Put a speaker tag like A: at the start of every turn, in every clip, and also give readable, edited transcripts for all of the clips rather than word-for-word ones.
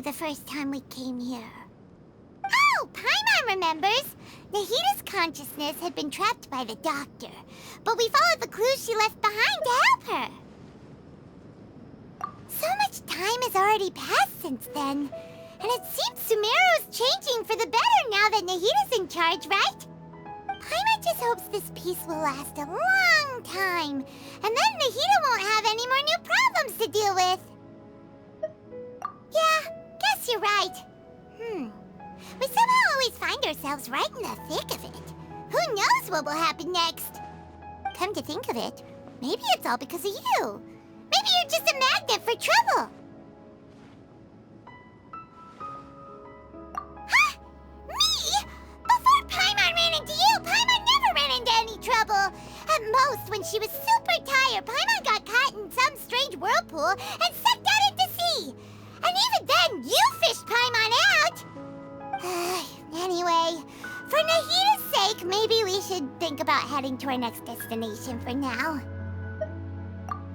A: the first time we came here. Oh, Paimon remembers! Nahita's consciousness had been trapped by the doctor, but we followed the clues she left behind to help her. So much time has already passed since then, and it seems Sumeru's changing for the better now that Nahita's in charge, right? Paimon just hopes this peace will last a long time, and then Nahita won't have any more new problems to deal with. Yeah, guess you're right. We somehow always find ourselves right in the thick of it. Who knows what will happen next? Come to think of it, maybe it's all because of you. Maybe you're just a magnet for trouble. Huh? Me? Before Paimon ran into you, Paimon never ran into any trouble. At most, when she was super tired, Paimon got caught in some strange whirlpool and sucked out into sea. And even then, you fished Paimon out! Anyway, for Nahita's sake, maybe we should think about heading to our next destination for now.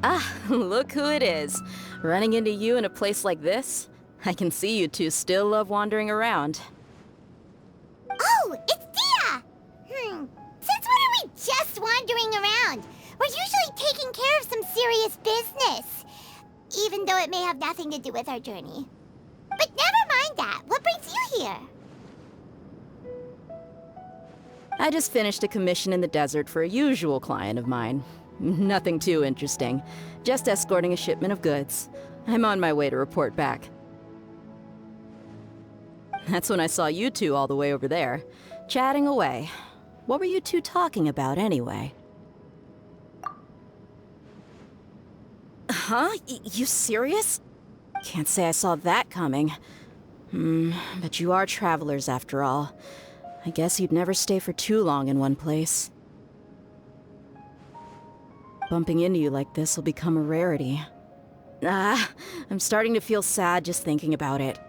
B: Ah, look who it is. Running into you in a place like this? I can see you two still love wandering around.
A: Oh, it's Dia! Since when are we just wandering around? We're usually taking care of some serious business. Even though it may have nothing to do with our journey. But never mind that. What brings you here?
B: I just finished a commission in the desert for a usual client of mine. Nothing too interesting. Just escorting a shipment of goods. I'm on my way to report back. That's when I saw you two all the way over there, chatting away. What were you two talking about anyway? Huh? You serious? Can't say I saw that coming. But you are travelers after all. I guess you'd never stay for too long in one place. Bumping into you like this will become a rarity. I'm starting to feel sad just thinking about it.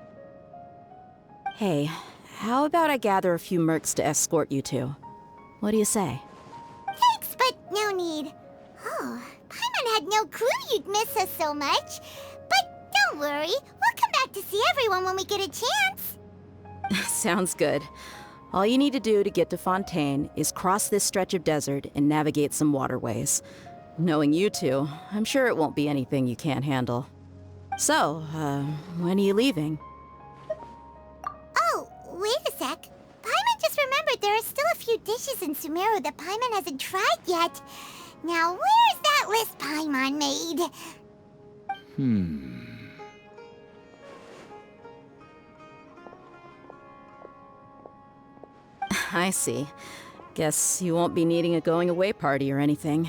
B: Hey, how about I gather a few mercs to escort you two? What do you say?
A: Thanks, but no need. Oh, Paimon had no clue you'd miss us so much. But don't worry, we'll come back to see everyone when we get a chance.
B: Sounds good. All you need to do to get to Fontaine is cross this stretch of desert and navigate some waterways. Knowing you two, I'm sure it won't be anything you can't handle. So, when are you leaving?
A: Oh, wait a sec. Paimon just remembered there are still a few dishes in Sumeru that Paimon hasn't tried yet. Now, where's that list Paimon made?
B: I see. Guess you won't be needing a going-away party or anything.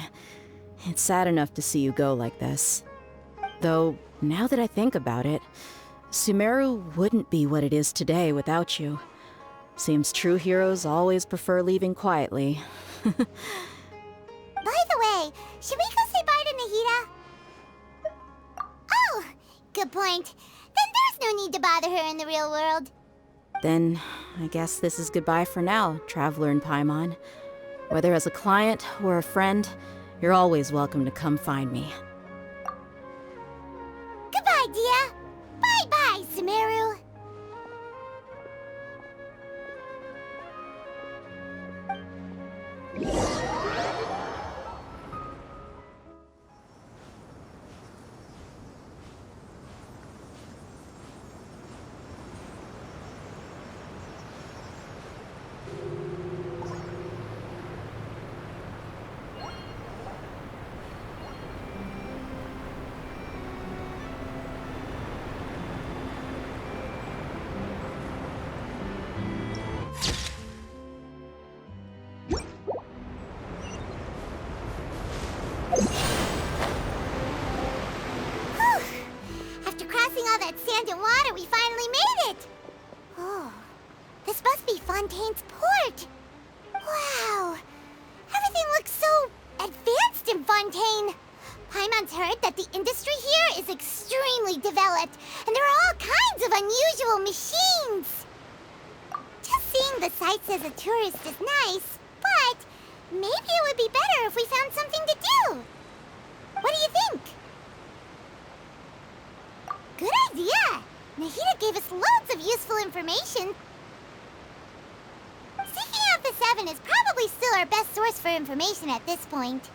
B: It's sad enough to see you go like this. Though, now that I think about it, Sumeru wouldn't be what it is today without you. Seems true heroes always prefer leaving quietly.
A: By the way, should we go say bye to Nahita? Oh, good point. Then there's no need to bother her in the real world.
B: Then, I guess this is goodbye for now, Traveler and Paimon. Whether as a client or a friend, you're always welcome to come find me.
A: Goodbye, Dia. Bye-bye, Sumeru. After crossing all that sand and water, we finally made it! Oh, this must be Fontaine's port! Wow! Everything looks so advanced in Fontaine! Paimon's heard that the industry here is extremely developed, and there are all kinds of unusual machines! Just seeing the sights as a tourist is nice, but maybe it would be better if we found something to do! What do you think? Good idea! Nahita gave us loads of useful information. Seeking out the Seven is probably still our best source for information at this point.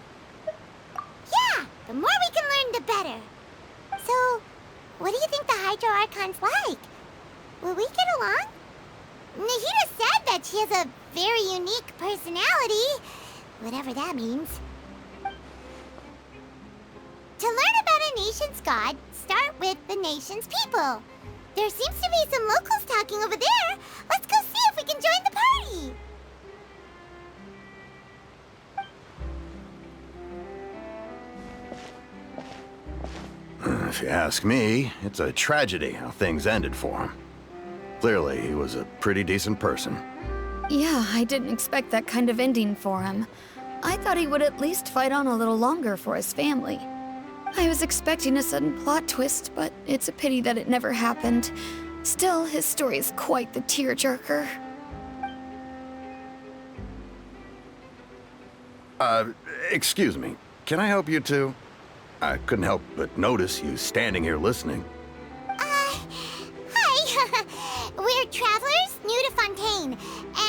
A: Yeah, the more we can learn, the better. So, what do you think the Hydro Archon's like? Will we get along? Nahida said that she has a very unique personality, whatever that means. To learn about a nation's god, start with the nation's people. There seems to be some locals talking over there. Let's go see if we can join the party.
C: If you ask me, it's a tragedy how things ended for him. Clearly, he was a pretty decent person.
D: Yeah, I didn't expect that kind of ending for him. I thought he would at least fight on a little longer for his family. I was expecting a sudden plot twist, but it's a pity that it never happened. Still, his story is quite the tearjerker.
C: Excuse me. Can I help you two? I couldn't help but notice you standing here listening.
A: Hi. We're travelers new to Fontaine,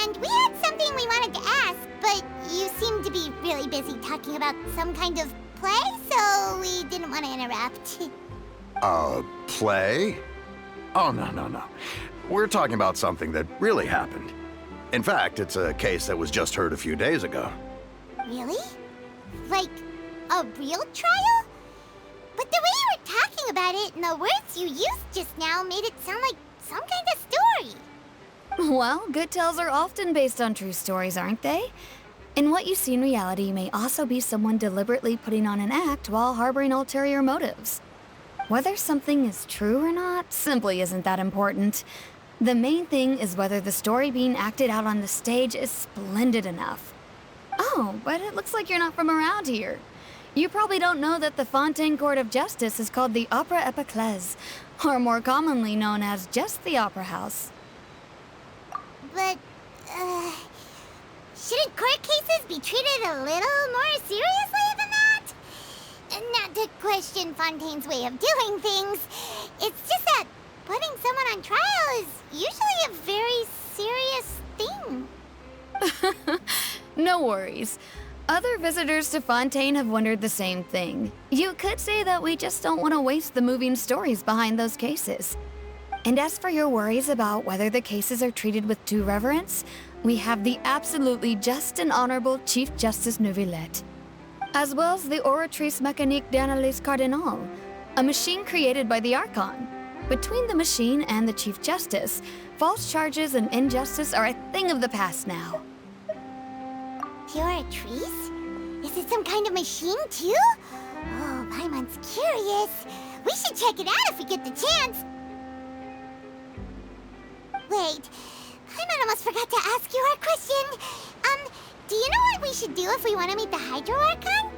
A: and we had something we wanted to ask, but you seem to be really busy talking about some kind of play, so we didn't want to interrupt.
C: Play? Oh, no. We're talking about something that really happened. In fact, it's a case that was just heard a few days ago.
A: Really? Like, a real trial? But the way you were talking about it and the words you used just now made it sound like some kind of story.
D: Well, good tales are often based on true stories, aren't they? And what you see in reality may also be someone deliberately putting on an act while harboring ulterior motives. Whether something is true or not simply isn't that important. The main thing is whether the story being acted out on the stage is splendid enough. Oh, but it looks like you're not from around here. You probably don't know that the Fontaine Court of Justice is called the Opera Epilogue, or more commonly known as just the Opera House.
A: But, shouldn't court cases be treated a little more seriously than that? Not to question Fontaine's way of doing things. It's just that putting someone on trial is usually a very serious thing.
D: No worries. Other visitors to Fontaine have wondered the same thing. You could say that we just don't want to waste the moving stories behind those cases. And as for your worries about whether the cases are treated with due reverence, we have the absolutely just and honorable Chief Justice Neuvillette, as well as the Oratrice Mécanique d'Analyse Cardinal, a machine created by the Archon. Between the machine and the Chief Justice, false charges and injustice are a thing of the past now.
A: Oratrice? Is it some kind of machine, too? Oh, Paimon's curious. We should check it out if we get the chance. Wait, Paimon almost forgot to ask you our question. Do you know what we should do if we want to meet the Hydro Archon?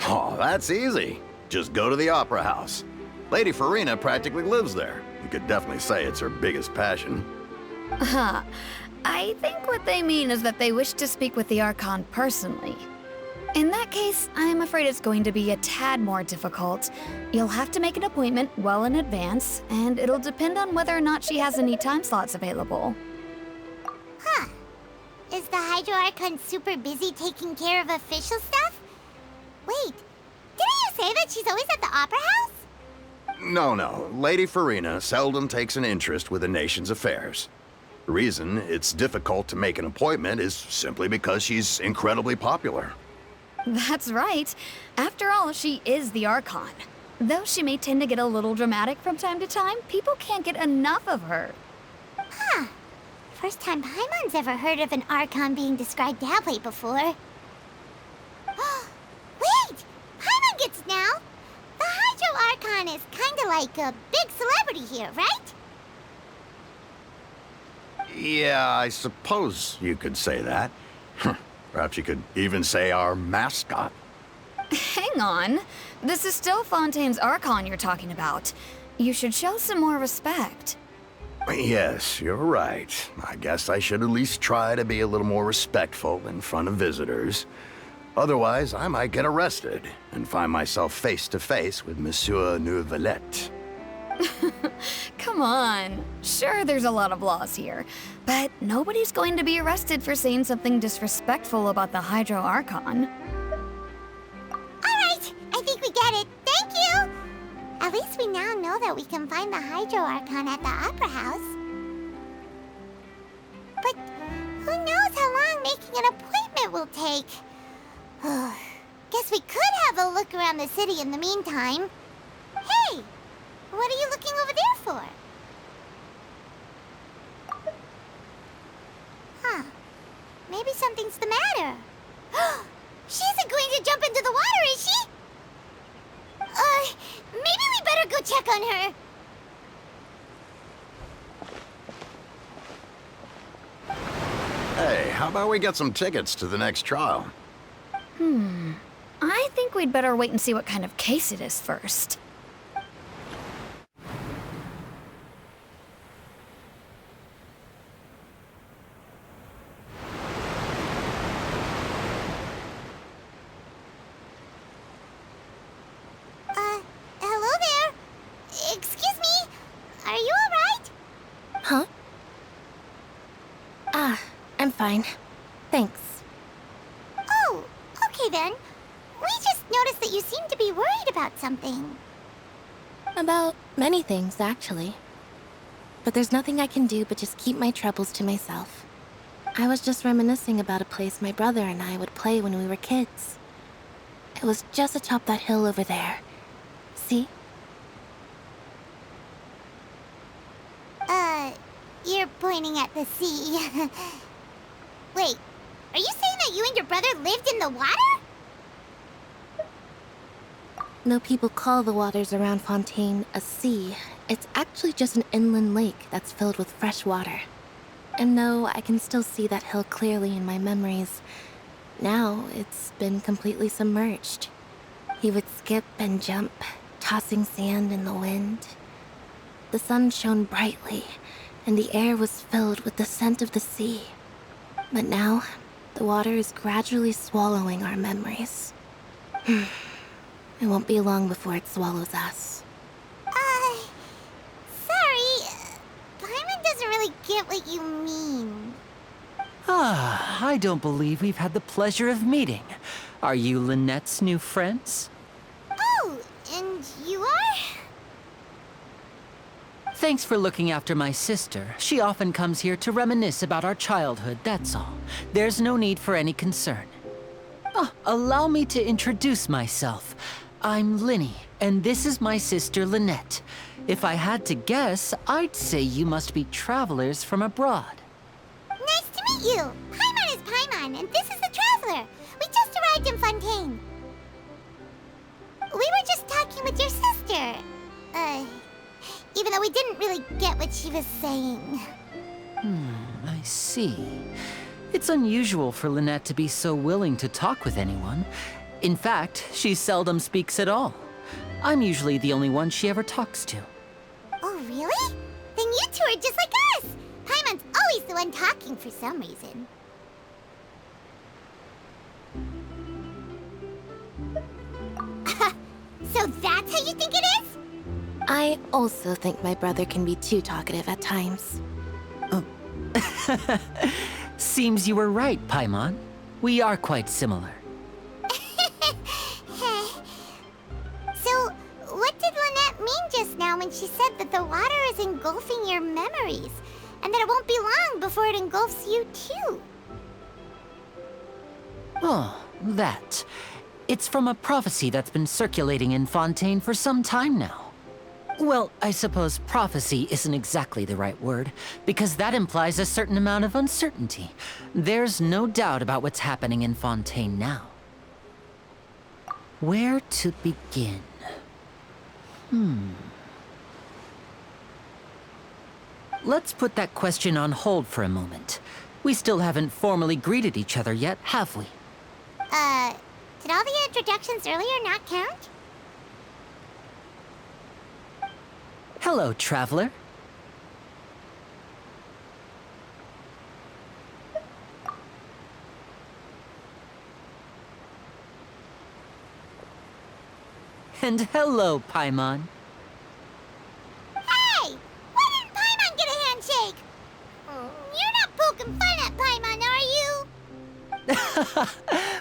C: Oh, that's easy. Just go to the Opera House. Lady Farina practically lives there. You could definitely say it's her biggest passion.
D: I think what they mean is that they wish to speak with the Archon personally. In that case, I'm afraid it's going to be a tad more difficult. You'll have to make an appointment well in advance, and it'll depend on whether or not she has any time slots available.
A: Huh. Is the Hydro Archon super busy taking care of official stuff? Wait, didn't you say that she's always at the Opera House?
C: No. Lady Farina seldom takes an interest with the nation's affairs. The reason it's difficult to make an appointment is simply because she's incredibly popular.
D: That's right. After all, she is the Archon. Though she may tend to get a little dramatic from time to time, people can't get enough of her.
A: Huh. First time Paimon's ever heard of an Archon being described that way before. Wait! Paimon gets it now! The Hydro Archon is kinda like a big celebrity here, right?
C: Yeah, I suppose you could say that. Perhaps you could even say our mascot.
D: Hang on. This is still Fontaine's Archon you're talking about. You should show some more respect.
C: Yes, you're right. I guess I should at least try to be a little more respectful in front of visitors. Otherwise, I might get arrested and find myself face to face with Monsieur Neuvillette.
D: Come on. Sure, there's a lot of laws here, but nobody's going to be arrested for saying something disrespectful about the Hydro Archon.
A: Alright, I think we get it. Thank you! At least we now know that we can find the Hydro Archon at the Opera House. But who knows how long making an appointment will take? Guess we could have a look around the city in the meantime. Hey! What are you looking over there for? Huh. Maybe something's the matter. She isn't going to jump into the water, is she? Maybe we better go check on her.
C: Hey, how about we get some tickets to the next trial?
D: I think we'd better wait and see what kind of case it is first.
A: Hello there. Excuse me. Are you alright?
E: Huh? I'm fine. Thanks.
A: Oh, okay then. We just noticed that you seem to be worried about something.
E: About many things, actually. But there's nothing I can do but just keep my troubles to myself. I was just reminiscing about a place my brother and I would play when we were kids. It was just atop that hill over there. See?
A: You're pointing at the sea. Wait, are you saying that you and your brother lived in the water?
E: No, people call the waters around Fontaine a sea. It's actually just an inland lake that's filled with fresh water. And no, I can still see that hill clearly in my memories. Now, it's been completely submerged. He would skip and jump, tossing sand in the wind. The sun shone brightly, and the air was filled with the scent of the sea. But now, the water is gradually swallowing our memories. It won't be long before it swallows us.
A: Sorry. Paimon doesn't really get what you mean.
F: I don't believe we've had the pleasure of meeting. Are you Lynette's new friends?
A: Oh, and you are?
F: Thanks for looking after my sister. She often comes here to reminisce about our childhood, that's all. There's no need for any concern. Allow me to introduce myself. I'm Linny, and this is my sister Lynette. If I had to guess, I'd say you must be travelers from abroad.
A: Nice to meet you. Paimon is Paimon, and this is the Traveler. We just arrived in Fontaine. We were just talking with your sister. Even though we didn't really get what she was saying.
F: I see. It's unusual for Lynette to be so willing to talk with anyone. In fact, she seldom speaks at all. I'm usually the only one she ever talks to.
A: Oh, really? Then you two are just like us. Paimon's always the one talking for some reason. So that's how you think it is?
E: I also think my brother can be too talkative at times.
F: Seems you were right, Paimon. We are quite similar.
A: So, what did Lynette mean just now when she said that the water is engulfing your memories, and that it won't be long before it engulfs you too?
F: Oh, that. It's from a prophecy that's been circulating in Fontaine for some time now. Well, I suppose prophecy isn't exactly the right word, because that implies a certain amount of uncertainty. There's no doubt about what's happening in Fontaine now. Where to begin? Let's put that question on hold for a moment. We still haven't formally greeted each other yet, have we?
A: Did all the introductions earlier not count?
F: Hello, traveler. And hello, Paimon.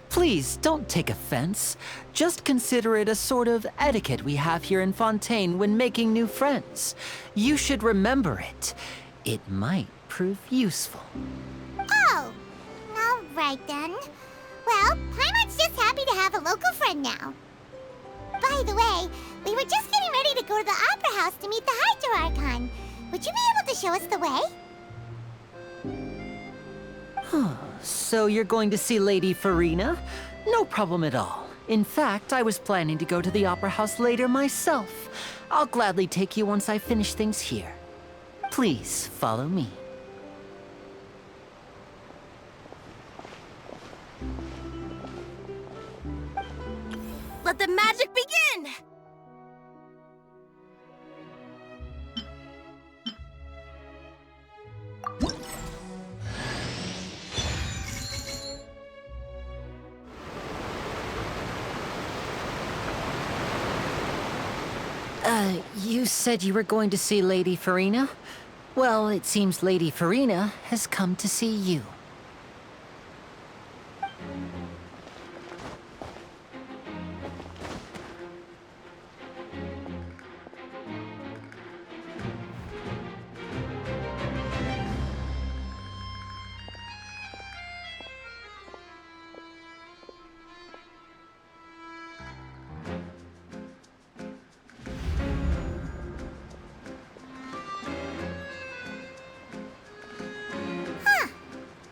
F: Please, don't take offense. Just consider it a sort of etiquette we have here in Fontaine when making new friends. You should remember it. It might prove useful.
A: Oh, all right then. Well, Paimon's just happy to have a local friend now. By the way, we were just getting ready to go to the Opera House to meet the Hydro Archon. Would you be able to show us the way?
F: So you're going to see Lady Farina? No problem at all. In fact, I was planning to go to the Opera House later myself. I'll gladly take you once I finish things here. Please follow me.
E: Let the magic begin!
F: You said you were going to see Lady Farina? Well, it seems Lady Farina has come to see you.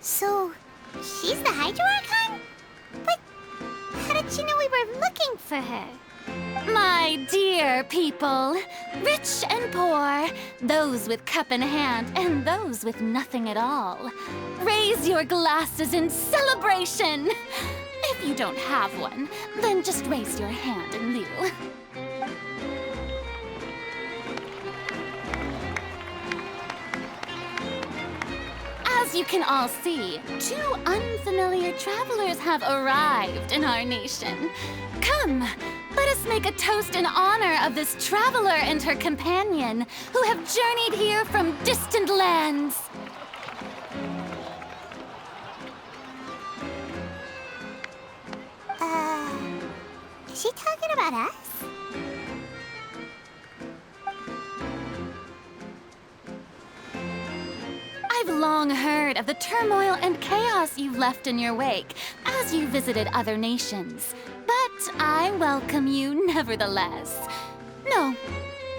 A: So, she's the Hydro Archon? But how did she know we were looking for her?
G: My dear people, rich and poor, those with cup in hand and those with nothing at all, raise your glasses in celebration! If you don't have one, then just raise your hand in lieu. As you can all see, two unfamiliar travelers have arrived in our nation. Come, let us make a toast in honor of this traveler and her companion who have journeyed here from distant lands.
A: Is she talking about us?
G: I've long heard of the turmoil and chaos you've left in your wake as you visited other nations. But I welcome you nevertheless. No,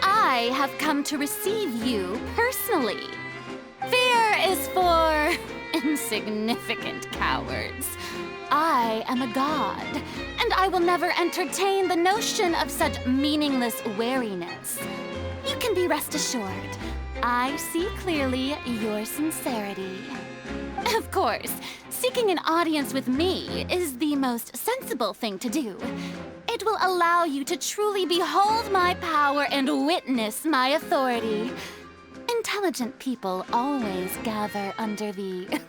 G: I have come to receive you personally. Fear is for insignificant cowards. I am a god, and I will never entertain the notion of such meaningless wariness. You can be rest assured. I see clearly your sincerity. Of course, seeking an audience with me is the most sensible thing to do. It will allow you to truly behold my power and witness my authority. Intelligent people always gather under the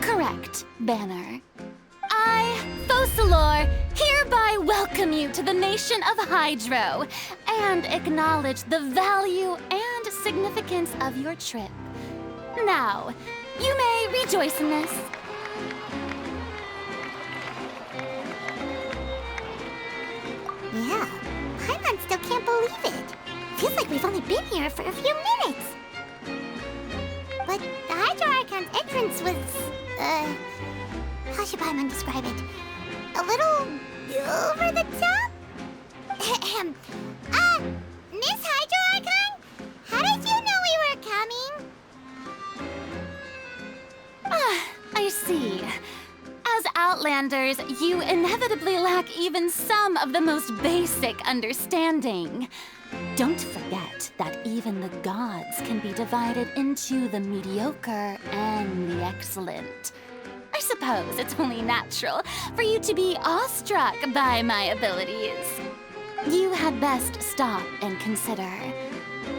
G: correct banner. I, Focalor, hereby welcome you to the nation of Hydro and acknowledge the value and significance of your trip. Now, you may rejoice in this.
A: Yeah, Paimon still can't believe it. Feels like we've only been here for a few minutes. But the Hydro Archon's entrance was, how should Paimon describe it? A little over the top? Miss Hydro Archon? How did you know we were coming?
G: I see. As Outlanders, you inevitably lack even some of the most basic understanding. Don't forget that even the gods can be divided into the mediocre and the excellent. I suppose it's only natural for you to be awestruck by my abilities. You had best stop and consider.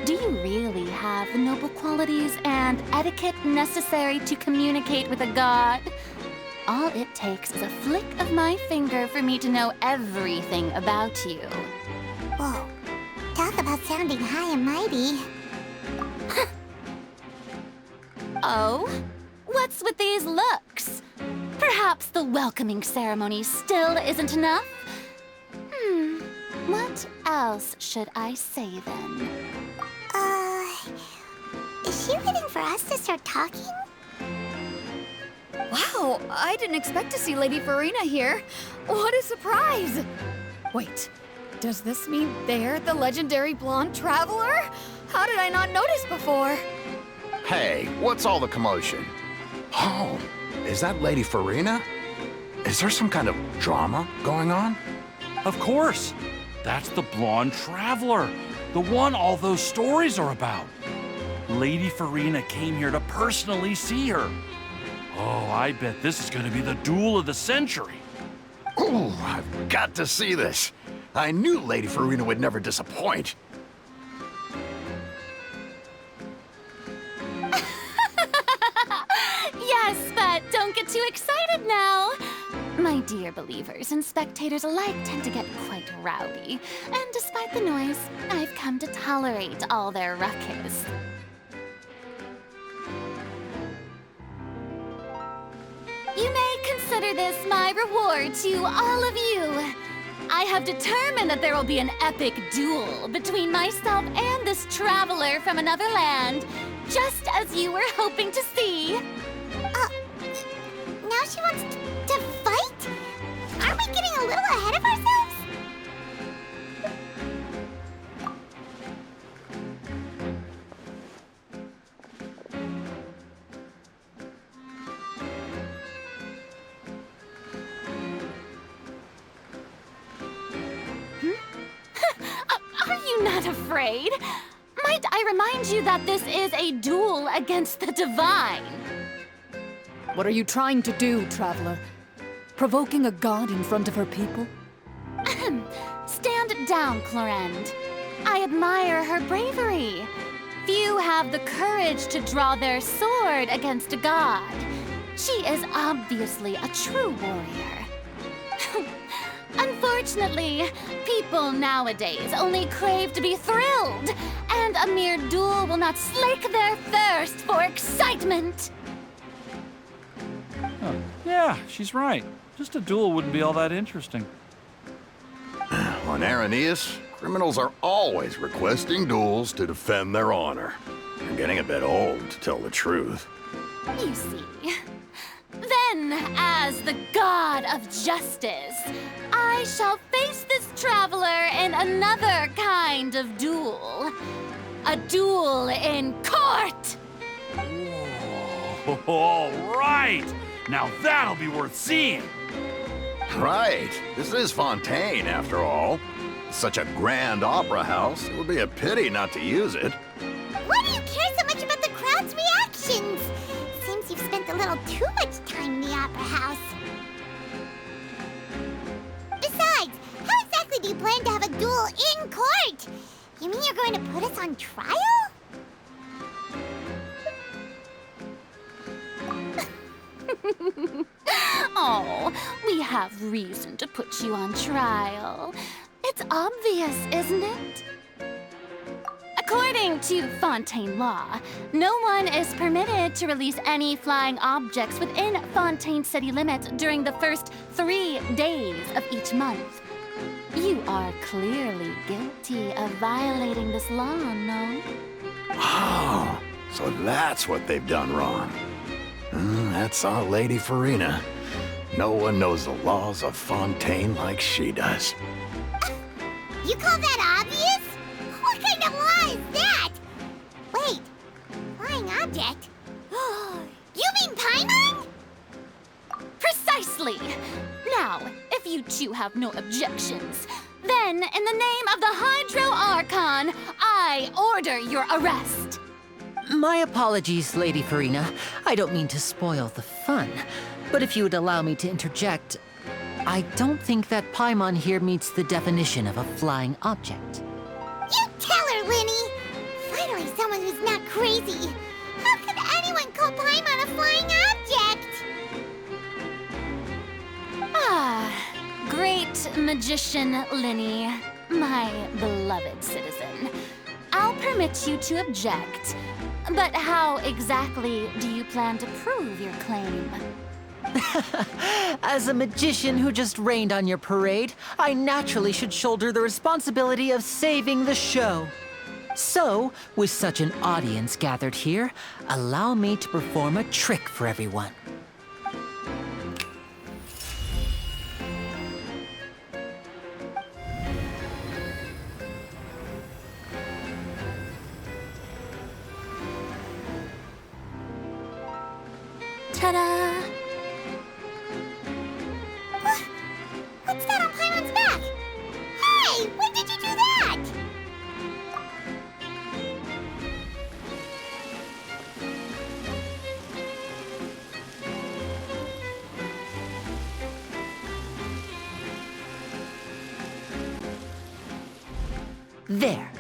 G: Do you really have the noble qualities and etiquette necessary to communicate with a god? All it takes is a flick of my finger for me to know everything about you.
A: Whoa, talk about sounding high and mighty.
G: Oh? What's with these looks? Perhaps the welcoming ceremony still isn't enough? What else should I say then?
A: Is she waiting for us to start talking?
D: Wow, I didn't expect to see Lady Farina here. What a surprise! Wait, does this mean they're the legendary blonde traveler? How did I not notice before?
C: Hey, what's all the commotion? Oh, is that Lady Farina? Is there some kind of drama going on?
H: Of course. That's the blonde traveler, the one all those stories are about. Lady Farina came here to personally see her. Oh, I bet this is going to be the duel of the century.
C: Ooh, I've got to see this. I knew Lady Farina would never disappoint.
G: Yes, but don't get too excited now. My dear believers and spectators alike tend to get quite rowdy. And despite the noise, I've come to tolerate all their ruckus. You may consider this my reward to all of you. I have determined that there will be an epic duel between myself and this traveler from another land, just as you were hoping to see.
A: Now she wants to fight? Aren't we getting a little ahead of ourselves?
G: Are you not afraid? Might I remind you that this is a duel against the divine?
I: What are you trying to do, traveler? Provoking a god in front of her people?
G: Stand down, Clorend. I admire her bravery. Few have the courage to draw their sword against a god. She is obviously a true warrior. Unfortunately, people nowadays only crave to be thrilled, and a mere duel will not slake their thirst for excitement.
H: Oh, yeah, she's right. Just a duel wouldn't be all that interesting.
C: On Araneus, criminals are always requesting duels to defend their honor. I'm getting a bit old, to tell the truth.
G: You see. Then, as the god of justice, I shall face this traveler in another kind of duel. A duel in court!
H: Whoa, all right! Now that'll be worth seeing!
C: Right. This is Fontaine, after all. Such a grand opera house, it would be a pity not to use it.
A: Why do you care so much about the crowd's reactions? Seems you've spent a little too much time in the opera house. Besides, how exactly do you plan to have a duel in court? You mean you're going to put us on trial?
G: Oh, we have reason to put you on trial. It's obvious, isn't it? According to Fontaine law, no one is permitted to release any flying objects within Fontaine city limits during the first 3 days of each month. You are clearly guilty of violating this law, no?
C: Oh, so that's what they've done wrong. That's our Lady Farina. No one knows the laws of Fontaine like she does.
A: You call that obvious? What kind of law is that? Wait, flying object? You mean Paimon?
G: Precisely! Now, if you two have no objections, then in the name of the Hydro Archon, I order your arrest.
F: My apologies, Lady Farina. I don't mean to spoil the fun. But if you would allow me to interject, I don't think that Paimon here meets the definition of a flying object.
A: You tell her, Linny! Finally someone who's not crazy. How could anyone call Paimon a flying object?
G: Ah, great magician Linny, my beloved citizen. I'll permit you to object. But how exactly do you plan to prove your claim?
F: As a magician who just rained on your parade, I naturally should shoulder the responsibility of saving the show. So, with such an audience gathered here, allow me to perform a trick for everyone.
E: Ta-da!
A: What's that on Paimon's back? Hey, when did you do that?
F: There.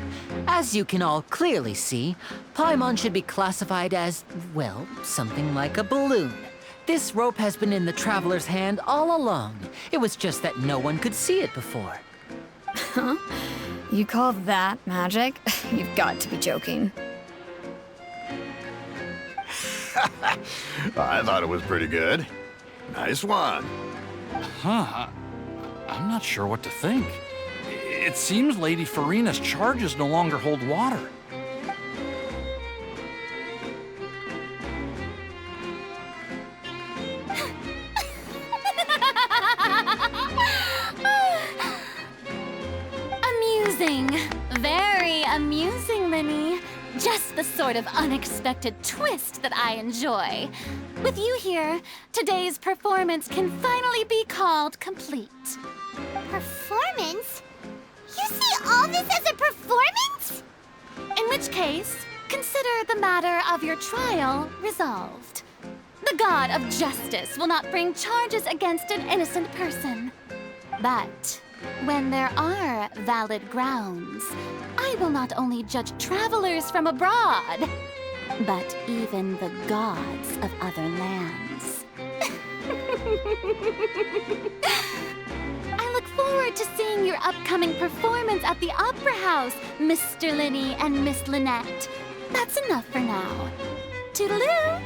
F: As you can all clearly see, Paimon should be classified as, well, something like a balloon. This rope has been in the Traveler's hand all along. It was just that no one could see it before.
D: Huh? You call that magic? You've got to be joking.
C: I thought it was pretty good. Nice one.
H: Huh. I'm not sure what to think. It seems Lady Farina's charges no longer hold water.
G: Amusing. Very amusing, Linny. Just the sort of unexpected twist that I enjoy. With you here, today's performance can finally be called complete.
A: Performance? You see all this as a performance?
G: In which case, consider the matter of your trial resolved. The god of justice will not bring charges against an innocent person. But when there are valid grounds, I will not only judge travelers from abroad, but even the gods of other lands. I look forward to seeing your upcoming performance at the Opera House, Mr. Linny and Miss Lynette. That's enough for now. Toodaloo!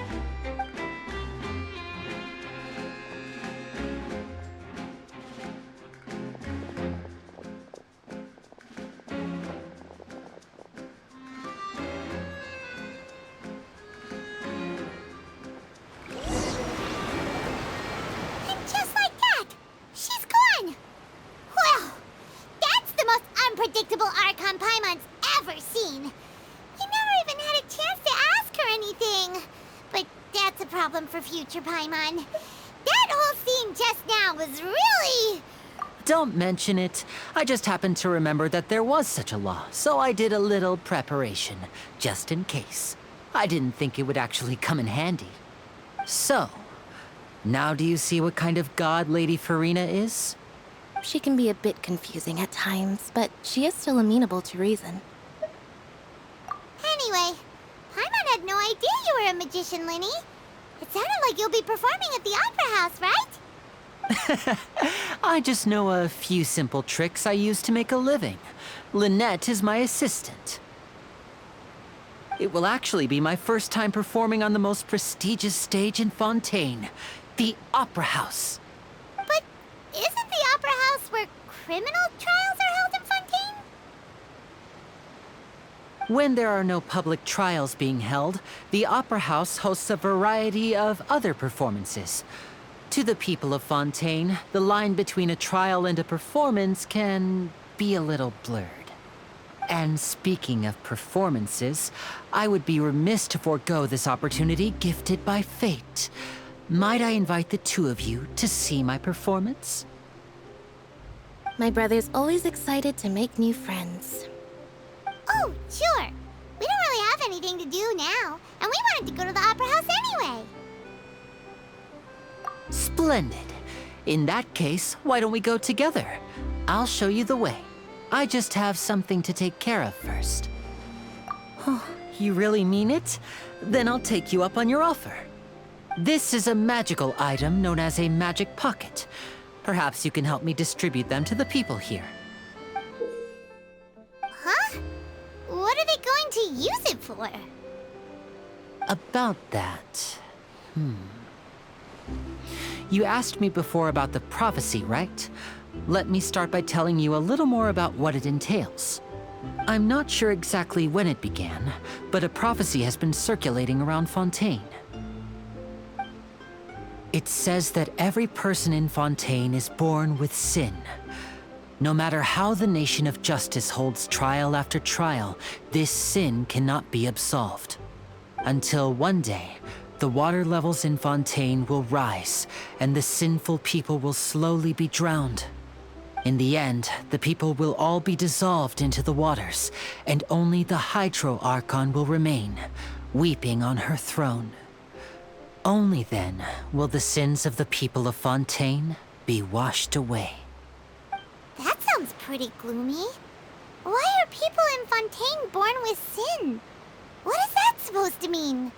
A: Unpredictable Archon Paimon's ever seen. You never even had a chance to ask her anything. But that's a problem for future Paimon. That whole scene just now was really...
F: Don't mention it. I just happened to remember that there was such a law, so I did a little preparation, just in case. I didn't think it would actually come in handy. So, now do you see what kind of god Lady Farina is?
E: She can be a bit confusing at times, but she is still amenable to reason.
A: Anyway, Paimon had no idea you were a magician, Linny. It sounded like you'll be performing at the Opera House, right?
F: I just know a few simple tricks I use to make a living. Lynette is my assistant. It will actually be my first time performing on the most prestigious stage in Fontaine, the Opera House.
A: But isn't the Opera House where criminal trials are held in Fontaine?
F: When there are no public trials being held, the Opera House hosts a variety of other performances. To the people of Fontaine, the line between a trial and a performance can be a little blurred. And speaking of performances, I would be remiss to forego this opportunity gifted by fate. Might I invite the two of you to see my performance?
E: My brother's always excited to make new friends.
A: Oh, sure. We don't really have anything to do now, and we wanted to go to the Opera House anyway.
F: Splendid. In that case, why don't we go together? I'll show you the way. I just have something to take care of first. Oh, you really mean it? Then I'll take you up on your offer. This is a magical item known as a magic pocket. Perhaps you can help me distribute them to the people here.
A: Huh? What are they going to use it for?
F: About that... You asked me before about the prophecy, right? Let me start by telling you a little more about what it entails. I'm not sure exactly when it began, but a prophecy has been circulating around Fontaine. It says that every person in Fontaine is born with sin. No matter how the Nation of Justice holds trial after trial, this sin cannot be absolved. Until one day, the water levels in Fontaine will rise, and the sinful people will slowly be drowned. In the end, the people will all be dissolved into the waters, and only the Hydro Archon will remain, weeping on her throne. Only then will the sins of the people of Fontaine be washed away.
A: That sounds pretty gloomy. Why are people in Fontaine born with sin? What is that supposed to mean?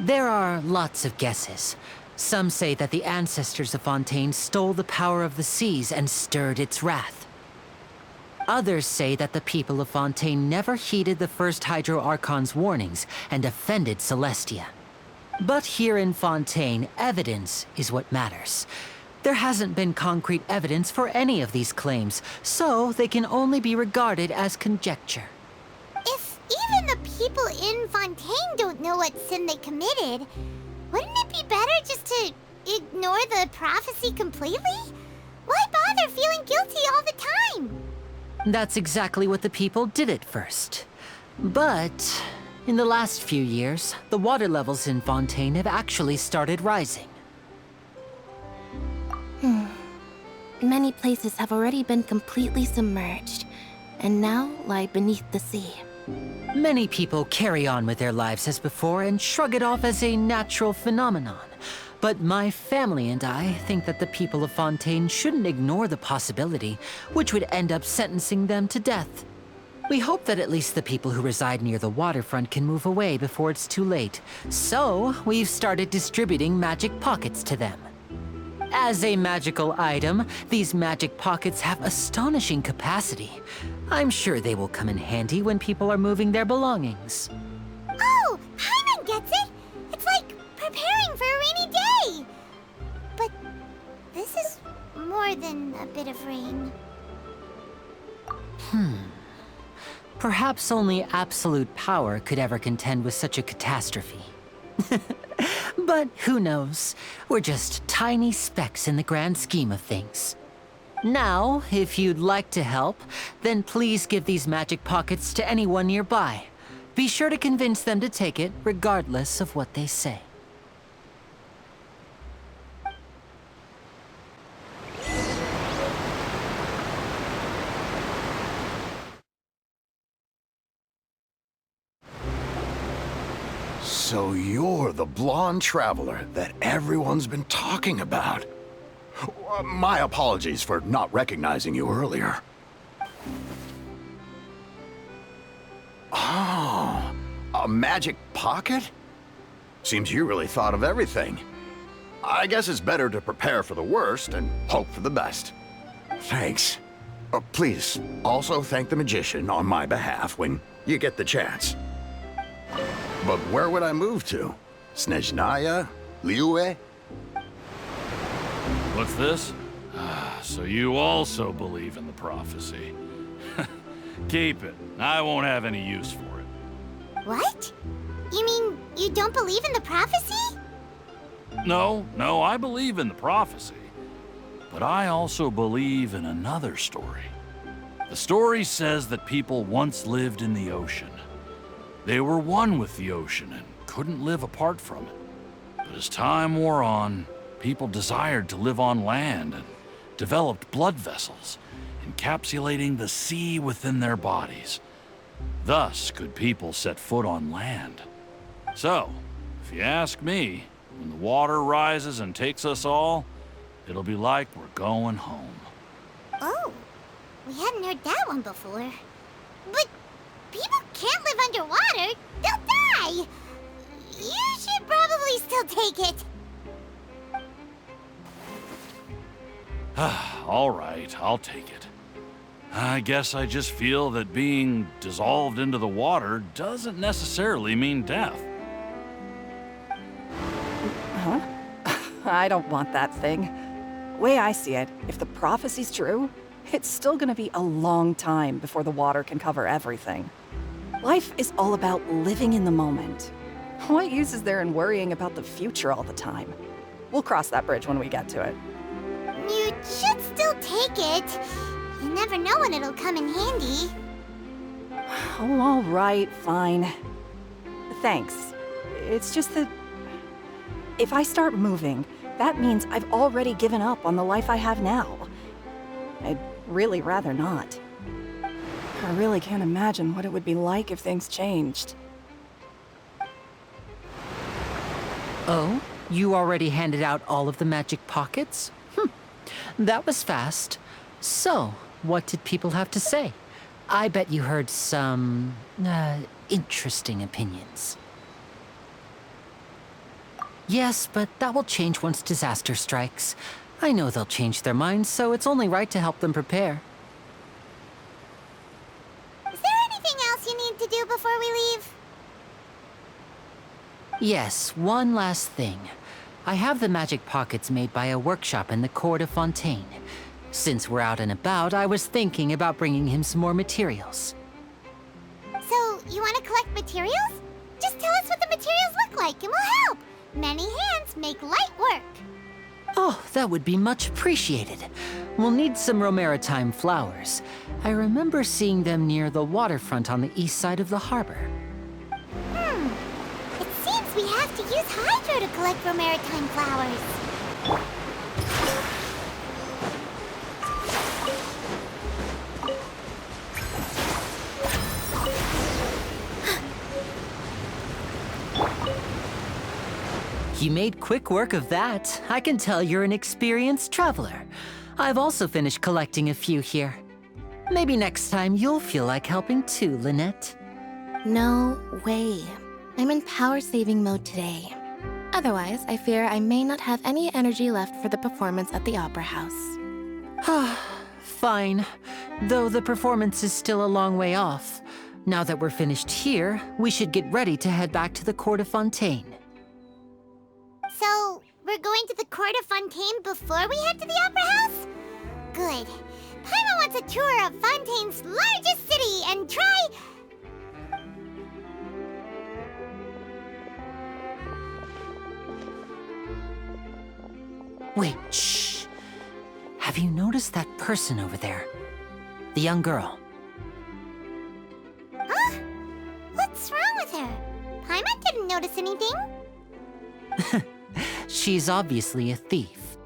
F: There are lots of guesses. Some say that the ancestors of Fontaine stole the power of the seas and stirred its wrath. Others say that the people of Fontaine never heeded the first Hydro Archon's warnings and offended Celestia. But here in Fontaine, evidence is what matters. There hasn't been concrete evidence for any of these claims, so they can only be regarded as conjecture.
A: If even the people in Fontaine don't know what sin they committed, wouldn't it be better just to ignore the prophecy completely? Why bother feeling guilty all the time?
F: That's exactly what the people did at first. But in the last few years, the water levels in Fontaine have actually started rising.
E: Many places have already been completely submerged, and now lie beneath the sea.
F: Many people carry on with their lives as before and shrug it off as a natural phenomenon. But my family and I think that the people of Fontaine shouldn't ignore the possibility, which would end up sentencing them to death. We hope that at least the people who reside near the waterfront can move away before it's too late. So, we've started distributing magic pockets to them. As a magical item, these magic pockets have astonishing capacity. I'm sure they will come in handy when people are moving their belongings.
A: Oh, Paimon gets it! It's like preparing for a rainy day! But this is more than a bit of rain.
F: Perhaps only absolute power could ever contend with such a catastrophe. But who knows? We're just tiny specks in the grand scheme of things. Now, if you'd like to help, then please give these magic pockets to anyone nearby. Be sure to convince them to take it, regardless of what they say.
C: So you're the blonde traveler that everyone's been talking about. My apologies for not recognizing you earlier. Oh, a magic pocket? Seems you really thought of everything. I guess it's better to prepare for the worst and hope for the best. Thanks. Please, also thank the magician on my behalf when you get the chance. But where would I move to? Snezhnaya? Liyue?
H: What's this? So you also believe in the prophecy. Keep it. I won't have any use for it.
A: What? You mean you don't believe in the prophecy?
H: No, I believe in the prophecy. But I also believe in another story. The story says that people once lived in the ocean. They were one with the ocean and couldn't live apart from it. But as time wore on, people desired to live on land and developed blood vessels, encapsulating the sea within their bodies. Thus could people set foot on land. So, if you ask me, when the water rises and takes us all, it'll be like we're going home.
A: Oh, we hadn't heard that one before. But people can't live underwater. They'll die. You should probably still take it.
H: All right, I'll take it. I guess I just feel that being dissolved into the water doesn't necessarily mean death.
J: I don't want that thing. Way I see it, if the prophecy's true, it's still gonna be a long time before the water can cover everything. Life is all about living in the moment. What use is there in worrying about the future all the time? We'll cross that bridge when we get to it.
A: You should still take it. You never know when it'll come in handy.
J: Oh, all right, fine. Thanks. It's just that if I start moving, that means I've already given up on the life I have now. I'd really rather not. I really can't imagine what it would be like if things changed.
F: Oh? You already handed out all of the magic pockets? That was fast. So, what did people have to say? I bet you heard some, interesting opinions. Yes, but that will change once disaster strikes. I know they'll change their minds, so it's only right to help them prepare.
A: Is there anything else you need to do before we leave?
F: Yes, one last thing. I have the magic pockets made by a workshop in the court of Fontaine. Since we're out and about, I was thinking about bringing him some more materials.
A: So, you want to collect materials? Just tell us what the materials look like and we'll help. Many hands make light work.
F: Oh, that would be much appreciated. We'll need some Romaritime flowers. I remember seeing them near the waterfront on the east side of the harbor.
A: It seems we have to use Hydro to collect Romaritime flowers.
F: You made quick work of that. I can tell you're an experienced traveler. I've also finished collecting a few here. Maybe next time you'll feel like helping too, Lynette.
E: No way. I'm in power-saving mode today. Otherwise, I fear I may not have any energy left for the performance at the Opera House.
F: Fine. Though the performance is still a long way off. Now that we're finished here, we should get ready to head back to the court of Fontaine.
A: So, we're going to the court of Fontaine before we head to the Opera House? Good. Paimon wants a tour of Fontaine's largest city and try...
F: Wait, shh. Have you noticed that person over there? The young girl.
A: Huh? What's wrong with her? Paimon didn't notice anything.
F: She's obviously a thief.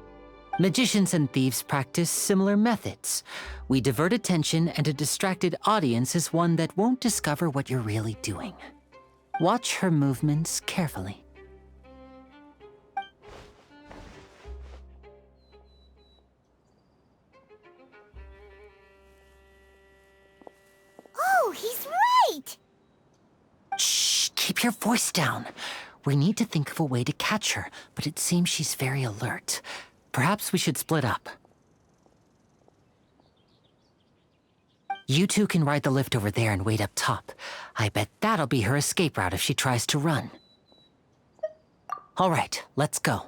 F: Magicians and thieves practice similar methods. We divert attention, and a distracted audience is one that won't discover what you're really doing. Watch her movements carefully.
A: Oh, he's right!
F: Shh, keep your voice down. We need to think of a way to catch her, but it seems she's very alert. Perhaps we should split up. You two can ride the lift over there and wait up top. I bet that'll be her escape route if she tries to run. All right, let's go.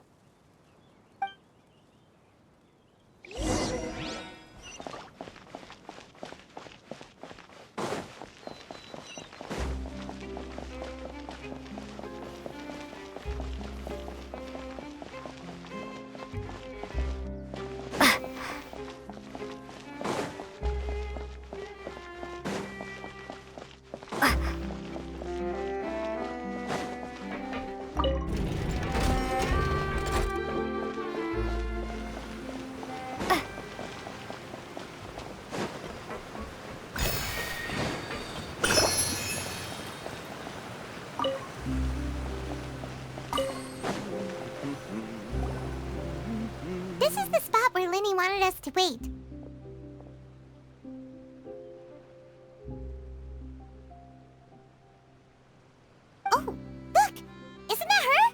A: This is the spot where Linny wanted us to wait. Oh, look! Isn't that her?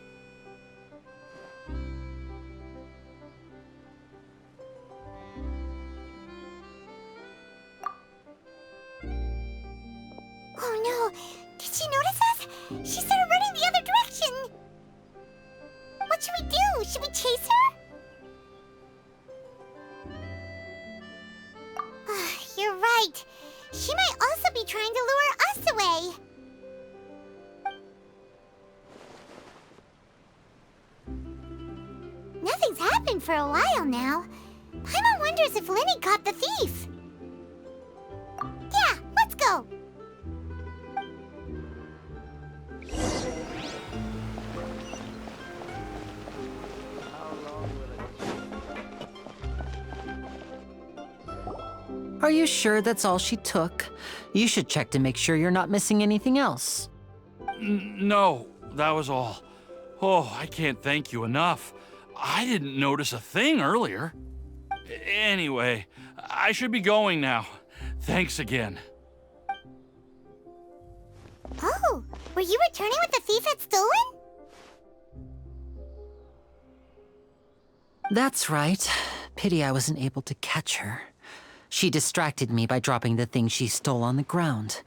A: Oh no! Did she notice us? She started running the other direction! What's What should we do? Should we chase her? You're right. She might also be trying to lure us away. Nothing's happened for a while now. Paimon wonders if Lyney caught the thief. Yeah, let's go.
F: Are you sure that's all she took? You should check to make sure you're not missing anything else.
H: No, that was all. Oh, I can't thank you enough. I didn't notice a thing earlier. Anyway, I should be going now. Thanks again.
A: Oh, were you returning what the thief had stolen?
F: That's right. Pity I wasn't able to catch her. She distracted me by dropping the thing she stole on the ground.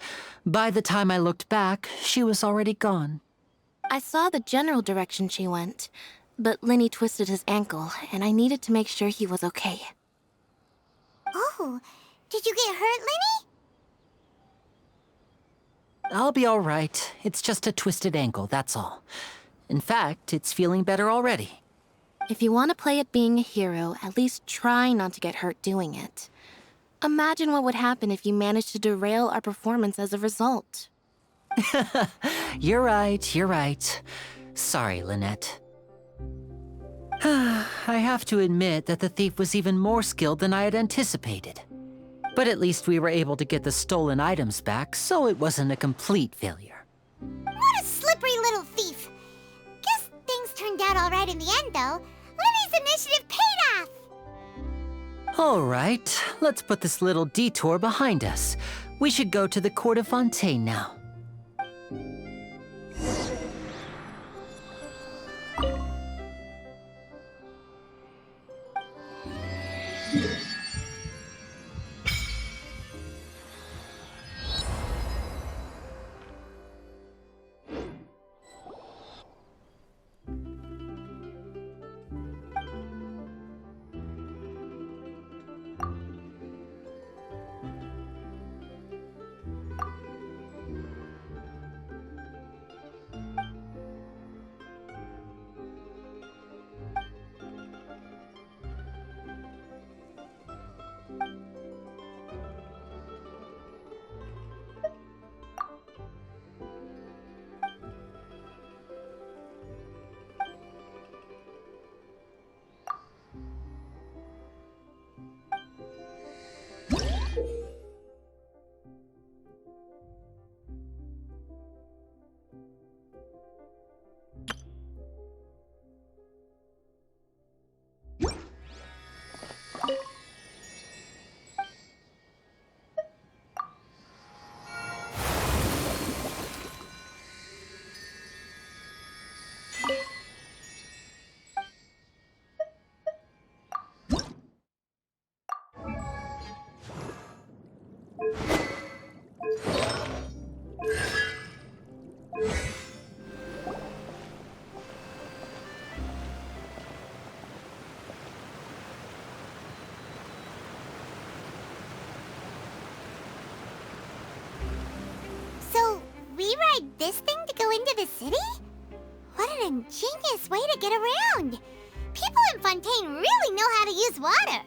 F: By the time I looked back, she was already gone.
E: I saw the general direction she went, but Lyney twisted his ankle, and I needed to make sure he was okay.
A: Oh, did you get hurt, Lyney?
F: I'll be all right. It's just a twisted ankle, that's all. In fact, it's feeling better already.
E: If you want to play at being a hero, at least try not to get hurt doing it. Imagine what would happen if you managed to derail our performance as a result.
F: You're right. Sorry, Lynette. I have to admit that the thief was even more skilled than I had anticipated. But at least we were able to get the stolen items back, so it wasn't a complete failure.
A: What a slippery little thief. Guess things turned out all right in the end, though. Lyney's initiative paid off!
F: All right, let's put this little detour behind us. We should go to the court of Fontaine now.
A: This thing to go into the city? What an ingenious way to get around! People in Fontaine really know how to use water!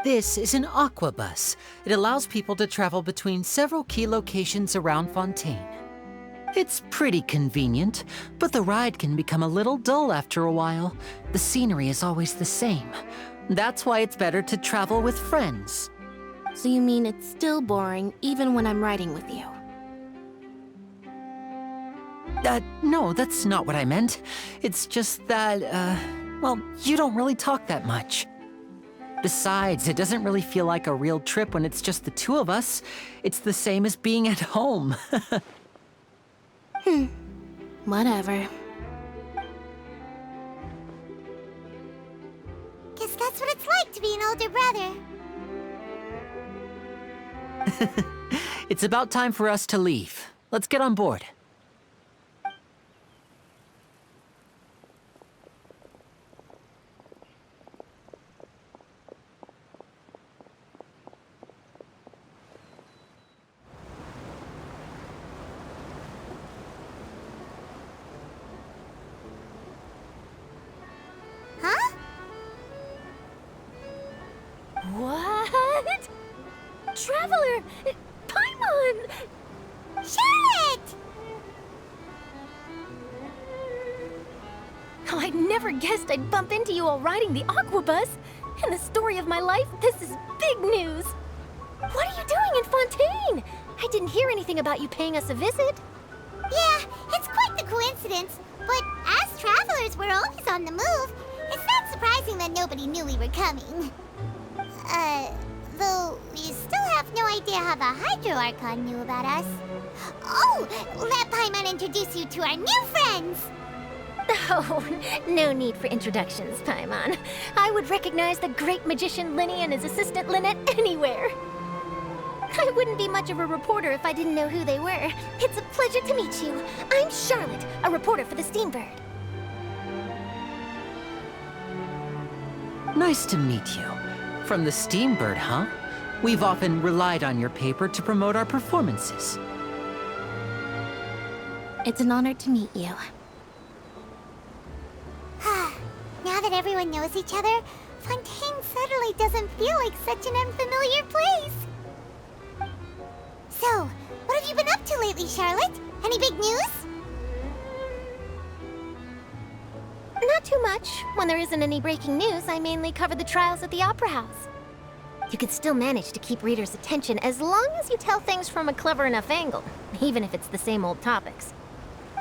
F: This is an aqua bus. It allows people to travel between several key locations around Fontaine. It's pretty convenient, but the ride can become a little dull after a while. The scenery is always the same. That's why it's better to travel with friends.
E: So you mean it's still boring even when I'm riding with you?
F: No, that's not what I meant. It's just that, well, you don't really talk that much. Besides, it doesn't really feel like a real trip when it's just the two of us. It's the same as being at home.
E: Whatever.
A: Guess that's what it's like to be an older brother.
F: It's about time for us to leave. Let's get on board.
K: Traveler! Paimon!
A: Charlotte!
K: Oh, I never guessed I'd bump into you all riding the Aquabus. In the story of my life, this is big news. What are you doing in Fontaine? I didn't hear anything about you paying us a visit.
A: Yeah, it's quite the coincidence. But as travelers, we're always on the move. It's not surprising that nobody knew we were coming. Though we still have no idea how the Hydro Archon knew about us. Oh, let Paimon introduce you to our new friends!
K: Oh, no need for introductions, Paimon. I would recognize the great magician Linny and his assistant Lynette anywhere. I wouldn't be much of a reporter if I didn't know who they were. It's a pleasure to meet you. I'm Charlotte, a reporter for the Steambird.
F: Nice to meet you. From the Steambird, huh? We've often relied on your paper to promote our performances.
E: It's an honor to meet you.
A: Now that everyone knows each other, Fontaine suddenly doesn't feel like such an unfamiliar place. So, what have you been up to lately, Charlotte? Any big news?
K: Not too much. When there isn't any breaking news, I mainly cover the trials at the Opera House. You can still manage to keep readers' attention as long as you tell things from a clever enough angle, even if it's the same old topics.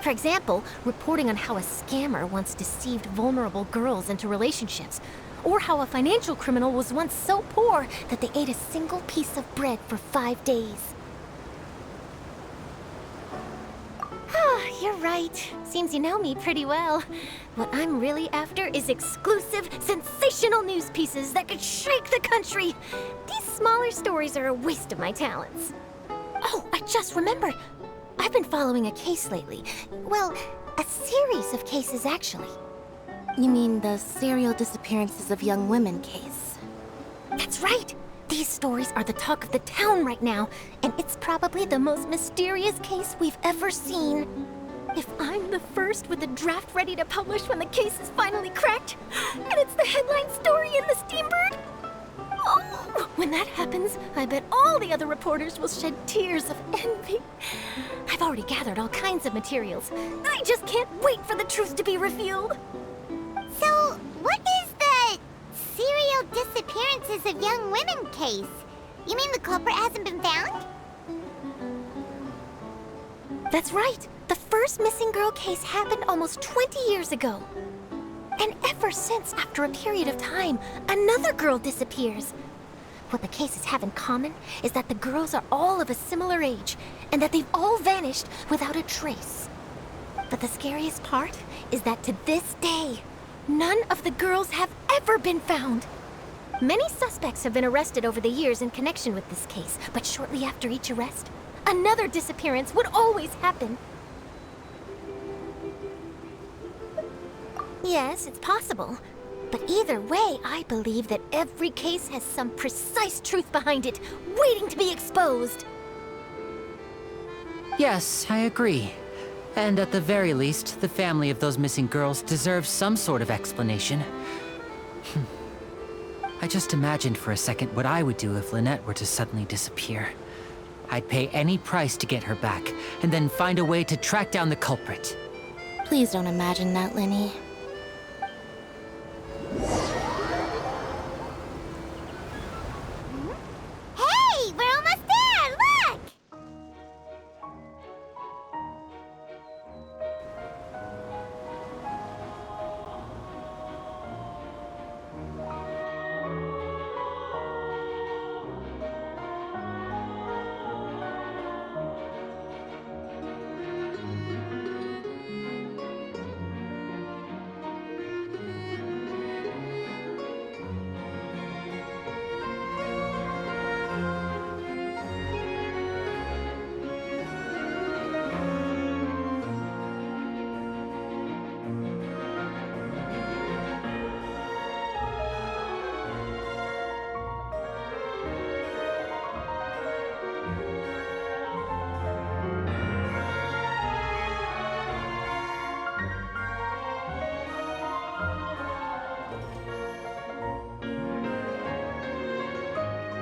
K: For example, reporting on how a scammer once deceived vulnerable girls into relationships, or how a financial criminal was once so poor that they ate a single piece of bread for 5 days. You're right. Seems you know me pretty well. What I'm really after is exclusive, sensational news pieces that could shake the country. These smaller stories are a waste of my talents. Oh, I just remembered. I've been following a case lately. Well, a series of cases, actually.
E: You mean the serial disappearances of young women case?
K: That's right! These stories are the talk of the town right now, and it's probably the most mysterious case we've ever seen. If I'm the first with the draft ready to publish when the case is finally cracked, and it's the headline story in the Steambird, oh, when that happens, I bet all the other reporters will shed tears of envy. I've already gathered all kinds of materials. I just can't wait for the truth to be revealed.
A: So, what is the serial disappearances of young women case? You mean the culprit hasn't been found?
K: That's right. The first missing girl case happened almost 20 years ago. And ever since, after a period of time, another girl disappears. What the cases have in common is that the girls are all of a similar age, and that they've all vanished without a trace. But the scariest part is that to this day, none of the girls have ever been found. Many suspects have been arrested over the years in connection with this case, but shortly after each arrest, another disappearance would always happen. Yes, it's possible. But either way, I believe that every case has some precise truth behind it, waiting to be exposed.
F: Yes, I agree. And at the very least, the family of those missing girls deserves some sort of explanation. I just imagined for a second what I would do if Lynette were to suddenly disappear. I'd pay any price to get her back, and then find a way to track down the culprit.
E: Please don't imagine that, Linny.
A: Hey, we're almost there! Look!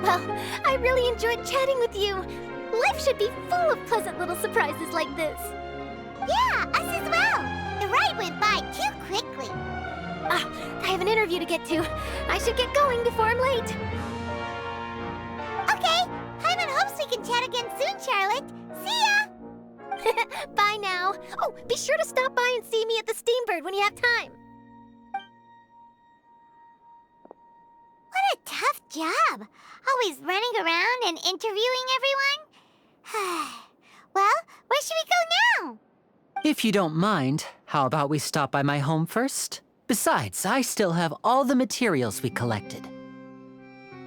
K: Well, I really enjoyed chatting with you. Life should be full of pleasant little surprises like this.
A: Yeah, us as well. The ride went by too quickly.
K: I have an interview to get to. I should get going before I'm late.
A: Okay, Paimon hopes we can chat again soon, Charlotte. See ya!
K: Bye now. Oh, be sure to stop by and see me at the Steambird when you have time.
A: What a tough job. Always running around and interviewing everyone. Well, where should we go now?
F: If you don't mind, how about we stop by my home first? Besides, I still have all the materials we collected.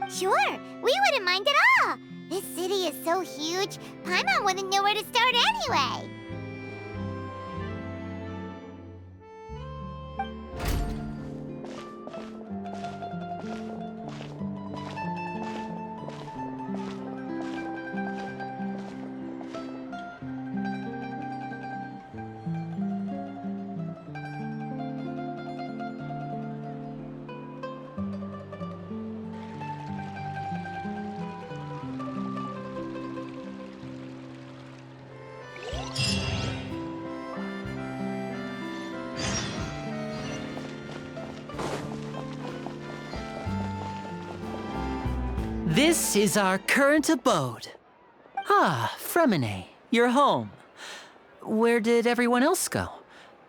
A: Sure, we wouldn't mind at all. This city is so huge, Paimon wouldn't know where to start anyway.
F: This is our current abode. Ah, Fremine, you're home. Where did everyone else go?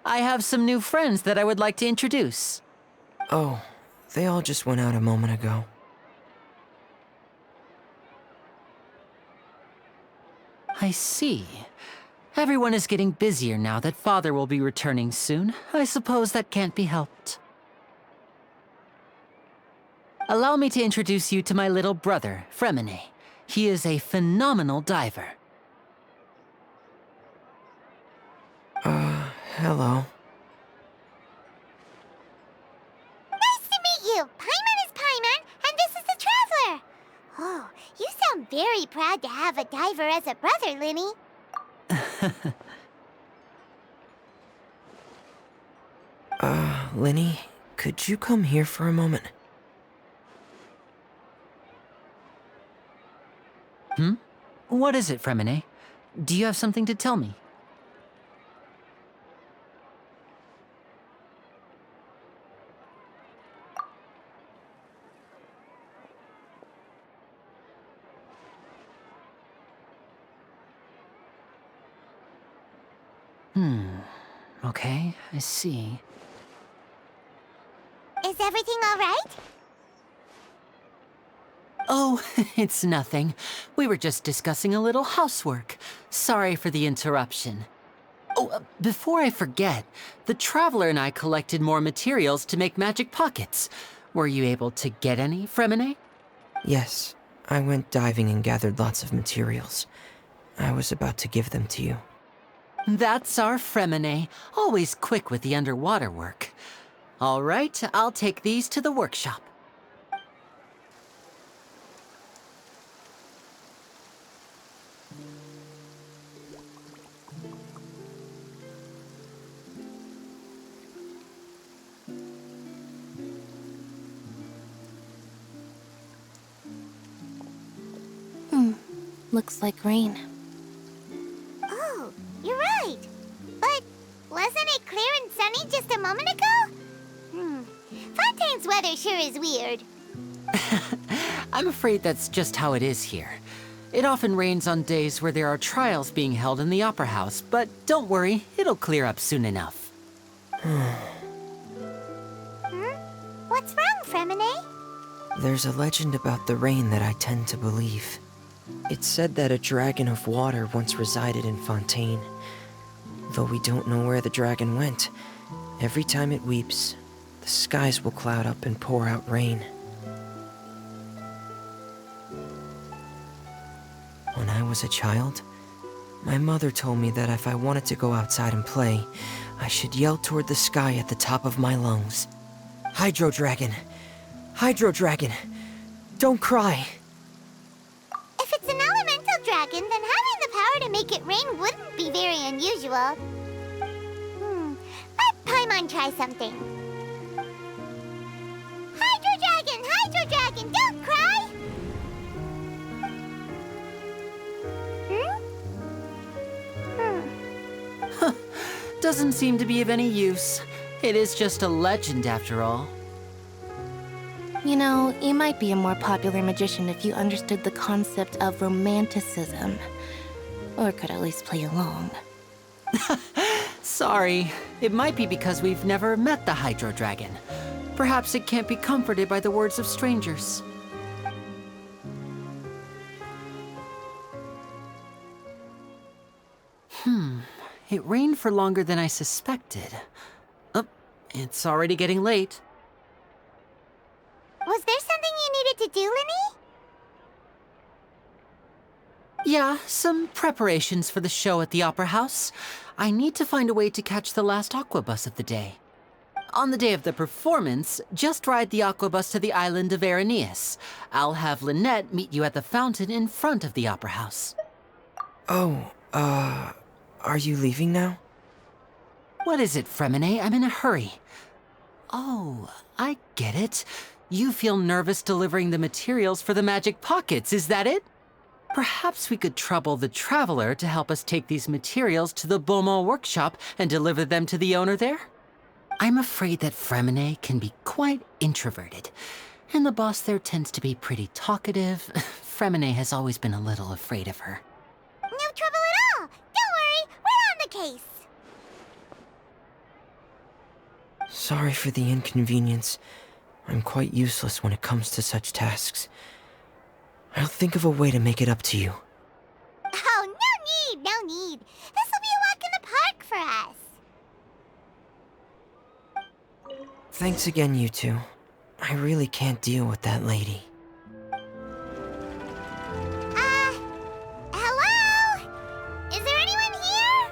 F: I have some new friends that I would like to introduce.
L: Oh, they all just went out a moment ago.
F: I see. Everyone is getting busier now that Father will be returning soon. I suppose that can't be helped. Allow me to introduce you to my little brother, Fremine. He is a phenomenal diver.
L: Hello.
A: Nice to meet you. Paimon is Paimon, and this is the Traveler. Oh, you sound very proud to have a diver as a brother, Linny.
L: Linny, could you come here for a moment?
F: What is it, Fremine? Do you have something to tell me? Okay, I see.
A: Is everything all right?
F: Oh, it's nothing. We were just discussing a little housework. Sorry for the interruption. Oh, before I forget, the Traveler and I collected more materials to make magic pockets. Were you able to get any, Fremine?
L: Yes, I went diving and gathered lots of materials. I was about to give them to you.
F: That's our Fremine, always quick with the underwater work. All right, I'll take these to the workshop.
E: Looks like rain.
A: Oh, you're right. But wasn't it clear and sunny just a moment ago? Fontaine's weather sure is weird.
F: I'm afraid that's just how it is here. It often rains on days where there are trials being held in the Opera House, but don't worry, it'll clear up soon enough.
A: What's wrong, Fremine?
L: There's a legend about the rain that I tend to believe. It's said that a dragon of water once resided in Fontaine. Though we don't know where the dragon went, every time it weeps, the skies will cloud up and pour out rain. When I was a child, my mother told me that if I wanted to go outside and play, I should yell toward the sky at the top of my lungs. Hydro Dragon! Hydro Dragon! Don't cry!
A: If it's an elemental dragon, then having the power to make it rain wouldn't be very unusual. Let Paimon try something. Hydro Dragon! Hydro Dragon! Don't cry!
F: doesn't seem to be of any use. It is just a legend after all.
E: You know, you might be a more popular magician if you understood the concept of romanticism. Or could at least play along.
F: Sorry. It might be because we've never met the Hydro Dragon. Perhaps it can't be comforted by the words of strangers. It rained for longer than I suspected. Oh, it's already getting late.
A: Was there something you needed to do, Linny?
F: Yeah, some preparations for the show at the Opera House. I need to find a way to catch the last aqua bus of the day. On the day of the performance, just ride the aqua bus to the island of Aeneas. I'll have Lynette meet you at the fountain in front of the Opera House.
L: Oh, are you leaving now?
F: What is it, Fremine? I'm in a hurry. Oh, I get it. You feel nervous delivering the materials for the magic pockets, is that it? Perhaps we could trouble the Traveler to help us take these materials to the Beaumont workshop and deliver them to the owner there? I'm afraid that Fremine can be quite introverted, and the boss there tends to be pretty talkative. Fremine has always been a little afraid of her.
A: No trouble at all! Don't worry, we're on the case!
L: Sorry for the inconvenience. I'm quite useless when it comes to such tasks. I'll think of a way to make it up to you.
A: Oh, no need! This'll be a walk in the park for us!
L: Thanks again, you two. I really can't deal with that lady.
A: Hello? Is there anyone here?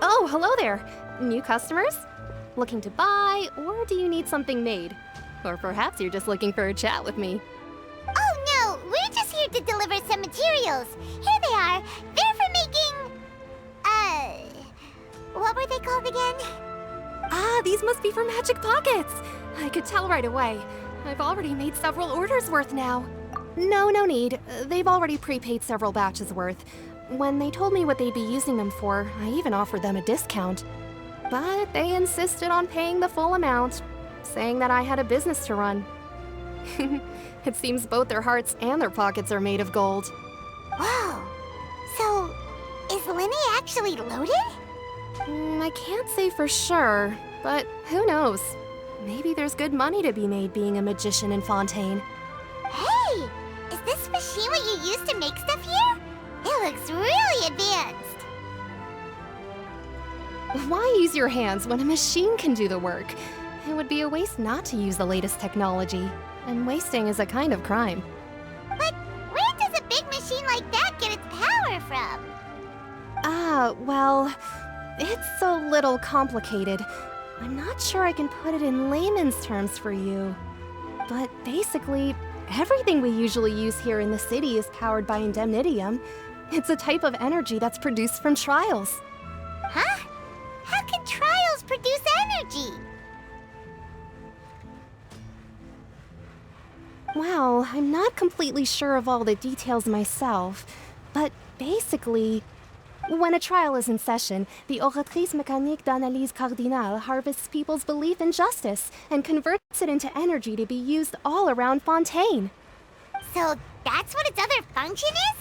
M: Oh, hello there. New customers? Looking to buy, or do you need something made? Or perhaps you're just looking for a chat with me.
A: Oh no, we're just here to deliver some materials. Here they are. They're for making... what were they called again?
M: Ah, these must be for magic pockets. I could tell right away. I've already made several orders worth now. No need. They've already prepaid several batches worth. When they told me what they'd be using them for, I even offered them a discount. But they insisted on paying the full amount, saying that I had a business to run. It seems both their hearts and their pockets are made of gold.
A: Whoa. So, is Linny actually loaded?
M: I can't say for sure, but who knows? Maybe there's good money to be made being a magician in Fontaine.
A: Hey! Is this machine what you use to make stuff here? It looks really advanced.
M: Why use your hands when a machine can do the work? It would be a waste not to use the latest technology, and wasting is a kind of crime.
A: But where does a big machine like that get its power from?
M: Well, it's a little complicated. I'm not sure I can put it in layman's terms for you. But basically, everything we usually use here in the city is powered by indemnitium. It's a type of energy that's produced from trials.
A: Huh? How can trials produce energy?
M: Well, I'm not completely sure of all the details myself, but basically, when a trial is in session, the Oratrice Mécanique d'Analyse Cardinale harvests people's belief in justice and converts it into energy to be used all around Fontaine.
A: So that's what its other function is?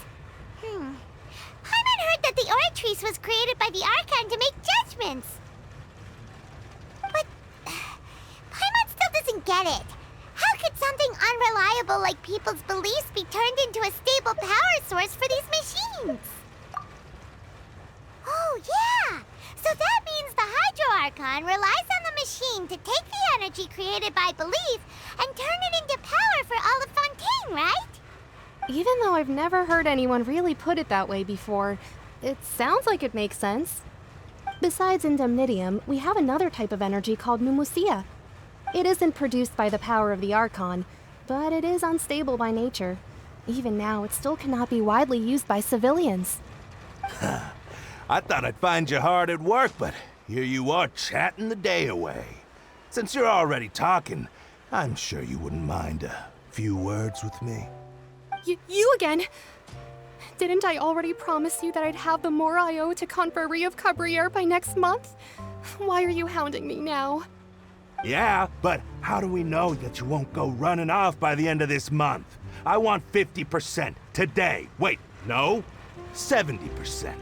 A: Paimon heard that the Oratrice was created by the Archon to make judgments. But Paimon still doesn't get it. How could something unreliable like people's beliefs be turned into a stable power source for these machines? Oh, yeah! So that means the Hydro Archon relies on the machine to take the energy created by belief and turn it into power for all of Fontaine, right?
M: Even though I've never heard anyone really put it that way before, it sounds like it makes sense. Besides indemnitium, we have another type of energy called pneumosia. It isn't produced by the power of the Archon, but it is unstable by nature. Even now, it still cannot be widely used by civilians.
N: I thought I'd find you hard at work, but here you are chatting the day away. Since you're already talking, I'm sure you wouldn't mind a few words with me.
M: You again? Didn't I already promise you that I'd have the more I owe to Confrérie of Cabriere by next month? Why are you hounding me now?
N: Yeah, but how do we know that you won't go running off by the end of this month? I want 50% today. Wait, no, 70%.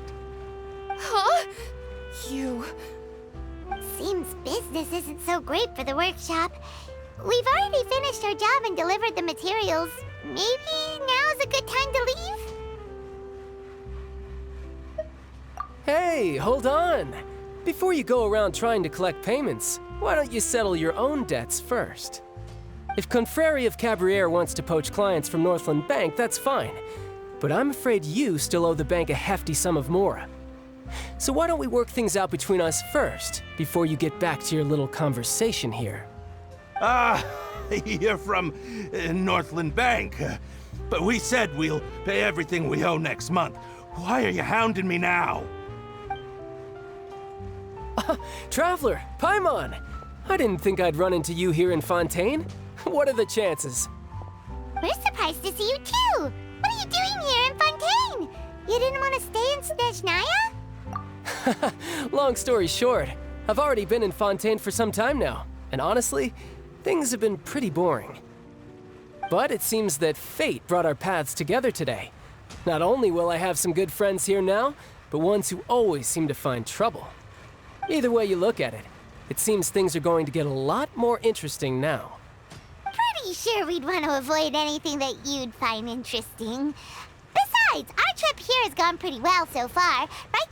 M: Huh? You...
A: Seems business isn't so great for the workshop. We've already finished our job and delivered the materials. Maybe now's a good time to leave?
O: Hey, hold on! Before you go around trying to collect payments, why don't you settle your own debts first? If Confrérie of Cabriere wants to poach clients from Northland Bank, that's fine. But I'm afraid you still owe the bank a hefty sum of mora. So why don't we work things out between us first, before you get back to your little conversation here?
N: You're from Northland Bank. But we said we'll pay everything we owe next month. Why are you hounding me now?
O: Traveler, Paimon! I didn't think I'd run into you here in Fontaine. What are the chances?
A: We're surprised to see you too! What are you doing here in Fontaine? You didn't want to stay in Snezhnaya?
O: Long story short, I've already been in Fontaine for some time now, and honestly, things have been pretty boring. But it seems that fate brought our paths together today. Not only will I have some good friends here now, but ones who always seem to find trouble. Either way you look at it, it seems things are going to get a lot more interesting now.
A: Pretty sure we'd want to avoid anything that you'd find interesting. Besides, our trip here has gone pretty well so far. Right,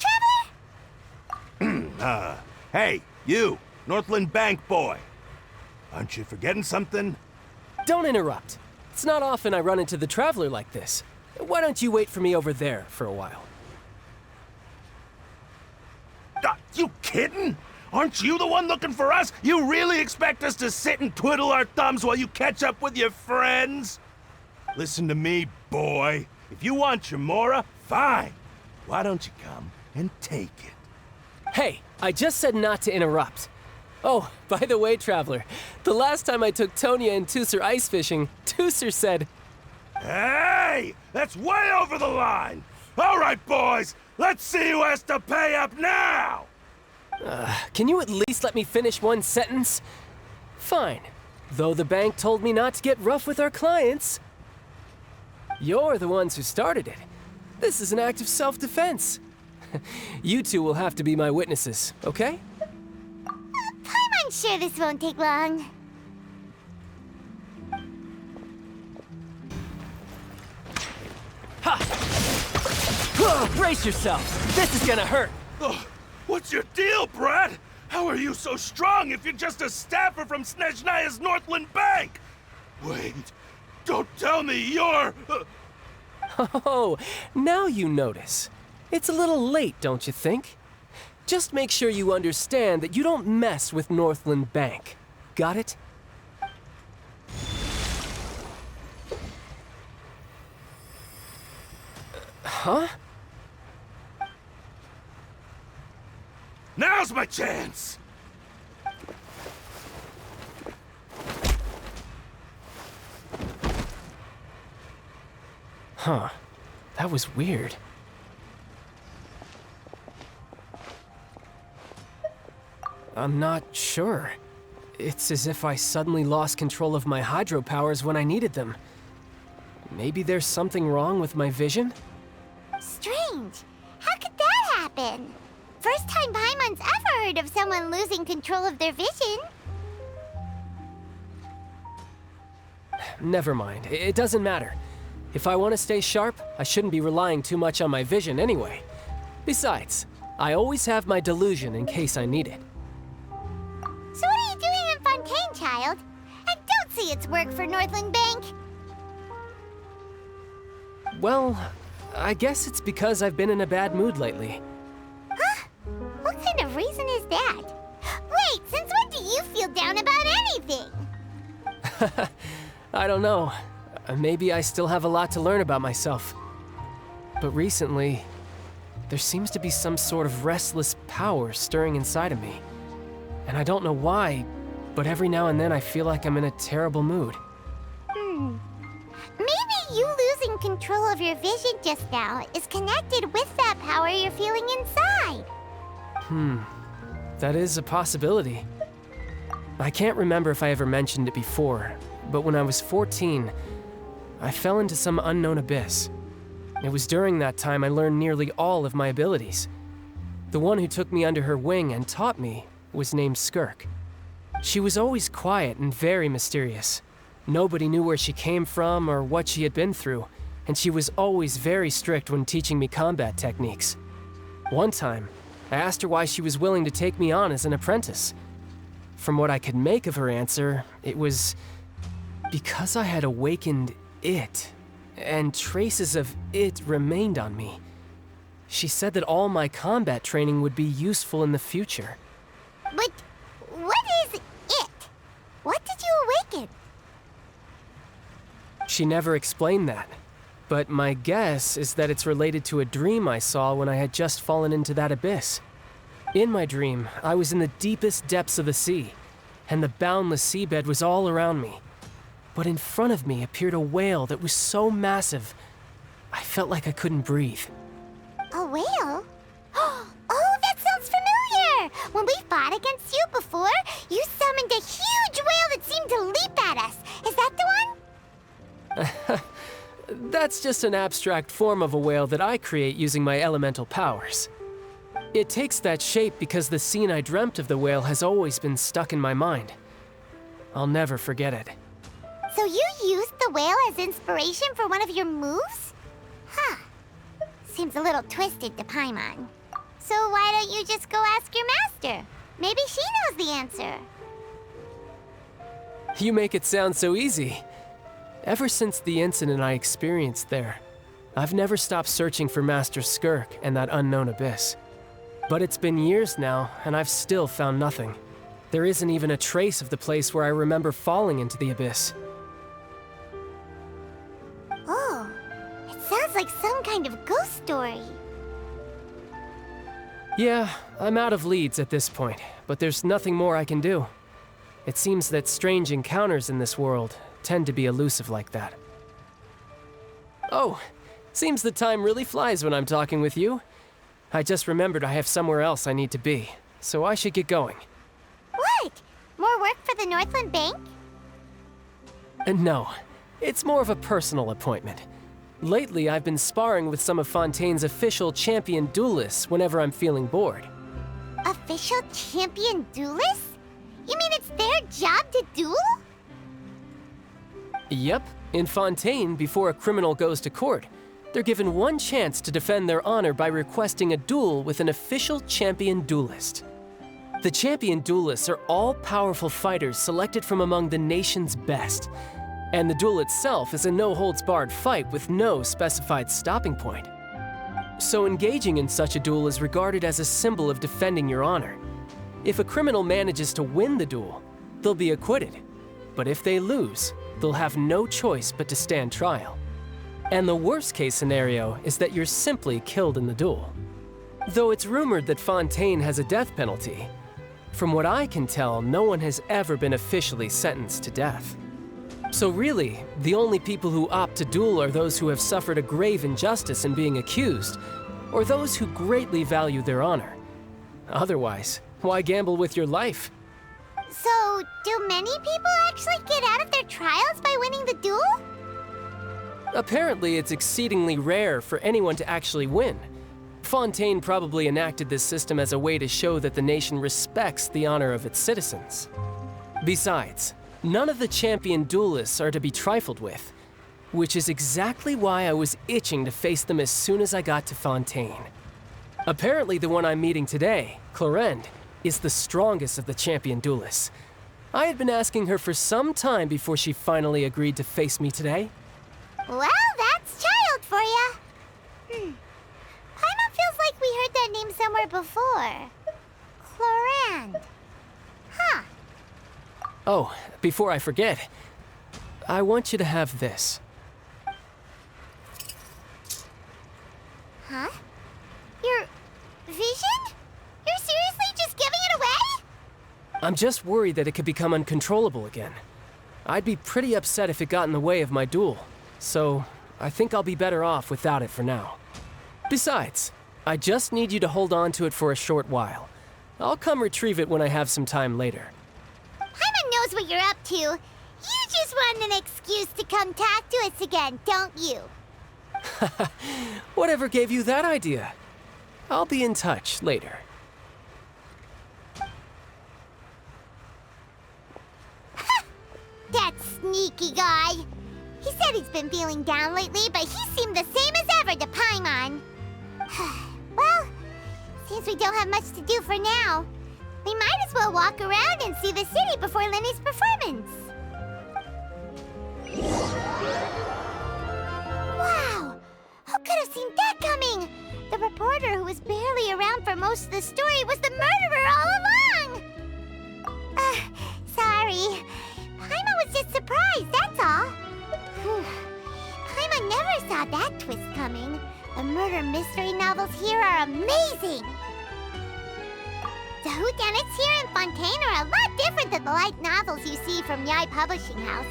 A: Traveler?
N: Hey, you, Northland Bank boy. Aren't you forgetting something?
O: Don't interrupt. It's not often I run into the Traveler like this. Why don't you wait for me over there for a while?
N: You kidding? Aren't you the one looking for us? You really expect us to sit and twiddle our thumbs while you catch up with your friends? Listen to me, boy. If you want your mora, fine. Why don't you come and take it?
O: Hey, I just said not to interrupt. Oh, by the way, Traveler, the last time I took Tonya and Tusser ice fishing, Tusser said...
N: Hey! That's way over the line! All right, boys, let's see who has to pay up now!
O: Can you at least let me finish one sentence? Fine. Though the bank told me not to get rough with our clients. You're the ones who started it. This is an act of self-defense. You two will have to be my witnesses, okay?
A: I'm sure this won't take long.
O: Ha! Brace yourself! This is gonna hurt!
N: What's your deal, Brad? How are you so strong if you're just a staffer from Snezhnaya's Northland Bank? Wait, don't tell me you're...
O: Oh, now you notice. It's a little late, don't you think? Just make sure you understand that you don't mess with Northland Bank. Got it? Huh?
N: Now's my chance!
O: Huh. That was weird. I'm not sure. It's as if I suddenly lost control of my hydro powers when I needed them. Maybe there's something wrong with my vision?
A: Strange. How could that happen? First time Paimon's ever heard of someone losing control of their vision.
O: Never mind. It doesn't matter. If I want to stay sharp, I shouldn't be relying too much on my vision anyway. Besides, I always have my delusion in case I need it.
A: So what are you doing in Fontaine, child? I don't see it's work for Northland Bank.
O: Well, I guess it's because I've been in a bad mood lately.
A: Huh? What kind of reason is that? Wait, since when do you feel down about anything?
O: I don't know. Maybe I still have a lot to learn about myself. But recently, there seems to be some sort of restless power stirring inside of me. And I don't know why, but every now and then I feel like I'm in a terrible mood.
A: Maybe you losing control of your vision just now is connected with that power you're feeling inside.
O: That is a possibility. I can't remember if I ever mentioned it before, but when I was 14, I fell into some unknown abyss. It was during that time I learned nearly all of my abilities. The one who took me under her wing and taught me was named Skirk. She was always quiet and very mysterious. Nobody knew where she came from or what she had been through, and she was always very strict when teaching me combat techniques. One time, I asked her why she was willing to take me on as an apprentice. From what I could make of her answer, it was because I had awakened it, and traces of it remained on me. She said that all my combat training would be useful in the future.
A: But what is it? What did you awaken?
O: She never explained that, but my guess is that it's related to a dream I saw when I had just fallen into that abyss. In my dream, I was in the deepest depths of the sea, and the boundless seabed was all around me. But in front of me appeared a whale that was so massive, I felt like I couldn't breathe.
A: A whale? Oh, that sounds familiar! When we fought against you before, you summoned a huge whale that seemed to leap at us. Is that the one?
O: That's just an abstract form of a whale that I create using my elemental powers. It takes that shape because the scene I dreamt of the whale has always been stuck in my mind. I'll never forget it.
A: So you used the whale as inspiration for one of your moves? Huh. Seems a little twisted to Paimon. So why don't you just go ask your master? Maybe she knows the answer.
O: You make it sound so easy. Ever since the incident I experienced there, I've never stopped searching for Master Skirk and that unknown abyss. But it's been years now, and I've still found nothing. There isn't even a trace of the place where I remember falling into the abyss.
A: Oh, it sounds like some kind of ghost story.
O: Yeah, I'm out of leads at this point, but there's nothing more I can do. It seems that strange encounters in this world tend to be elusive like that. Oh, seems the time really flies when I'm talking with you. I just remembered I have somewhere else I need to be, so I should get going.
A: What? More work for the Northland Bank?
O: No, it's more of a personal appointment. Lately, I've been sparring with some of Fontaine's official champion duelists whenever I'm feeling bored.
A: Official champion duelists? You mean it's their job to duel?
O: Yep. In Fontaine, before a criminal goes to court, they're given one chance to defend their honor by requesting a duel with an official champion duelist. The champion duelists are all-powerful fighters selected from among the nation's best, and the duel itself is a no-holds-barred fight with no specified stopping point. So engaging in such a duel is regarded as a symbol of defending your honor. If a criminal manages to win the duel, they'll be acquitted. But if they lose, they'll have no choice but to stand trial. And the worst-case scenario is that you're simply killed in the duel. Though it's rumored that Fontaine has a death penalty, from what I can tell, no one has ever been officially sentenced to death. So really, the only people who opt to duel are those who have suffered a grave injustice in being accused, or those who greatly value their honor. Otherwise, why gamble with your life?
A: So, do many people actually get out of their trials by winning the duel?
O: Apparently, it's exceedingly rare for anyone to actually win. Fontaine probably enacted this system as a way to show that the nation respects the honor of its citizens. Besides, none of the champion duelists are to be trifled with, which is exactly why I was itching to face them as soon as I got to Fontaine. Apparently, the one I'm meeting today, Clorinde, is the strongest of the champion duelists. I had been asking her for some time before she finally agreed to face me today.
A: Well, that's child for ya. Paimon feels like we heard that name somewhere before. Clorinde. Huh.
O: Oh, before I forget, I want you to have this.
A: Huh? Your vision? You're seriously just giving it away?
O: I'm just worried that it could become uncontrollable again. I'd be pretty upset if it got in the way of my duel, so I think I'll be better off without it for now. Besides, I just need you to hold on to it for a short while. I'll come retrieve it when I have some time later.
A: Paimon knows what you're up to. You just want an excuse to come talk to us again, don't you?
O: Whatever gave you that idea? I'll be in touch later.
A: That sneaky guy. He said he's been feeling down lately, but he seemed the same as ever to Paimon. Well, since we don't have much to do for now, we might as well walk around and see the city before Lenny's performance. Wow! Who could have seen that coming? The reporter who was barely around for most of the story was the murderer all along! Sorry. Paimon was just surprised, that's all. Paimon never saw that twist coming. The murder mystery novels here are amazing! The whodunits here in Fontaine are a lot different than the light novels you see from Yai Publishing House.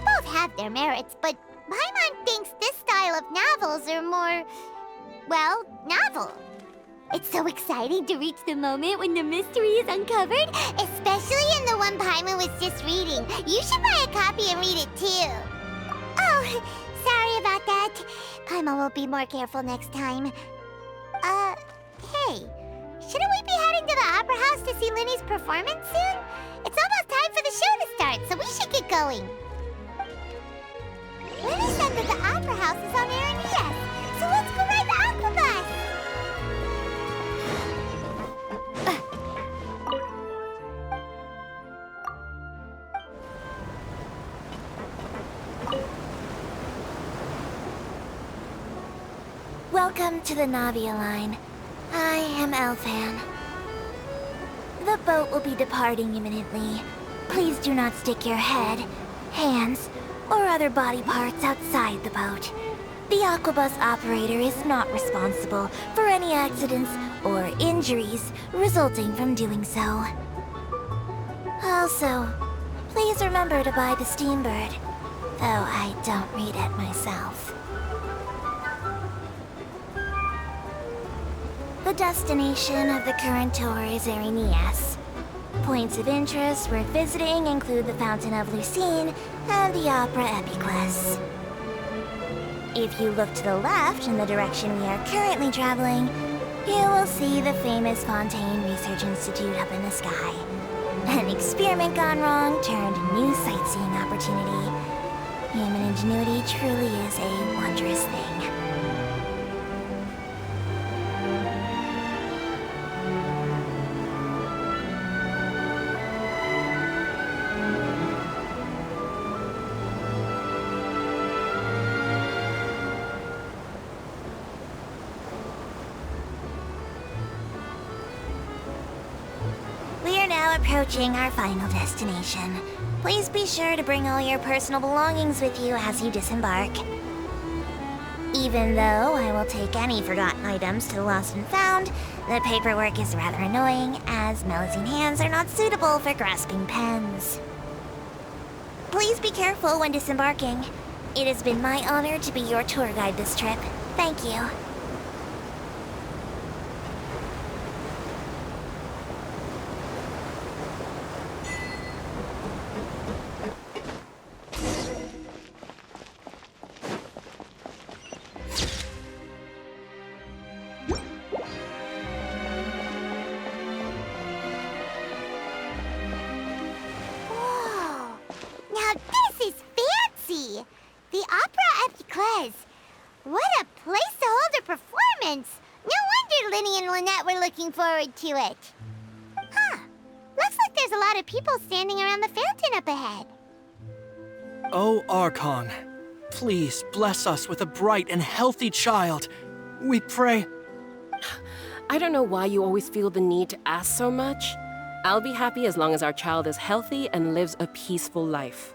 A: Both have their merits, but Paimon thinks this style of novels are more, well, novel. It's so exciting to reach the moment when the mystery is uncovered, especially in the one Paimon was just reading. You should buy a copy and read it too. Oh, sorry about that. Paimon will be more careful next time. Hey, shouldn't we be heading to the Opera House to see Lenny's performance soon? It's almost time for the show to start, so we should get going. Lenny said that the Opera House is on Aranias, so let's go ride the Aqua Bus!
K: Welcome to the Navia line. I am Elfan. The boat will be departing imminently. Please do not stick your head, hands, or other body parts outside the boat. The Aquabus operator is not responsible for any accidents or injuries resulting from doing so. Also, please remember to buy the Steambird, though I don't read it myself. The destination of the current tour is Aranias. Points of interest worth visiting include the Fountain of Lucine and the Opera Epiclus. If you look to the left in the direction we are currently traveling, you will see the famous Fontaine Research Institute up in the sky. An experiment gone wrong turned a new sightseeing opportunity. Human ingenuity truly is a wondrous thing. Approaching our final destination. Please be sure to bring all your personal belongings with you as you disembark. Even though I will take any forgotten items to the lost and found, the paperwork is rather annoying, as Melusine hands are not suitable for grasping pens. Please be careful when disembarking. It has been my honor to be your tour guide this trip. Thank you.
A: Forward to it. Huh. Looks like there's a lot of people standing around the fountain up ahead.
P: Oh, Archon, please bless us with a bright and healthy child. We pray.
Q: I don't know why you always feel the need to ask so much. I'll be happy as long as our child is healthy and lives a peaceful life.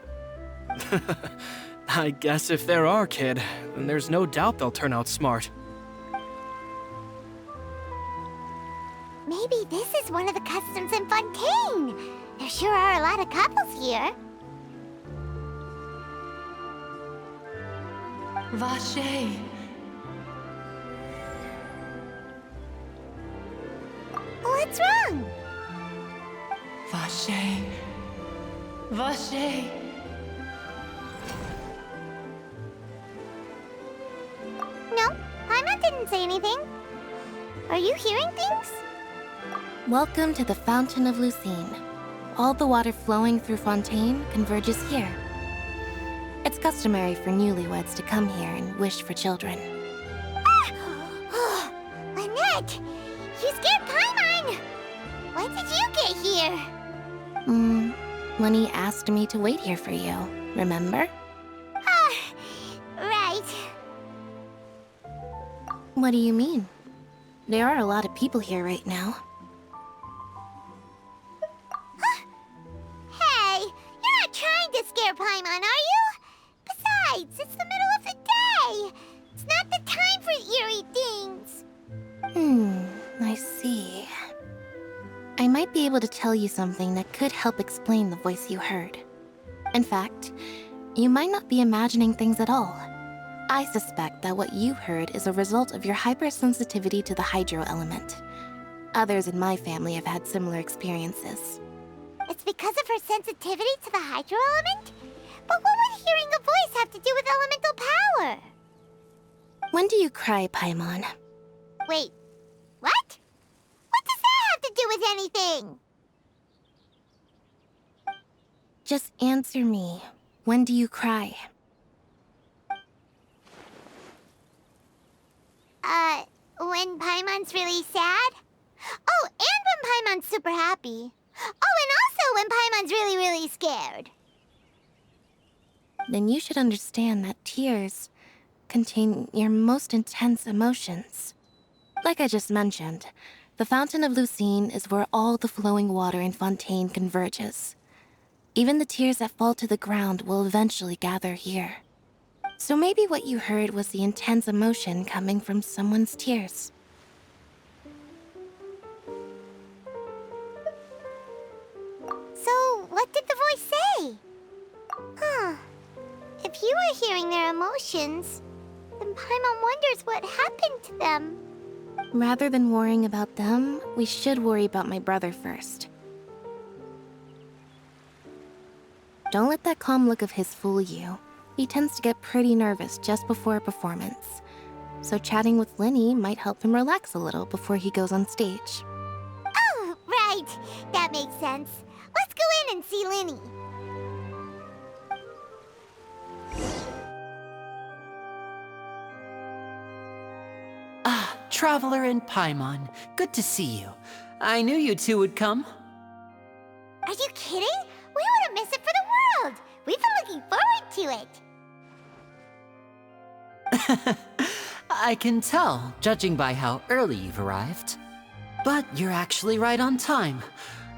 P: I guess if they're our kid, then there's no doubt they'll turn out smart.
A: Maybe this is one of the customs in Fontaine. There sure are a lot of couples here.
R: Vache.
A: What's wrong?
R: Vache. Vache.
A: No, Paimon didn't say anything. Are you hearing things?
E: Welcome to the Fountain of Lucine. All the water flowing through Fontaine converges here. It's customary for newlyweds to come here and wish for children.
A: Ah! Lynette! You scared Paimon! When did you get here?
E: Lenny asked me to wait here for you, remember?
A: Right.
E: What do you mean? There are a lot of people here right now.
A: Hey, you're not trying to scare Paimon, are you? Besides, it's the middle of the day. It's not the time for eerie things.
E: I see. I might be able to tell you something that could help explain the voice you heard. In fact, you might not be imagining things at all. I suspect that what you heard is a result of your hypersensitivity to the hydro element. Others in my family have had similar experiences.
A: It's because of her sensitivity to the hydro element? But what would hearing a voice have to do with elemental power?
E: When do you cry, Paimon?
A: Wait, what? What does that have to do with anything?
E: Just answer me. When do you cry?
A: When Paimon's really sad? Oh, and when Paimon's super happy. Oh, and also when Paimon's really, really scared.
E: Then you should understand that tears contain your most intense emotions. Like I just mentioned, the Fountain of Lucine is where all the flowing water in Fontaine converges. Even the tears that fall to the ground will eventually gather here. So maybe what you heard was the intense emotion coming from someone's tears.
A: So, what did the voice say? If you were hearing their emotions, then Paimon wonders what happened to them.
E: Rather than worrying about them, we should worry about my brother first. Don't let that calm look of his fool you. He tends to get pretty nervous just before a performance. So chatting with Lenny might help him relax a little before he goes on stage.
A: Oh, right. That makes sense. Let's go in and see Lenny.
F: Traveler and Paimon, good to see you. I knew you two would come.
A: Are you kidding? We wouldn't miss it for the world. We've been looking forward to it.
F: I can tell, judging by how early you've arrived. But you're actually right on time.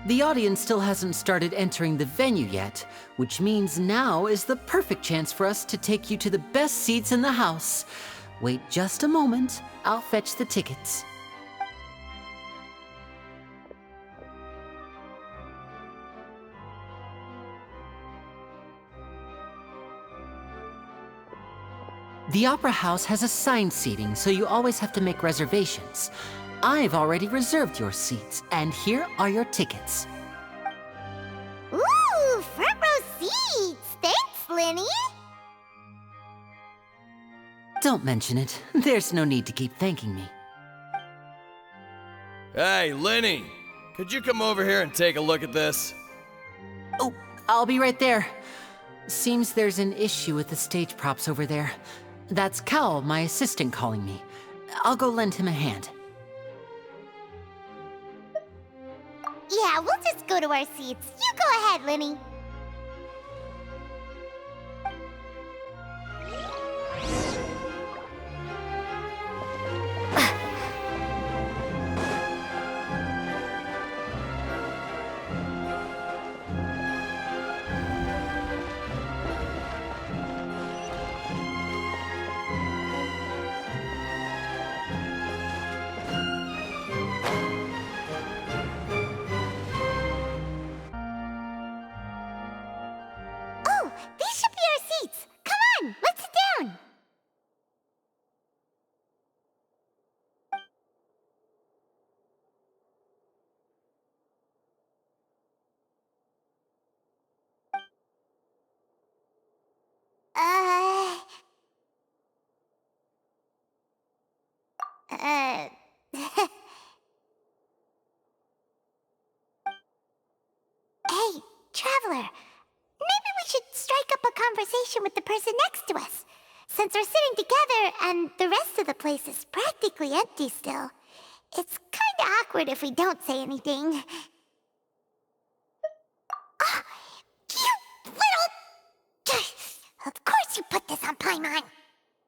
F: The audience still hasn't started entering the venue yet, which means now is the perfect chance for us to take you to the best seats in the house. Wait just a moment, I'll fetch the tickets. The Opera House has assigned seating, so you always have to make reservations. I've already reserved your seats, and here are your tickets.
A: Ooh, front row seats! Thanks, Lenny!
F: Don't mention it. There's no need to keep thanking me.
S: Hey, Lenny! Could you come over here and take a look at this?
F: Oh, I'll be right there. Seems there's an issue with the stage props over there. That's Cal, my assistant, calling me. I'll go lend him a hand.
A: Yeah, we'll just go to our seats. You go ahead, Lenny. Hey, Traveler. Maybe we should strike up a conversation with the person next to us. Since we're sitting together and the rest of the place is practically empty still, it's kinda awkward if we don't say anything. Ah, you little... Of course you put this on Paimon.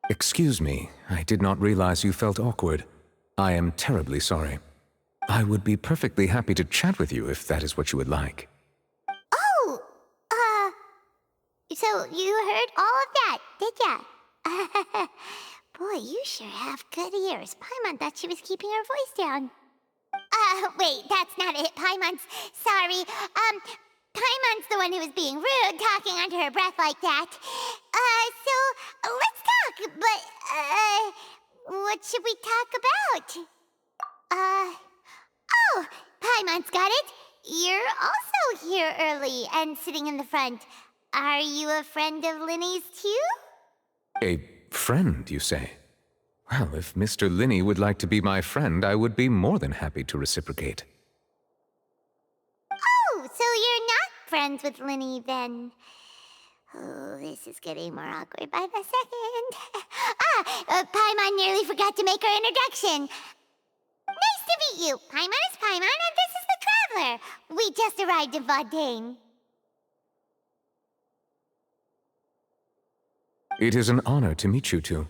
T: Excuse me, I did not realize you felt awkward. I am terribly sorry. I would be perfectly happy to chat with you if that is what you would like.
A: Oh, so you heard all of that, did ya? Boy, you sure have good ears. Paimon thought she was keeping her voice down. Wait, that's not it. Paimon's... Sorry. Paimon's the one who was being rude, talking under her breath like that. So, let's talk, but, what should we talk about? Oh, Paimon's got it. You're also here early and sitting in the front. Are you a friend of Linny's too?
T: A friend, you say? Well, if Mr. Linny would like to be my friend, I would be more than happy to reciprocate.
A: Oh, so you're not friends with Linny then? Oh, this is getting more awkward by the second. Paimon nearly forgot to make her introduction. Nice to meet you. Paimon is Paimon, and this is the Traveler. We just arrived in Fontaine.
T: It is an honor to meet you two.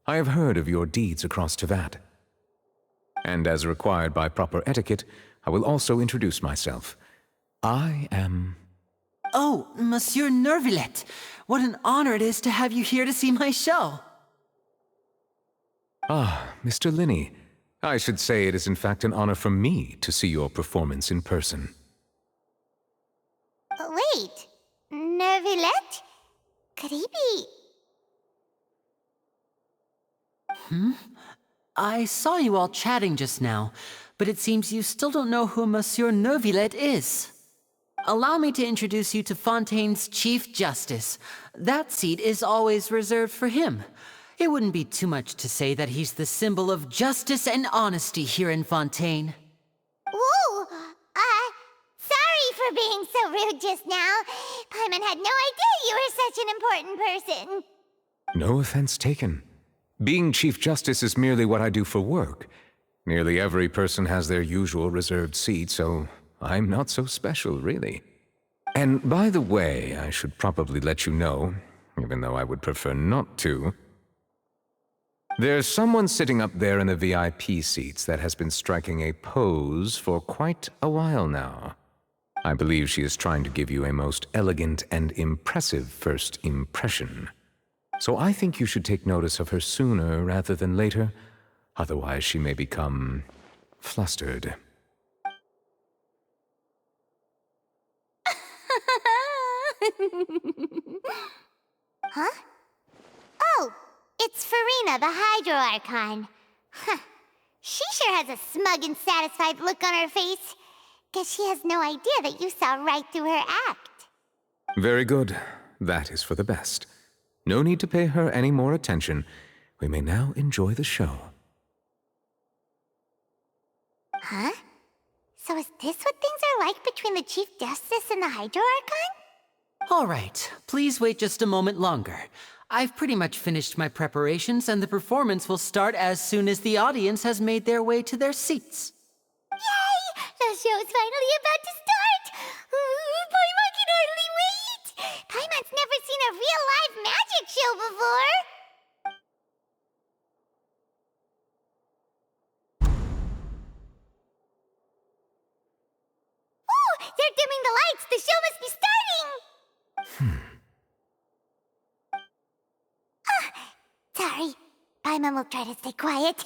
T: I have heard of your deeds across Tevat. And as required by proper etiquette, I will also introduce myself. I am...
F: Oh, Monsieur Noirceur. What an honor it is to have you here to see my show.
T: Ah, Mr. Linny. I should say it is in fact an honor for me to see your performance in person.
A: Wait, Noirceur? Could he be...
F: I saw you all chatting just now, but it seems you still don't know who Monsieur Noirceur is. Allow me to introduce you to Fontaine's Chief Justice. That seat is always reserved for him. It wouldn't be too much to say that he's the symbol of justice and honesty here in Fontaine.
A: Whoa! Sorry for being so rude just now. Paimon had no idea you were such an important person.
T: No offense taken. Being Chief Justice is merely what I do for work. Nearly every person has their usual reserved seat, so I'm not so special, really. And by the way, I should probably let you know, even though I would prefer not to. There's someone sitting up there in the VIP seats that has been striking a pose for quite a while now. I believe she is trying to give you a most elegant and impressive first impression. So I think you should take notice of her sooner rather than later, otherwise she may become flustered.
A: Huh? Oh, it's Farina, the Hydro Archon. Huh. She sure has a smug and satisfied look on her face. Guess she has no idea that you saw right through her act.
T: Very good. That is for the best. No need to pay her any more attention. We may now enjoy the show.
A: Huh? So is this what things are like between the Chief Justice and the Hydro Archon?
F: All right, please wait just a moment longer. I've pretty much finished my preparations, and the performance will start as soon as the audience has made their way to their seats.
A: Yay! The show's finally about to start! Paimon can hardly wait! Paimon's never seen a real live magic show before! Oh! They're dimming the lights! The show must be starting! Sorry. Paimon will try to stay quiet.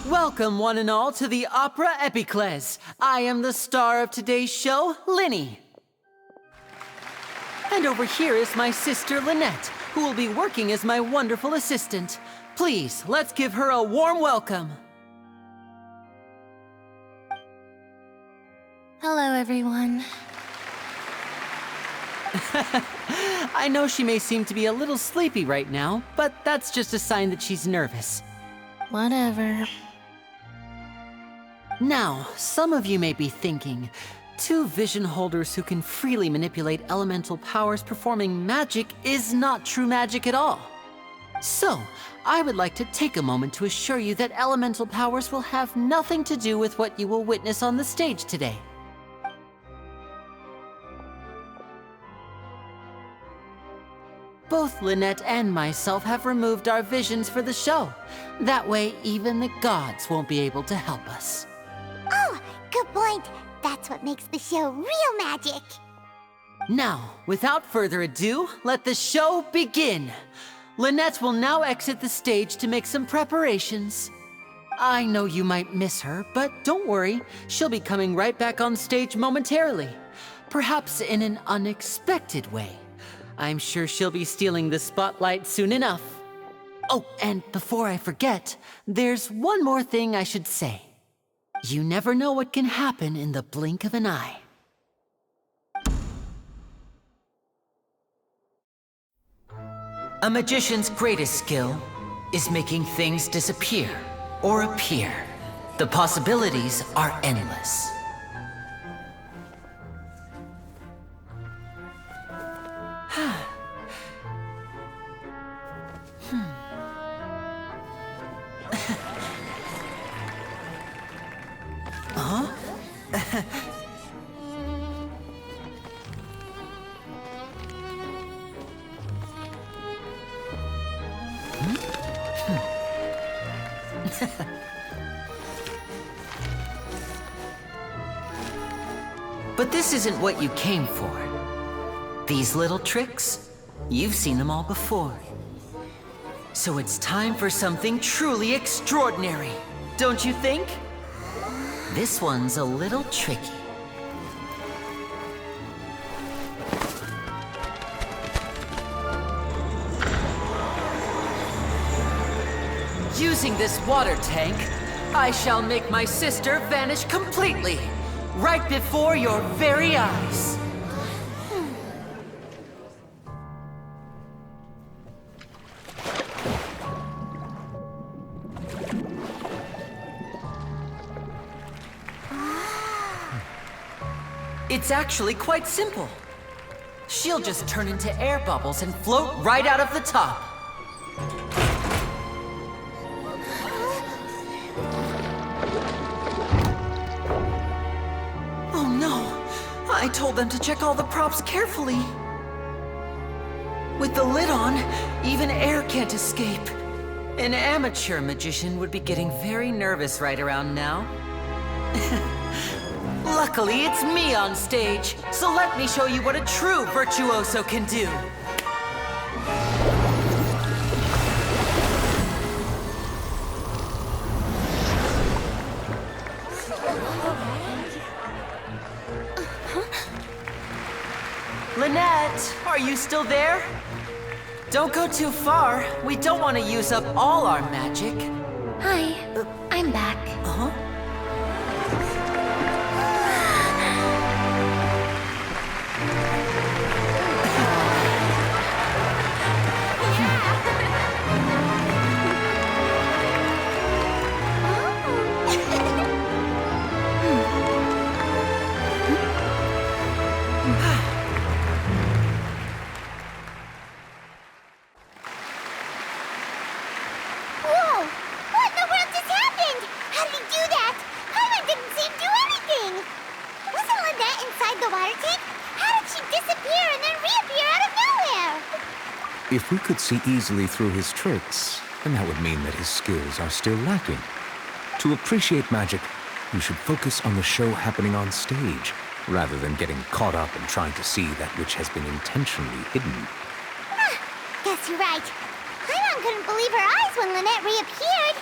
F: Welcome, one and all, to the Opera Epilogue. I am the star of today's show, Linny. And over here is my sister, Lynette, who will be working as my wonderful assistant. Please, let's give her a warm welcome.
E: Hello, everyone.
F: I know she may seem to be a little sleepy right now, but that's just a sign that she's nervous.
E: Whatever.
F: Now, some of you may be thinking, two vision holders who can freely manipulate elemental powers performing magic is not true magic at all. So, I would like to take a moment to assure you that elemental powers will have nothing to do with what you will witness on the stage today. Both Lynette and myself have removed our visions for the show. That way, even the gods won't be able to help us.
A: Oh, good point. That's what makes the show real magic.
F: Now, without further ado, let the show begin. Lynette will now exit the stage to make some preparations. I know you might miss her, but don't worry. She'll be coming right back on stage momentarily. Perhaps in an unexpected way. I'm sure she'll be stealing the spotlight soon enough. Oh, and before I forget, there's one more thing I should say. You never know what can happen in the blink of an eye. A magician's greatest skill is making things disappear or appear. The possibilities are endless. Huh? But this isn't what you came for. These little tricks, you've seen them all before. So it's time for something truly extraordinary, don't you think? This one's a little tricky. Using this water tank, I shall make my sister vanish completely, right before your very eyes. It's actually quite simple. She'll just turn into air bubbles and float right out of the top. Oh no! I told them to check all the props carefully. With the lid on, even air can't escape. An amateur magician would be getting very nervous right around now. Luckily, it's me on stage, so let me show you what a true virtuoso can do. Lynette, are you still there? Don't go too far. We don't want to use up all our magic.
K: Hi, I'm back.
F: Uh-huh.
T: If we could see easily through his tricks, then that would mean that his skills are still lacking. To appreciate magic, you should focus on the show happening on stage, rather than getting caught up in trying to see that which has been intentionally hidden.
A: Guess you're right. Paimon couldn't believe her eyes when Lynette reappeared.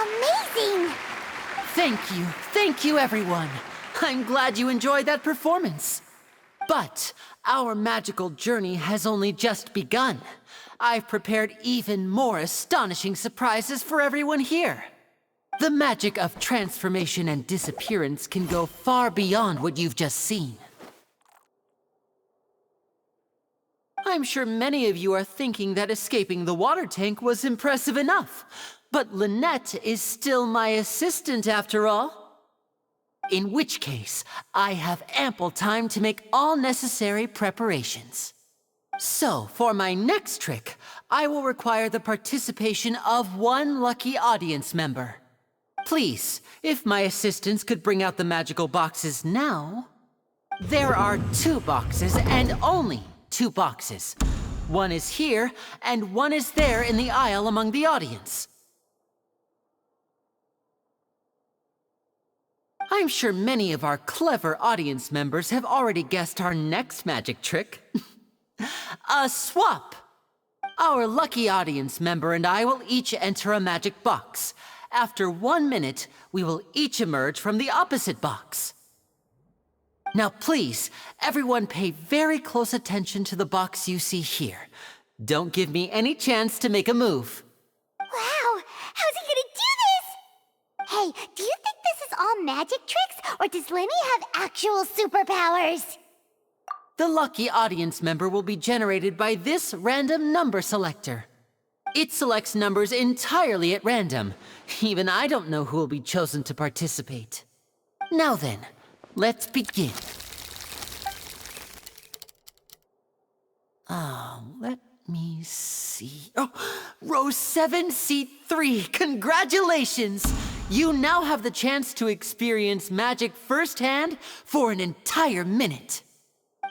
A: Amazing!
F: Thank you everyone. I'm glad you enjoyed that performance. But our magical journey has only just begun. I've prepared even more astonishing surprises for everyone here. The magic of transformation and disappearance can go far beyond what you've just seen. I'm sure many of you are thinking that escaping the water tank was impressive enough, but Lynette is still my assistant after all. In which case, I have ample time to make all necessary preparations. So, for my next trick, I will require the participation of one lucky audience member. Please, if my assistants could bring out the magical boxes now. There are 2 boxes, and only 2 boxes. One is here, and one is there in the aisle among the audience. I'm sure many of our clever audience members have already guessed our next magic trick. A swap! Our lucky audience member and I will each enter a magic box. After 1 minute, we will each emerge from the opposite box. Now please, everyone pay very close attention to the box you see here. Don't give me any chance to make a move.
A: Wow! How's he gonna do this? Hey, do you think this is all magic tricks, or does Lenny have actual superpowers?
F: The lucky audience member will be generated by this random number selector. It selects numbers entirely at random. Even I don't know who will be chosen to participate. Now then, let's begin. Let me see. Oh, row 7, seat 3. Congratulations! You now have the chance to experience magic firsthand for an entire minute.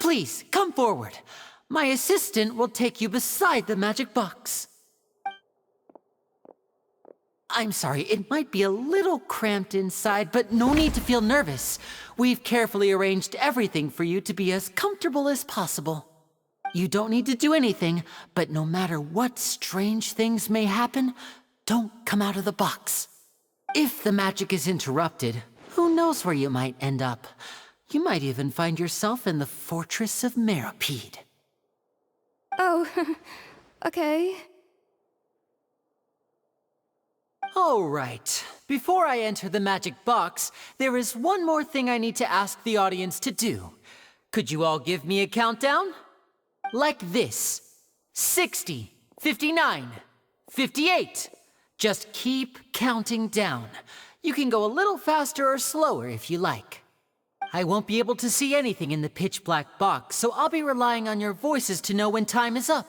F: Please, come forward. My assistant will take you beside the magic box. I'm sorry, it might be a little cramped inside, but no need to feel nervous. We've carefully arranged everything for you to be as comfortable as possible. You don't need to do anything, but no matter what strange things may happen, don't come out of the box. If the magic is interrupted, who knows where you might end up? You might even find yourself in the Fortress of Meropide.
M: Oh, okay.
F: All right. Before I enter the magic box, there is one more thing I need to ask the audience to do. Could you all give me a countdown? Like this. 60, 59, 58. Just keep counting down. You can go a little faster or slower if you like. I won't be able to see anything in the pitch black box, so I'll be relying on your voices to know when time is up.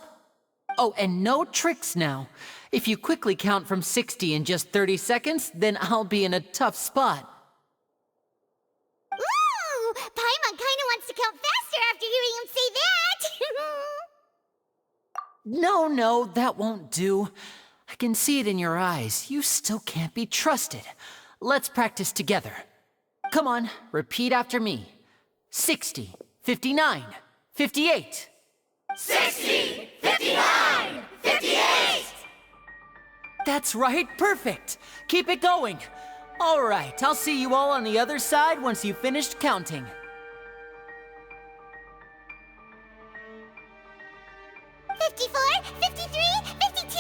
F: Oh, and no tricks now. If you quickly count from 60 in just 30 seconds, then I'll be in a tough spot.
A: Ooh! Paimon kinda wants to count faster after hearing him say that!
F: No, that won't do. I can see it in your eyes. You still can't be trusted. Let's practice together. Come on, repeat after me. 60, 59, 58.
U: 60, 59, 58!
F: That's right, perfect. Keep it going. All right, I'll see you all on the other side once you've finished counting.
A: $54, $53, $52?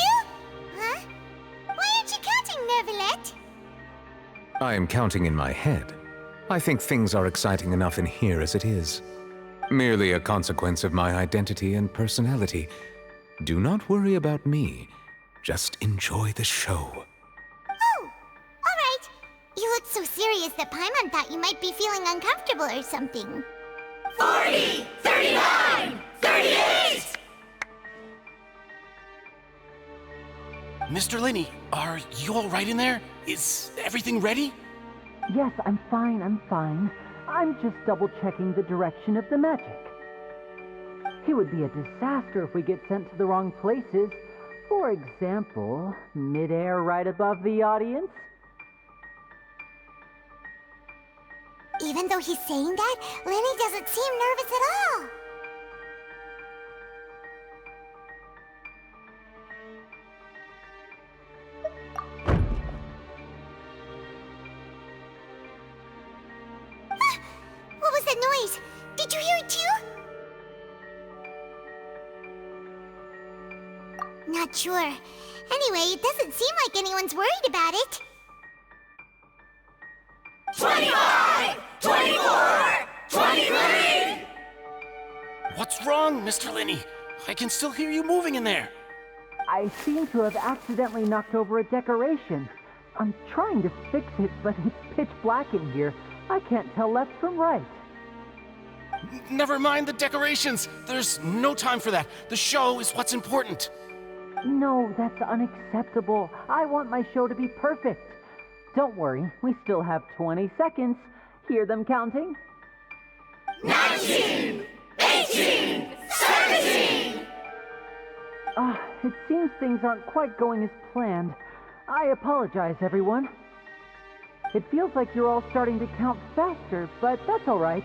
A: Huh? Why aren't you counting, Nervalet?
T: I am counting in my head. I think things are exciting enough in here as it is. Merely a consequence of my identity and personality. Do not worry about me. Just enjoy the show.
A: Oh, all right. You look so serious that Paimon thought you might be feeling uncomfortable or something.
U: 40, 39, 38!
N: Mr. Linney, are you all right in there? Is everything ready?
F: Yes, I'm fine. I'm just double-checking the direction of the magic. It would be a disaster if we get sent to the wrong places. For example, mid-air right above the audience.
A: Even though he's saying that, Lenny doesn't seem nervous at all. What was that noise? Did you hear it too? Not sure. Anyway, it doesn't seem like anyone's worried about it.
U: 25, 24, 23!
N: What's wrong, Mr. Linney?
B: I can still hear you moving in there.
V: I seem to have accidentally knocked over a decoration. I'm trying to fix it, but it's pitch black in here. I can't tell left from right.
B: Never mind the decorations. There's no time for that. The show is what's important.
V: No, that's unacceptable. I want my show to be perfect. Don't worry, we still have 20 seconds. Hear them counting?
U: 19! 18! 17!
V: It seems things aren't quite going as planned. I apologize, everyone. It feels like you're all starting to count faster, but that's all right.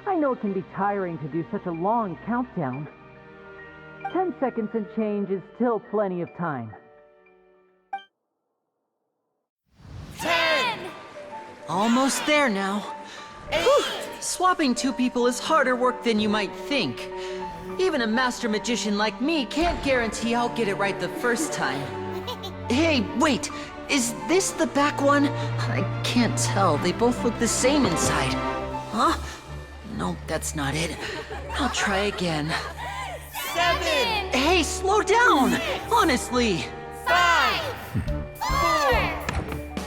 V: I know it can be tiring to do such a long countdown. 10 seconds and change is still plenty of time.
F: 10! Almost there now. 8! Swapping two people is harder work than you might think. Even a master magician like me can't guarantee I'll get it right the first time. Hey, wait! Is this the back one? I can't tell. They both look the same inside. Huh? Nope, that's not it. I'll try again. 7! Hey, slow down! Honestly!
U: 5! 4!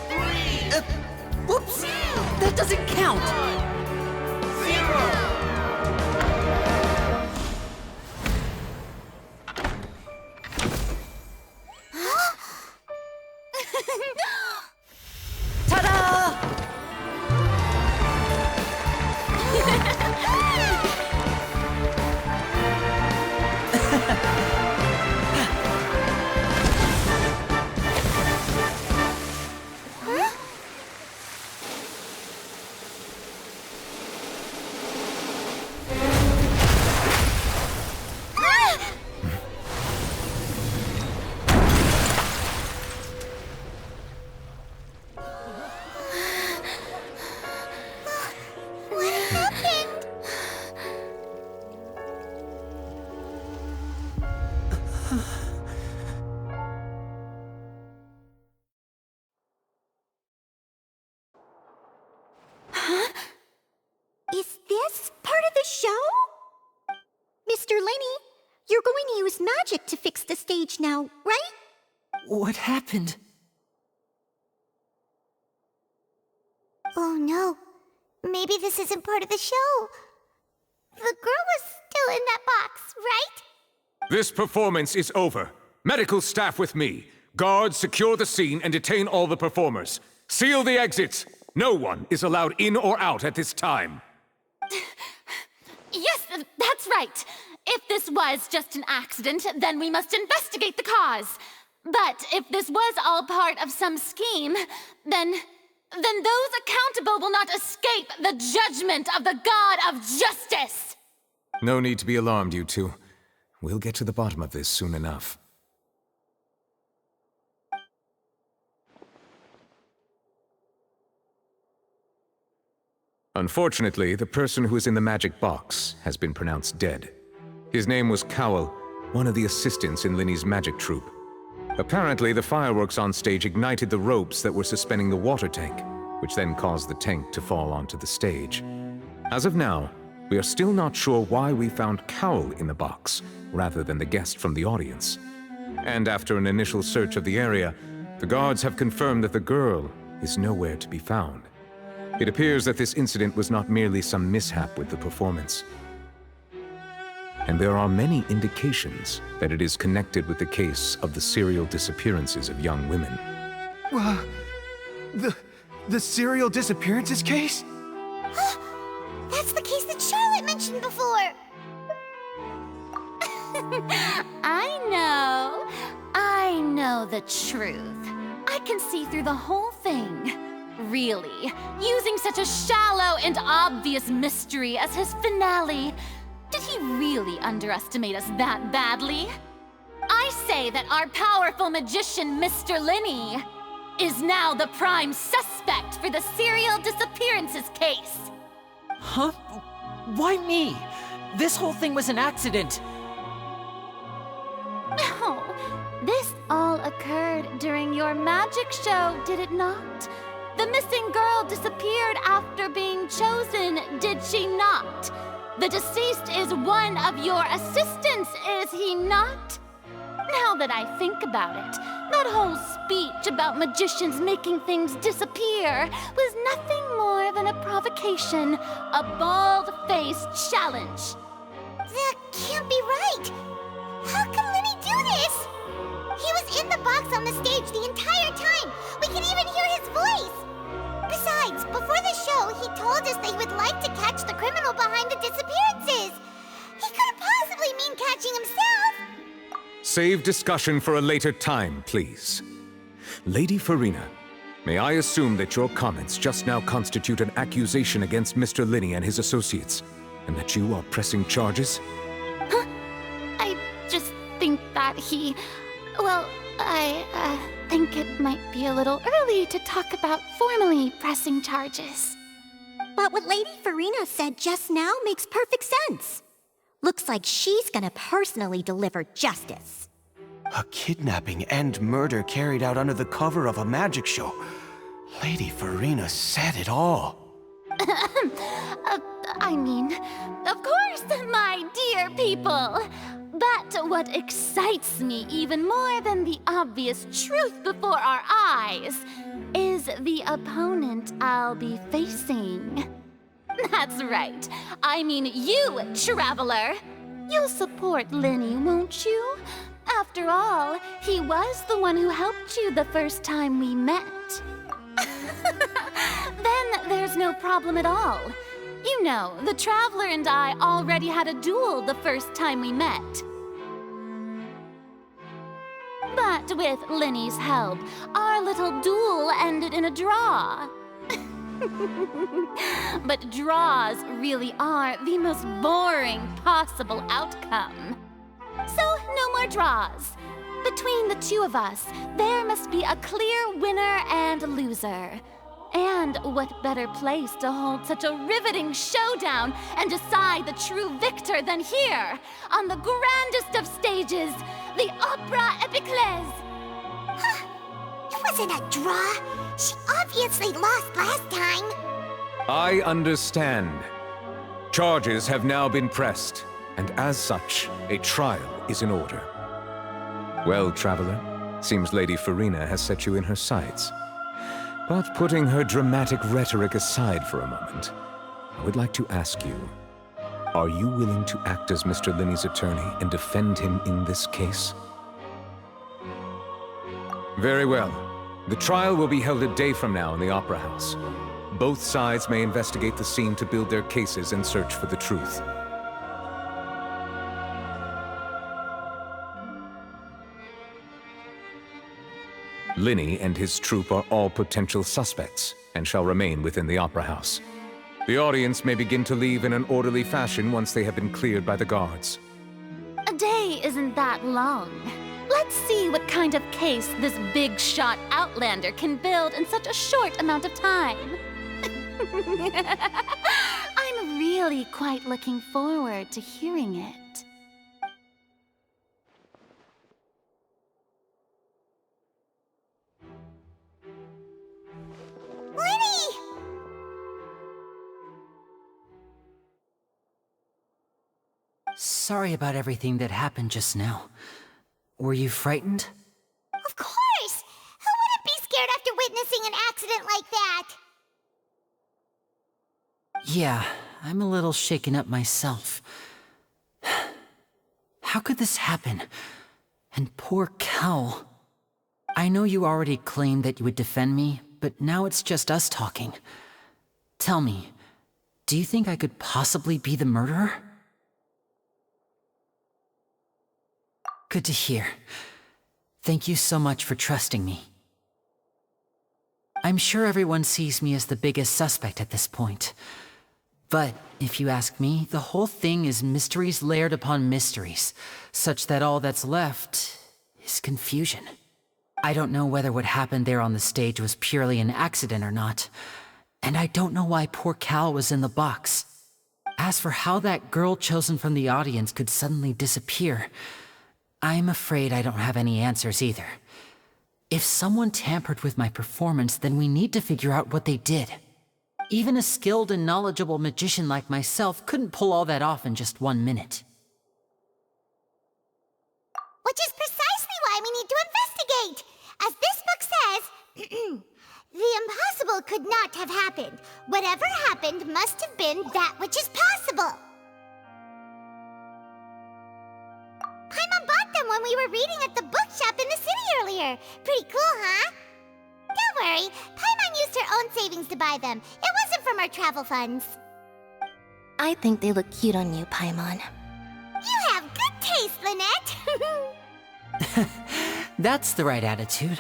U: 3!
F: Whoops! That doesn't count!
U: 0!
F: Ta-da!
K: Is this part of the show? Mr. Lenny, you're going to use magic to fix the stage now, right?
F: What happened?
A: Oh no. Maybe this isn't part of the show. The girl was still in that box, right?
T: This performance is over. Medical staff with me. Guards, secure the scene and detain all the performers. Seal the exits. No one is allowed in or out at this time.
G: Yes, that's right. If this was just an accident, then we must investigate the cause. But if this was all part of some scheme, then those accountable will not escape the judgment of the God of Justice!
T: No need to be alarmed, you two. We'll get to the bottom of this soon enough. Unfortunately, the person who is in the magic box has been pronounced dead. His name was Cowell, one of the assistants in Linny's magic troupe. Apparently, the fireworks on stage ignited the ropes that were suspending the water tank, which then caused the tank to fall onto the stage. As of now, we are still not sure why we found Cowell in the box, rather than the guest from the audience. And after an initial search of the area, the guards have confirmed that the girl is nowhere to be found. It appears that this incident was not merely some mishap with the performance. And there are many indications that it is connected with the case of the serial disappearances of young women.
W: The serial disappearances case?
A: That's the case that Charlotte mentioned before!
G: I know the truth. I can see through the whole thing. Really, using such a shallow and obvious mystery as his finale. Did he really underestimate us that badly? I say that our powerful magician, Mr. Lenny, is now the prime suspect for the serial disappearances case.
F: Huh? Why me? This whole thing was an accident.
G: No, this all occurred during your magic show, did it not? The missing girl disappeared after being chosen, did she not? The deceased is one of your assistants, is he not? Now that I think about it, that whole speech about magicians making things disappear was nothing more than a provocation, a bald-faced challenge.
A: That can't be right! How could Lenny do this? He was in the box on the stage the entire time! We can even hear his voice! Besides, before the show, he told us that he would like to catch the criminal behind the disappearances! He couldn't possibly mean catching himself!
T: Save discussion for a later time, please. Lady Farina, may I assume that your comments just now constitute an accusation against Mr. Linney and his associates, and that you are pressing charges?
G: Huh? I just think that he... Well, I think it might be a little early to talk about formally pressing charges.
K: But what Lady Farina said just now makes perfect sense. Looks like she's gonna personally deliver justice.
B: A kidnapping and murder carried out under the cover of a magic show. Lady Farina said it all.
G: I mean, of course, my dear people. But what excites me even more than the obvious truth before our eyes is the opponent I'll be facing. That's right. I mean you, Traveler. You'll support Lenny, won't you? After all, he was the one who helped you the first time we met. Then there's no problem at all. You know, the Traveler and I already had a duel the first time we met. But with Lenny's help, our little duel ended in a draw. But draws really are the most boring possible outcome. So, no more draws. Between the two of us, there must be a clear winner and loser. And what better place to hold such a riveting showdown and decide the true victor than here, on the grandest of stages, the Opera Epiclese.
A: Huh. It wasn't a draw. She obviously lost last time.
T: I understand. Charges have now been pressed, and as such, a trial is in order. Well, Traveler, seems Lady Farina has set you in her sights. But putting her dramatic rhetoric aside for a moment, I would like to ask you, are you willing to act as Mr. Linney's attorney and defend him in this case? Very well. The trial will be held a day from now in the Opera House. Both sides may investigate the scene to build their cases and search for the truth. Linney and his troupe are all potential suspects and shall remain within the Opera House. The audience may begin to leave in an orderly fashion once they have been cleared by the guards.
G: A day isn't that long. Let's see what kind of case this big-shot Outlander can build in such a short amount of time. I'm really quite looking forward to hearing it.
A: Lenny!
F: Sorry about everything that happened just now. Were you frightened?
A: Of course! Who wouldn't be scared after witnessing an accident like that?
F: Yeah, I'm a little shaken up myself. How could this happen? And poor Cal. I know you already claimed that you would defend me, but now it's just us talking. Tell me, do you think I could possibly be the murderer? Good to hear. Thank you so much for trusting me. I'm sure everyone sees me as the biggest suspect at this point. But if you ask me, the whole thing is mysteries layered upon mysteries, such that all that's left is confusion. I don't know whether what happened there on the stage was purely an accident or not, and I don't know why poor Cal was in the box. As for how that girl chosen from the audience could suddenly disappear, I'm afraid I don't have any answers either. If someone tampered with my performance, then we need to figure out what they did. Even a skilled and knowledgeable magician like myself couldn't pull all that off in just 1 minute.
A: Which is precisely why we need to investigate! As this book says, the impossible could not have happened. Whatever happened must have been that which is possible. Paimon bought them when we were reading at the bookshop in the city earlier. Pretty cool, huh? Don't worry, Paimon used her own savings to buy them. It wasn't from our travel funds.
E: I think they look cute on you, Paimon.
A: You have good taste, Lynette!
F: That's the right attitude.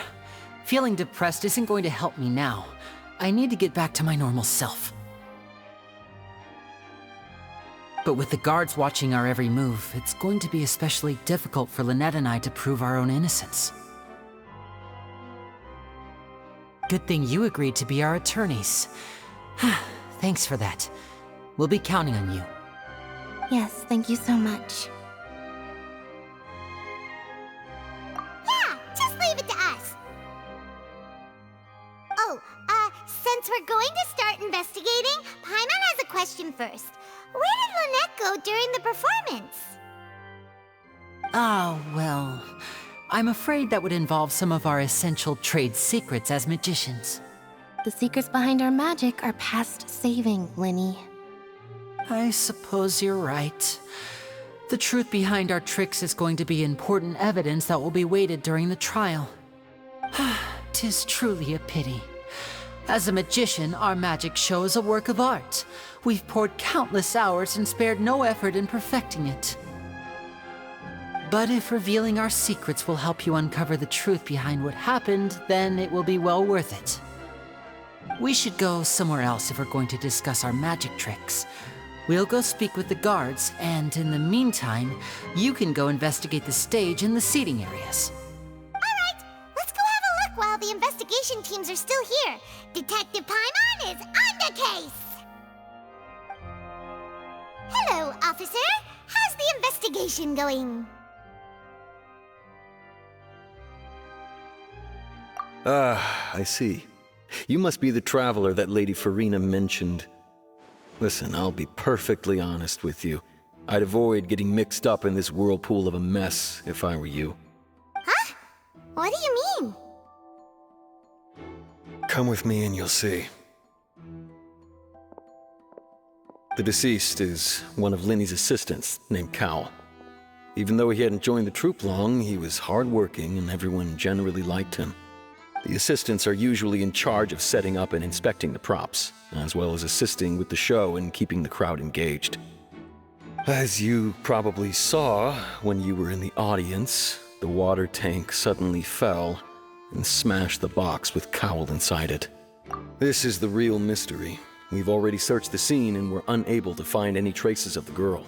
F: Feeling depressed isn't going to help me now. I need to get back to my normal self. But with the guards watching our every move, it's going to be especially difficult for Lynette and I to prove our own innocence. Good thing you agreed to be our attorneys. Thanks for that. We'll be counting on you.
E: Yes, thank you so much.
A: Yeah, just leave it to us. Oh, since we're going to start investigating, Paimon has a question first. Where did Lynette go during the performance?
F: Oh, well, I'm afraid that would involve some of our essential trade secrets as magicians.
E: The secrets behind our magic are past saving, Linny.
F: I suppose you're right. The truth behind our tricks is going to be important evidence that will be weighted during the trial. 'Tis truly a pity. As a magician, our magic show is a work of art. We've poured countless hours and spared no effort in perfecting it. But if revealing our secrets will help you uncover the truth behind what happened, then it will be well worth it. We should go somewhere else if we're going to discuss our magic tricks. We'll go speak with the guards, and in the meantime, you can go investigate the stage and the seating areas.
A: Alright, let's go have a look while the investigation teams are still here. Detective Paimon is on the case! Hello, officer. How's the investigation going?
C: I see. You must be the traveler that Lady Farina mentioned. Listen, I'll be perfectly honest with you. I'd avoid getting mixed up in this whirlpool of a mess if I were you.
A: Huh? What do you mean?
C: Come with me and you'll see. The deceased is one of Linny's assistants, named Cal. Even though he hadn't joined the troupe long, he was hardworking and everyone generally liked him. The assistants are usually in charge of setting up and inspecting the props, as well as assisting with the show and keeping the crowd engaged. As you probably saw when you were in the audience, the water tank suddenly fell and smashed the box with Cowl inside it. This is the real mystery. We've already searched the scene and were unable to find any traces of the girl.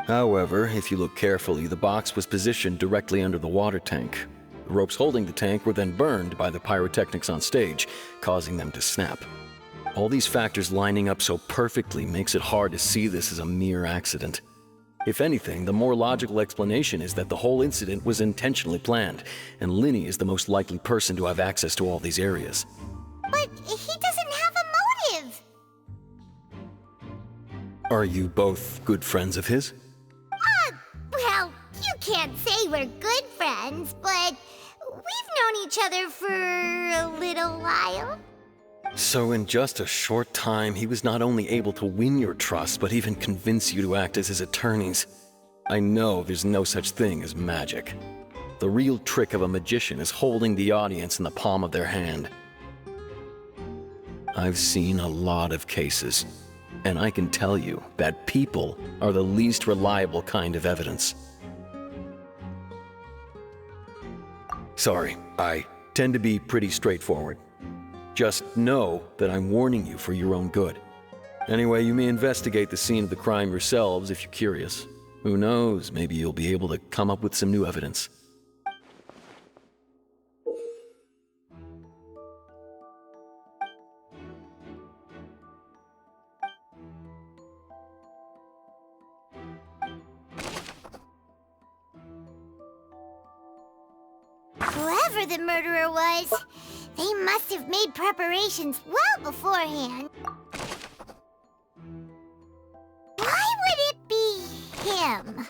C: However, if you look carefully, the box was positioned directly under the water tank. The ropes holding the tank were then burned by the pyrotechnics on stage, causing them to snap. All these factors lining up so perfectly makes it hard to see this as a mere accident. If anything, the more logical explanation is that the whole incident was intentionally planned, and Linny is the most likely person to have access to all these areas.
A: But he doesn't have a motive!
C: Are you both good friends of his?
A: Well, you can't say we're good friends, but we've known each other for a little while.
C: So in just a short time, he was not only able to win your trust, but even convince you to act as his attorneys. I know there's no such thing as magic. The real trick of a magician is holding the audience in the palm of their hand. I've seen a lot of cases, and I can tell you that people are the least reliable kind of evidence. Sorry, I tend to be pretty straightforward. Just know that I'm warning you for your own good. Anyway, you may investigate the scene of the crime yourselves if you're curious. Who knows, maybe you'll be able to come up with some new evidence.
A: Whoever the murderer was, they must have made preparations well beforehand. him.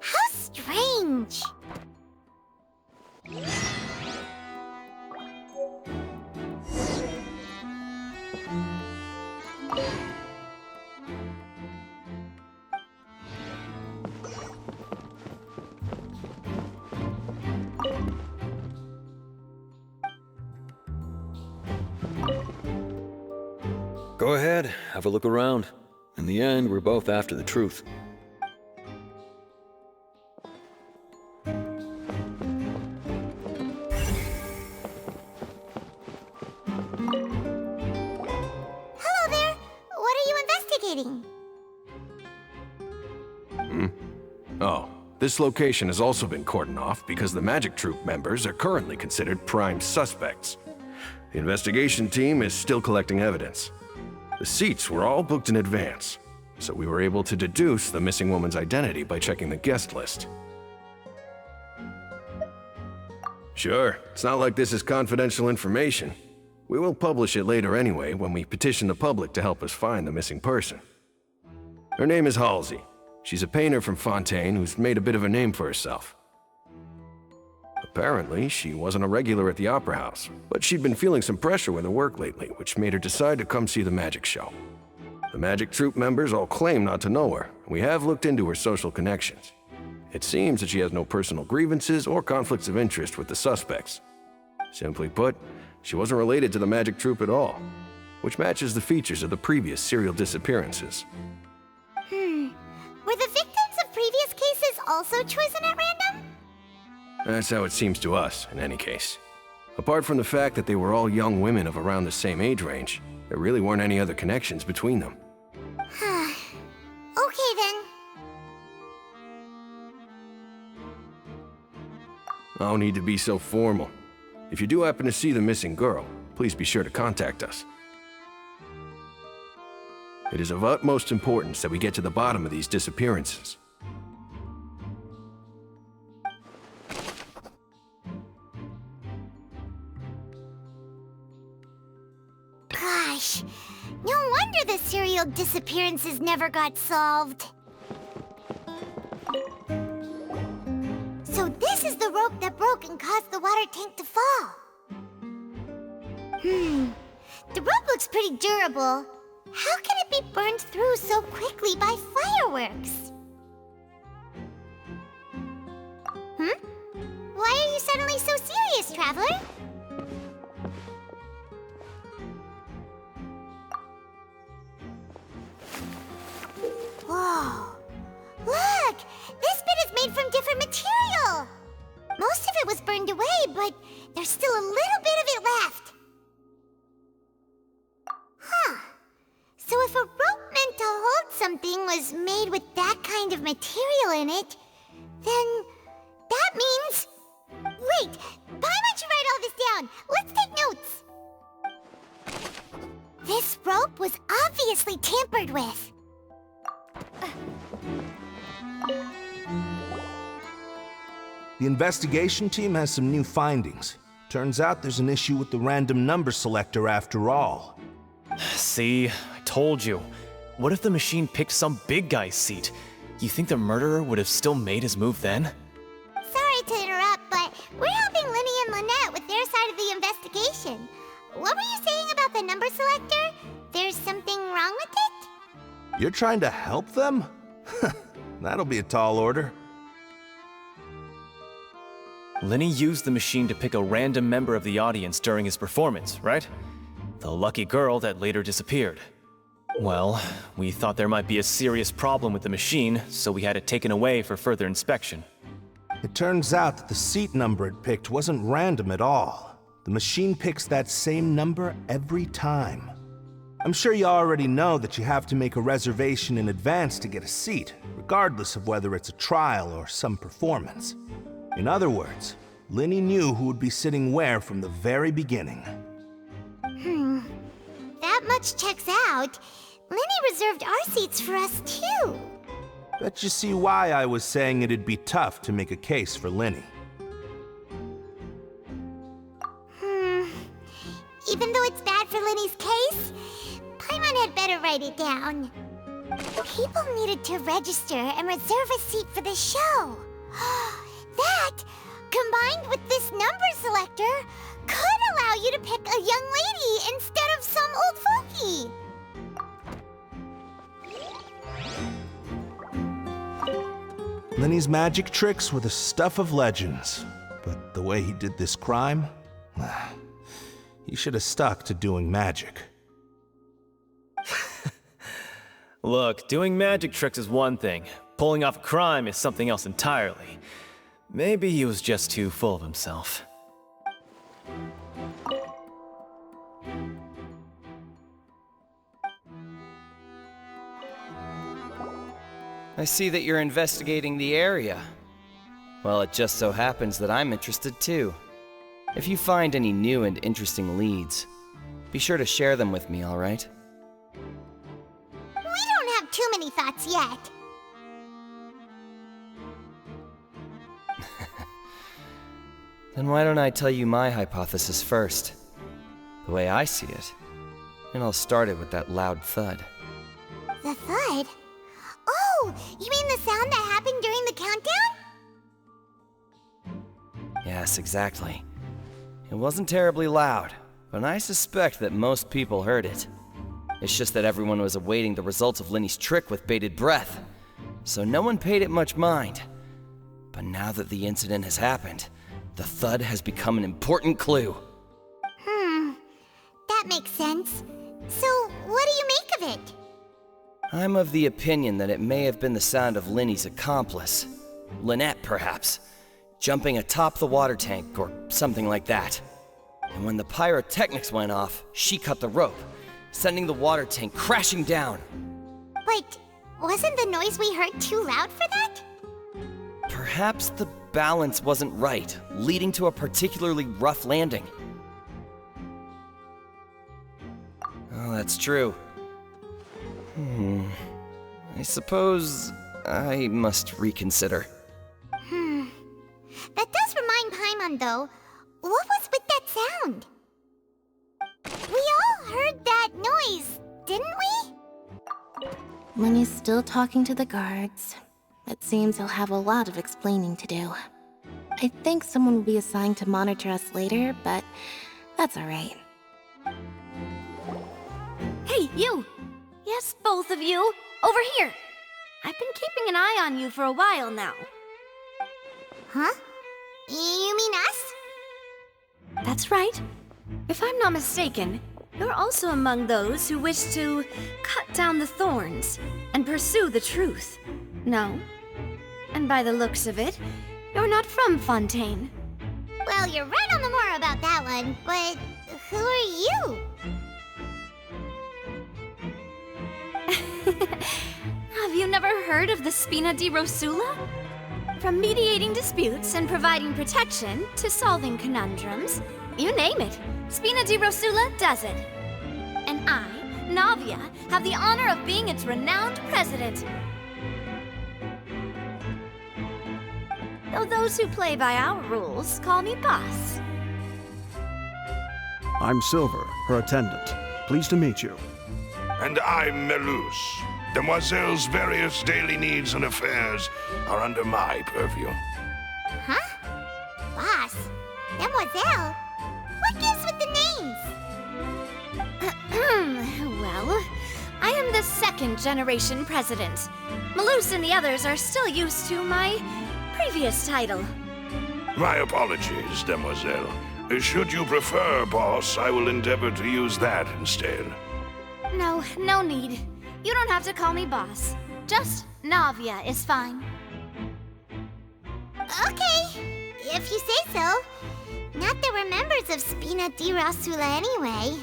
A: How strange.
C: Go ahead, have a look around. In the end, we're both after the truth.
A: Hello there. What are you investigating?
D: Oh, this location has also been cordoned off because the Magic Troop members are currently considered prime suspects. The investigation team is still collecting evidence. The seats were all booked in advance, so we were able to deduce the missing woman's identity by checking the guest list. Sure, it's not like this is confidential information. We will publish it later anyway when we petition the public to help us find the missing person. Her name is Halsey. She's a painter from Fontaine who's made a bit of a name for herself. Apparently, she wasn't a regular at the Opera House, but she'd been feeling some pressure with her work lately, which made her decide to come see the magic show. The Magic Troop members all claim not to know her, and we have looked into her social connections. It seems that she has no personal grievances or conflicts of interest with the suspects. Simply put, she wasn't related to the Magic Troop at all, which matches the features of the previous serial disappearances.
A: Were the victims of previous cases also chosen at random?
D: That's how it seems to us, in any case. Apart from the fact that they were all young women of around the same age range, there really weren't any other connections between them.
A: Okay then.
D: No need to be so formal. If you do happen to see the missing girl, please be sure to contact us. It is of utmost importance that we get to the bottom of these disappearances.
A: Gosh, no wonder the serial disappearances never got solved. So this is the rope that broke and caused the water tank to fall. The rope looks pretty durable. How can it be burned through so quickly by fireworks? Why are you suddenly so serious, Traveler? Whoa! Look! This bit is made from different material! Most of it was burned away, but there's still a little bit of it left. So if a rope meant to hold something was made with that kind of material in it, then that means... Wait! Why don't you write all this down? Let's take notes! This rope was obviously tampered with.
N: The investigation team has some new findings. Turns out there's an issue with the random number selector after all.
I: See? I told you. What if the machine picked some big guy's seat? You think the murderer would have still made his move then?
A: Sorry to interrupt, but we're helping Linny and Lynette with their side of the investigation. What were you saying about the number selector? There's something wrong with it?
N: You're trying to help them? That'll be a tall order.
I: Linny used the machine to pick a random member of the audience during his performance, right? The lucky girl that later disappeared. Well, we thought there might be a serious problem with the machine, so we had it taken away for further inspection.
N: It turns out that the seat number it picked wasn't random at all. The machine picks that same number every time. I'm sure you already know that you have to make a reservation in advance to get a seat, regardless of whether it's a trial or some performance. In other words, Linny knew who would be sitting where from the very beginning.
A: That much checks out. Linny reserved our seats for us too.
N: Bet you see why I was saying it'd be tough to make a case for Linny.
A: Even though it's bad for Linny's case, Paimon had better write it down. People needed to register and reserve a seat for the show. That, combined with this number selector, could allow you to pick a young lady instead of some old fogey.
N: Lenny's magic tricks were the stuff of legends, but the way he did this crime, he should have stuck to doing magic.
I: Look, doing magic tricks is one thing. Pulling off a crime is something else entirely. Maybe he was just too full of himself.
H: I see that you're investigating the area. Well, it just so happens that I'm interested too. If you find any new and interesting leads, be sure to share them with me, alright?
A: We don't have too many thoughts yet.
H: Then why don't I tell you my hypothesis first? The way I see it. And I'll start it with that loud thud.
A: The thud? Oh, you mean the sound that happened during the countdown?
H: Yes, exactly. It wasn't terribly loud, but I suspect that most people heard it. It's just that everyone was awaiting the results of Lenny's trick with bated breath, so no one paid it much mind. But now that the incident has happened, the thud has become an important clue.
A: That makes sense. So, what do you make of it?
H: I'm of the opinion that it may have been the sound of Lenny's accomplice, Lynette perhaps, jumping atop the water tank or something like that. And when the pyrotechnics went off, she cut the rope, sending the water tank crashing down.
A: But wasn't the noise we heard too loud for that?
H: Perhaps the balance wasn't right, leading to a particularly rough landing. Oh, that's true. I suppose I must reconsider.
A: That does remind Paimon, though. What was with that sound? We all heard that noise, didn't we?
E: Lenny's still talking to the guards. It seems he'll have a lot of explaining to do. I think someone will be assigned to monitor us later, but that's alright.
K: Hey, you! Yes, both of you! Over here! I've been keeping an eye on you for a while now.
A: Huh? You mean us?
K: That's right. If I'm not mistaken, you're also among those who wish to cut down the thorns and pursue the truth. No? And by the looks of it, you're not from Fontaine.
A: Well, you're right on the more about that one, but who are you?
K: Have you never heard of the Spina di Rosula? From mediating disputes and providing protection to solving conundrums, you name it, Spina di Rosula does it. And I, Navia, have the honor of being its renowned president. Though those who play by our rules call me boss.
J: I'm Silver, her attendant. Pleased to meet you.
L: And I'm Melus. Demoiselle's various daily needs and affairs are under my purview.
A: Huh? Boss? Demoiselle? What gives with the names?
K: Well, I am the second generation president. Melus and the others are still used to my previous title.
L: My apologies, Demoiselle. Should you prefer, boss, I will endeavor to use that instead.
K: No, no need. You don't have to call me boss. Just Navia is fine.
A: Okay, if you say so. Not that we're members of Spina di Rosula anyway.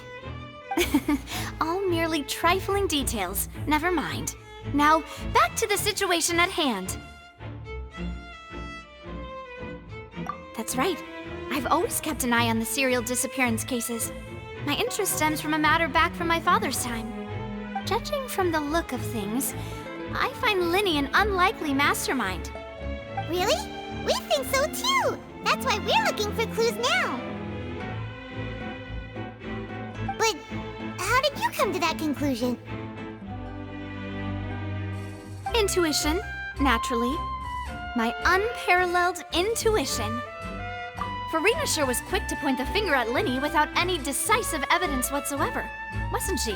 K: All merely trifling details. Never mind. Now, back to the situation at hand. That's right. I've always kept an eye on the serial disappearance cases. My interest stems from a matter back from my father's time. Judging from the look of things, I find Lenny an unlikely mastermind.
A: Really? We think so too! That's why we're looking for clues now. But how did you come to that conclusion?
G: Intuition, naturally. My unparalleled intuition. Farina sure was quick to point the finger at Linny without any decisive evidence whatsoever, wasn't she?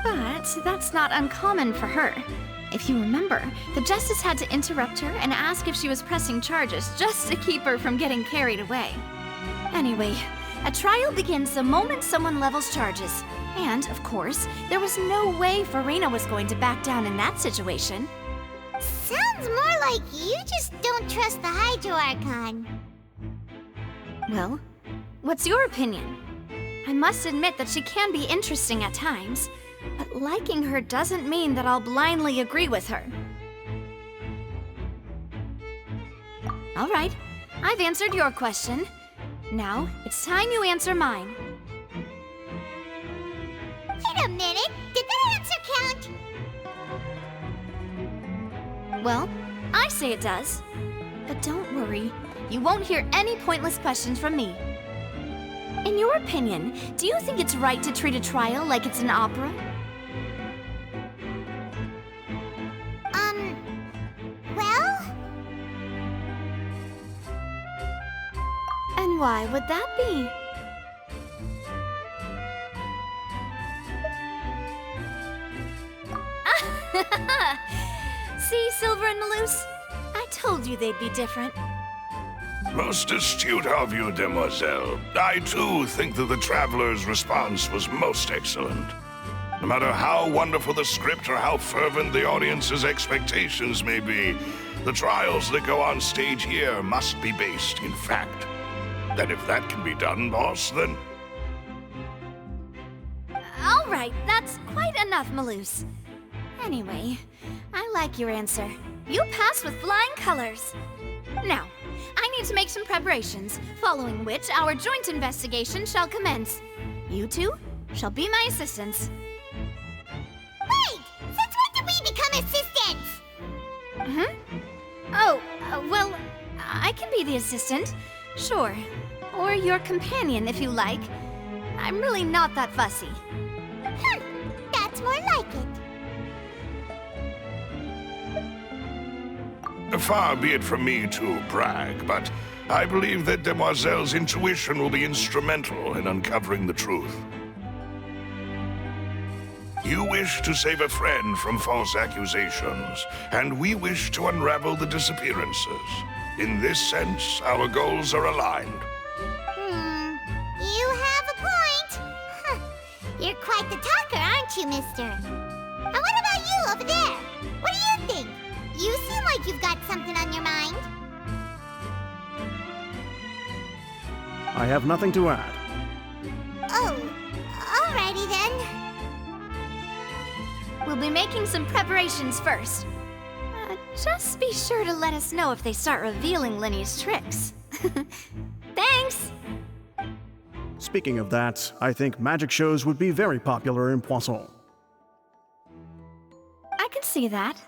G: But that's not uncommon for her. If you remember, the Justice had to interrupt her and ask if she was pressing charges just to keep her from getting carried away. Anyway, a trial begins the moment someone levels charges. And, of course, there was no way Farina was going to back down in that situation.
A: Sounds more like you just don't trust the Hydro Archon.
G: Well, what's your opinion? I must admit that she can be interesting at times, but liking her doesn't mean that I'll blindly agree with her. All right, I've answered your question. Now, it's time you answer mine.
A: Wait a minute, did that answer count?
G: Well, I say it does. But don't worry, you won't hear any pointless questions from me. In your opinion, do you think it's right to treat a trial like it's an opera?
A: Well?
G: And why would that be? See, Silver and Malus? I told you they'd be different.
L: Most astute of you, demoiselle. I too think that the Traveler's response was most excellent. No matter how wonderful the script or how fervent the audience's expectations may be, the trials that go on stage here must be based in fact. And if that can be done, boss, then...
G: All right, that's quite enough, Malus. Anyway, I like your answer. You passed with flying colors. Now, I need to make some preparations, following which our joint investigation shall commence. You two shall be my assistants.
A: Wait! Since when did we become assistants?
G: Oh, well, I can be the assistant, sure. Or your companion, if you like. I'm really not that fussy.
A: That's more like it.
L: Far be it from me to brag, but I believe that Demoiselle's intuition will be instrumental in uncovering the truth. You wish to save a friend from false accusations, and we wish to unravel the disappearances. In this sense, our goals are aligned.
A: You have a point. Huh. You're quite the talker, aren't you, mister? And what about you over there? What do you think? You seem like you've got something on your mind.
J: I have nothing to add.
A: Oh, alrighty then.
G: We'll be making some preparations first. Just be sure to let us know if they start revealing Linny's tricks. Thanks!
J: Speaking of that, I think magic shows would be very popular in Poisson.
G: I can see that.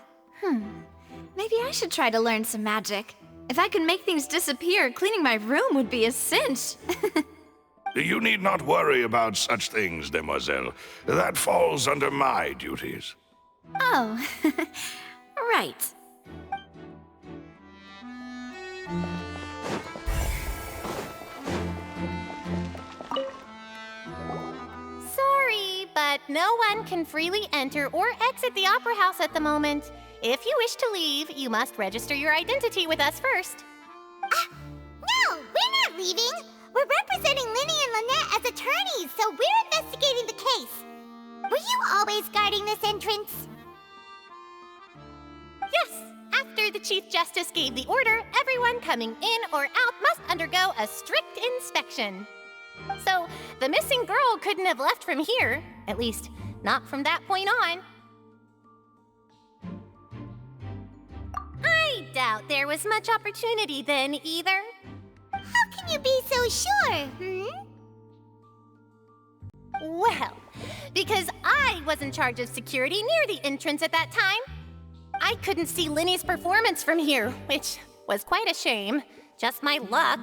G: Maybe I should try to learn some magic. If I could make things disappear, cleaning my room would be a cinch.
L: You need not worry about such things, demoiselle. That falls under my duties.
G: Oh, right.
K: Sorry, but no one can freely enter or exit the Opera House at the moment. If you wish to leave, you must register your identity with us first.
A: No, we're not leaving. We're representing Linny and Lynette as attorneys, so we're investigating the case. Were you always guarding this entrance?
K: Yes, after the Chief Justice gave the order, everyone coming in or out must undergo a strict inspection. So, the missing girl couldn't have left from here, at least, not from that point on. I doubt there was much opportunity then, either.
A: How can you be so sure,
K: Well, because I was in charge of security near the entrance at that time. I couldn't see Linny's performance from here, which was quite a shame. Just my luck.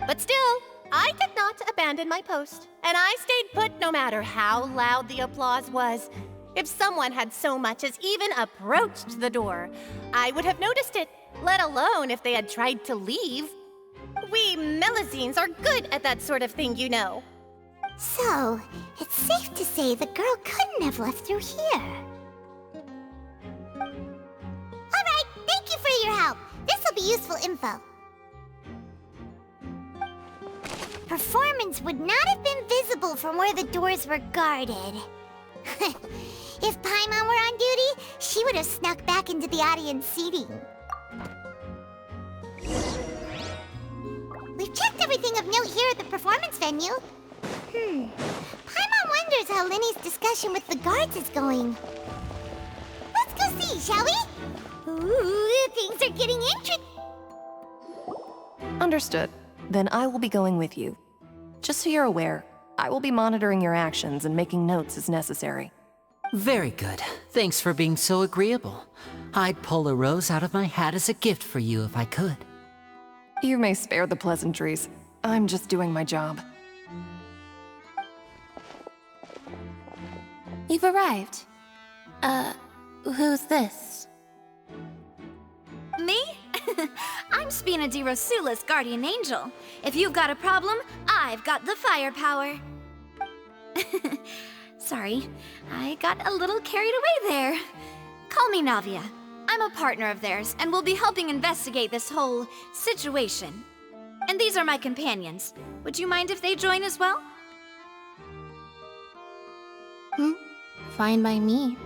K: But still, I did not abandon my post, and I stayed put no matter how loud the applause was. If someone had so much as even approached the door, I would have noticed it, let alone if they had tried to leave. We Melusines are good at that sort of thing, you know.
A: So, it's safe to say the girl couldn't have left through here. Alright, thank you for your help. This'll be useful info. Performance would not have been visible from where the doors were guarded. If Paimon were on duty, she would have snuck back into the audience seating. We've checked everything of note here at the performance venue. Paimon wonders how Linny's discussion with the guards is going. Let's go see, shall we? Ooh, things are getting interesting.
O: Understood. Then I will be going with you. Just so you're aware, I will be monitoring your actions and making notes as necessary.
F: Very good. Thanks for being so agreeable. I'd pull a rose out of my hat as a gift for you if I could.
O: You may spare the pleasantries. I'm just doing my job.
E: You've arrived. Who's this?
P: Me? I'm Spina di Rosula's guardian angel. If you've got a problem, I've got the firepower. Sorry, I got a little carried away there. Call me Navia. I'm a partner of theirs, and will be helping investigate this whole situation. And these are my companions. Would you mind if they join as well?
E: Fine by me.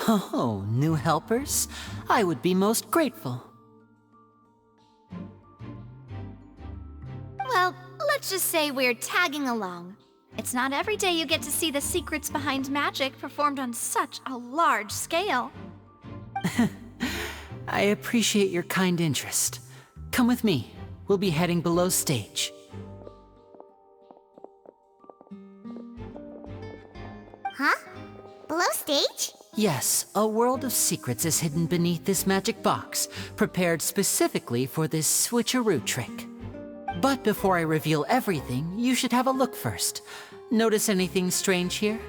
F: Oh, new helpers? I would be most grateful.
P: Well, let's just say we're tagging along. It's not every day you get to see the secrets behind magic performed on such a large scale.
F: I appreciate your kind interest. Come with me. We'll be heading below stage.
A: Huh? Below stage?
F: Yes, a world of secrets is hidden beneath this magic box, prepared specifically for this switcheroo trick. But before I reveal everything, you should have a look first. Notice anything strange here?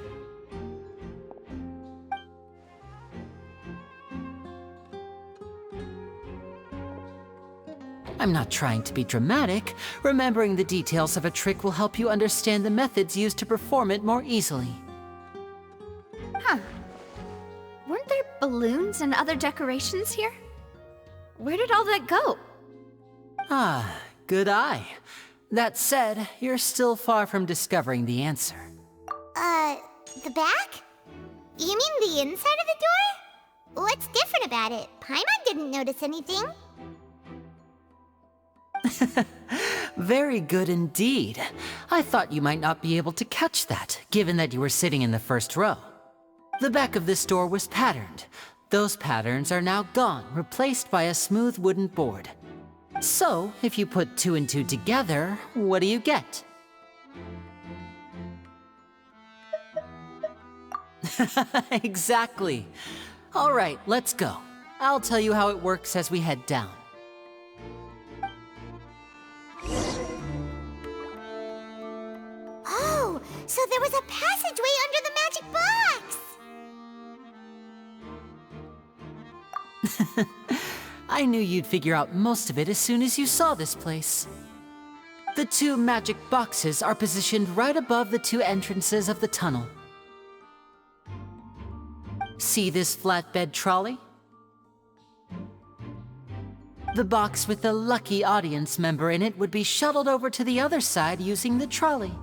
F: I'm not trying to be dramatic. Remembering the details of a trick will help you understand the methods used to perform it more easily.
P: Huh. Weren't there balloons and other decorations here? Where did all that go?
F: Ah, good eye. That said, you're still far from discovering the answer.
A: The back? You mean the inside of the door? What's different about it? Paimon didn't notice anything.
F: Very good indeed. I thought you might not be able to catch that, given that you were sitting in the first row. The back of this door was patterned. Those patterns are now gone, replaced by a smooth wooden board. So, if you put 2 and 2 together, what do you get? Exactly. All right, let's go. I'll tell you how it works as we head down.
A: Oh, so there was a passageway under the magic box!
F: I knew you'd figure out most of it as soon as you saw this place. The 2 magic boxes are positioned right above the 2 entrances of the tunnel. See this flatbed trolley? The box with the lucky audience member in it would be shuttled over to the other side using the trolley.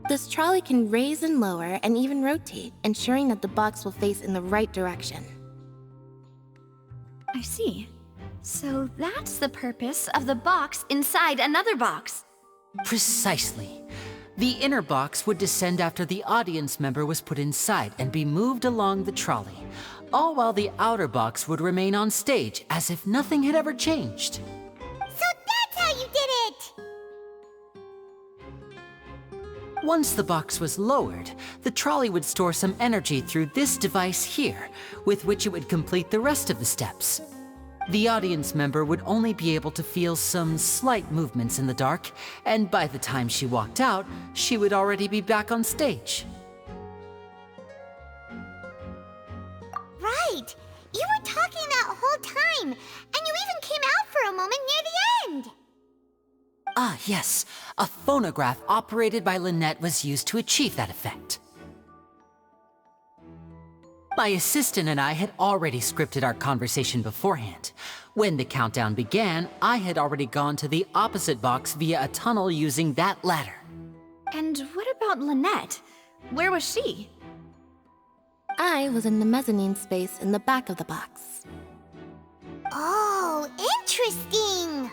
E: This trolley can raise and lower and even rotate, ensuring that the box will face in the right direction.
P: I see. So that's the purpose of the box inside another box.
F: Precisely. The inner box would descend after the audience member was put inside and be moved along the trolley, all while the outer box would remain on stage as if nothing had ever changed.
A: So that's how you did it!
F: Once the box was lowered, the trolley would store some energy through this device here, with which it would complete the rest of the steps. The audience member would only be able to feel some slight movements in the dark, and by the time she walked out, she would already be back on stage.
A: Right! You were talking that whole time, and you even came out for a moment near the end!
F: Ah, yes. A phonograph operated by Lynette was used to achieve that effect. My assistant and I had already scripted our conversation beforehand. When the countdown began, I had already gone to the opposite box via a tunnel using that ladder.
P: And what about Lynette? Where was she?
E: I was in the mezzanine space in the back of the box.
A: Oh, interesting!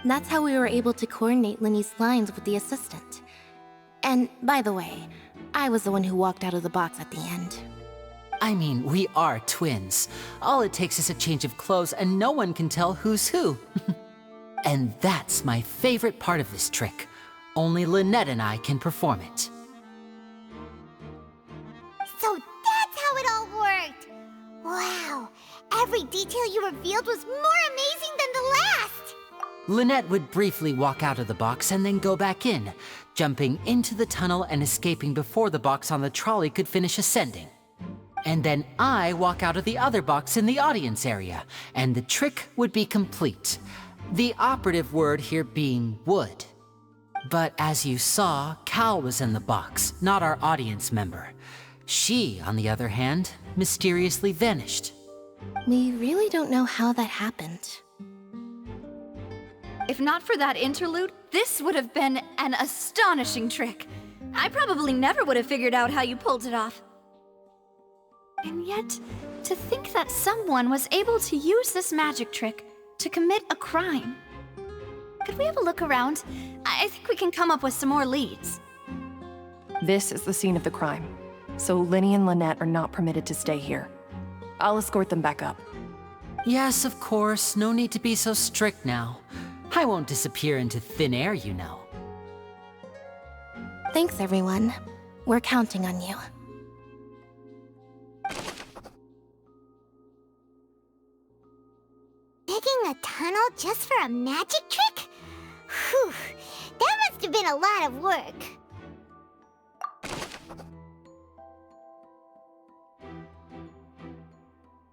E: That's how we were able to coordinate Linny's lines with the assistant. And, by the way, I was the one who walked out of the box at the end.
F: I mean, we are twins. All it takes is a change of clothes and no one can tell who's who. And that's my favorite part of this trick. Only Lynette and I can perform it.
A: So that's how it all worked! Wow, every detail you revealed was more amazing than the last!
F: Lynette would briefly walk out of the box and then go back in, jumping into the tunnel and escaping before the box on the trolley could finish ascending. And then I walk out of the other box in the audience area, and the trick would be complete. The operative word here being would. But as you saw, Cal was in the box, not our audience member. She, on the other hand, mysteriously vanished.
E: We really don't know how that happened.
P: If not for that interlude, this would have been an astonishing trick. I probably never would have figured out how you pulled it off. And yet, to think that someone was able to use this magic trick to commit a crime. Could we have a look around? I think we can come up with some more leads.
O: This is the scene of the crime, so Linny and Lynette are not permitted to stay here. I'll escort them back up.
F: Yes, of course. No need to be so strict now. I won't disappear into thin air, you know.
E: Thanks, everyone. We're counting on you.
A: Digging a tunnel just for a magic trick? Whew, that must have been a lot of work.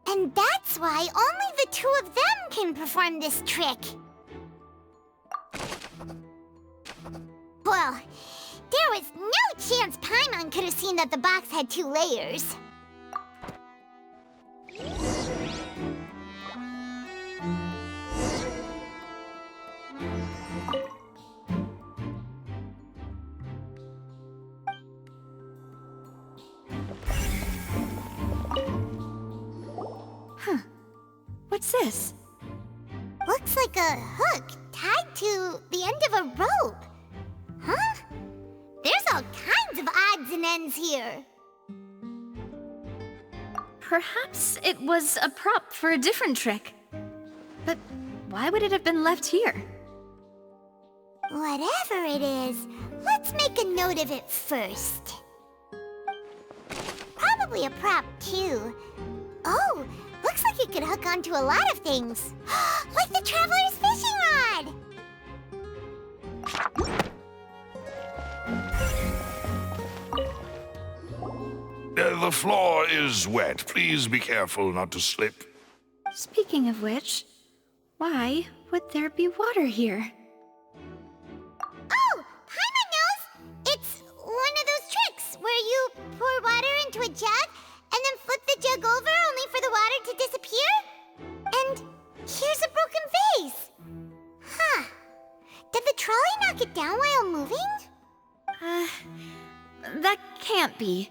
A: And that's why only the two of them can perform this trick. Well, there was no chance Paimon could have seen that the box had 2 layers.
P: Huh. What's this?
A: Looks like a hook tied to the end of a rope. Huh? There's all kinds of odds and ends here.
P: Perhaps it was a prop for a different trick. But why would it have been left here?
A: Whatever it is, let's make a note of it first. Probably a prop, too. Oh, looks like it could hook onto a lot of things. Like the Traveler's fishing rod!
L: The floor is wet. Please be careful not to slip.
P: Speaking of which, why would there be water here?
A: Oh, Paimon knows! It's one of those tricks where you pour water into a jug and then flip the jug over only for the water to disappear. And here's a broken vase. Huh. Did the trolley knock it down while moving?
P: That can't be.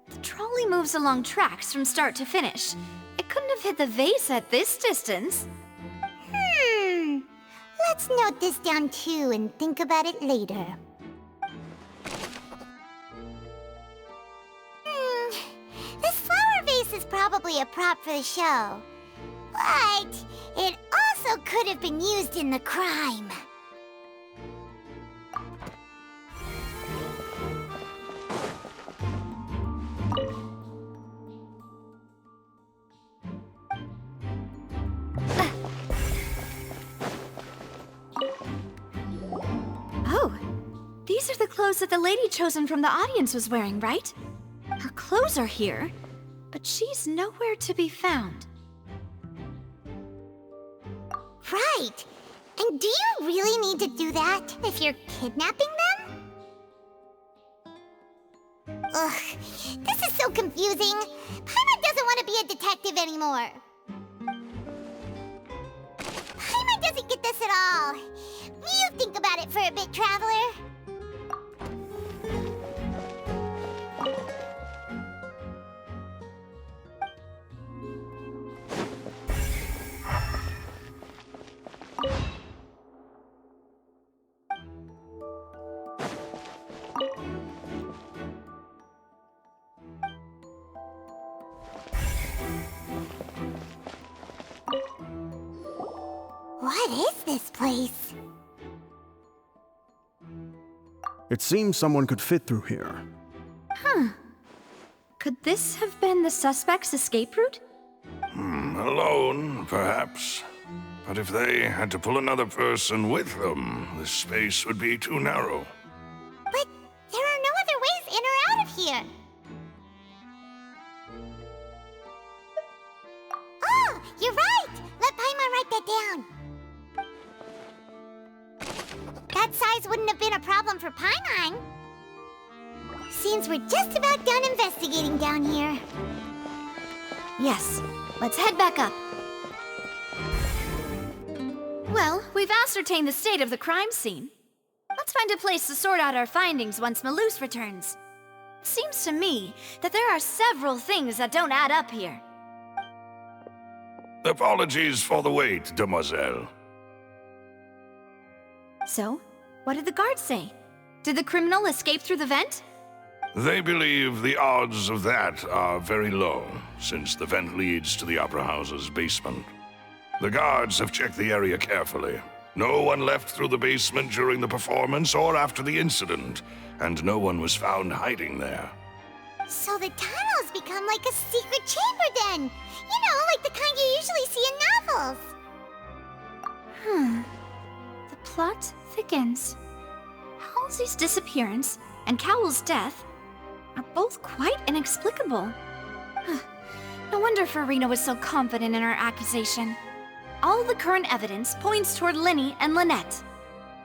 P: The trolley moves along tracks from start to finish. It couldn't have hit the vase at this distance.
A: Let's note this down too and think about it later. This flower vase is probably a prop for the show. But it also could have been used in the crime.
P: clothes that the lady chosen from the audience was wearing, right? Her clothes are here, but she's nowhere to be found.
A: Right. And do you really need to do that if you're kidnapping them? Ugh, this is so confusing. Paimon doesn't want to be a detective anymore. Paimon doesn't get this at all. You think about it for a bit, Traveler. What is this place?
J: It seems someone could fit through here.
P: Huh. Could this have been the suspect's escape route?
L: Alone, perhaps. But if they had to pull another person with them, the space would be too narrow.
A: But there are no other ways in or out of here. Oh, you're right! Let Paimon write that down. That size wouldn't have been a problem for Paimon. Seems we're just about done investigating down here.
P: Yes, let's head back up. Well, we've ascertained the state of the crime scene. Let's find a place to sort out our findings once Malus returns. It seems to me that there are several things that don't add up here.
L: Apologies for the wait, demoiselle.
P: So, what did the guards say? Did the criminal escape through the vent?
L: They believe the odds of that are very low, since the vent leads to the Opera House's basement. The guards have checked the area carefully. No one left through the basement during the performance or after the incident, and no one was found hiding there.
A: So the tunnel's become like a secret chamber then! You know, like the kind you usually see in novels!
P: The plot thickens. Halsey's disappearance and Cowell's death are both quite inexplicable. No wonder Farina was so confident in her accusation. All the current evidence points toward Linny and Lynette.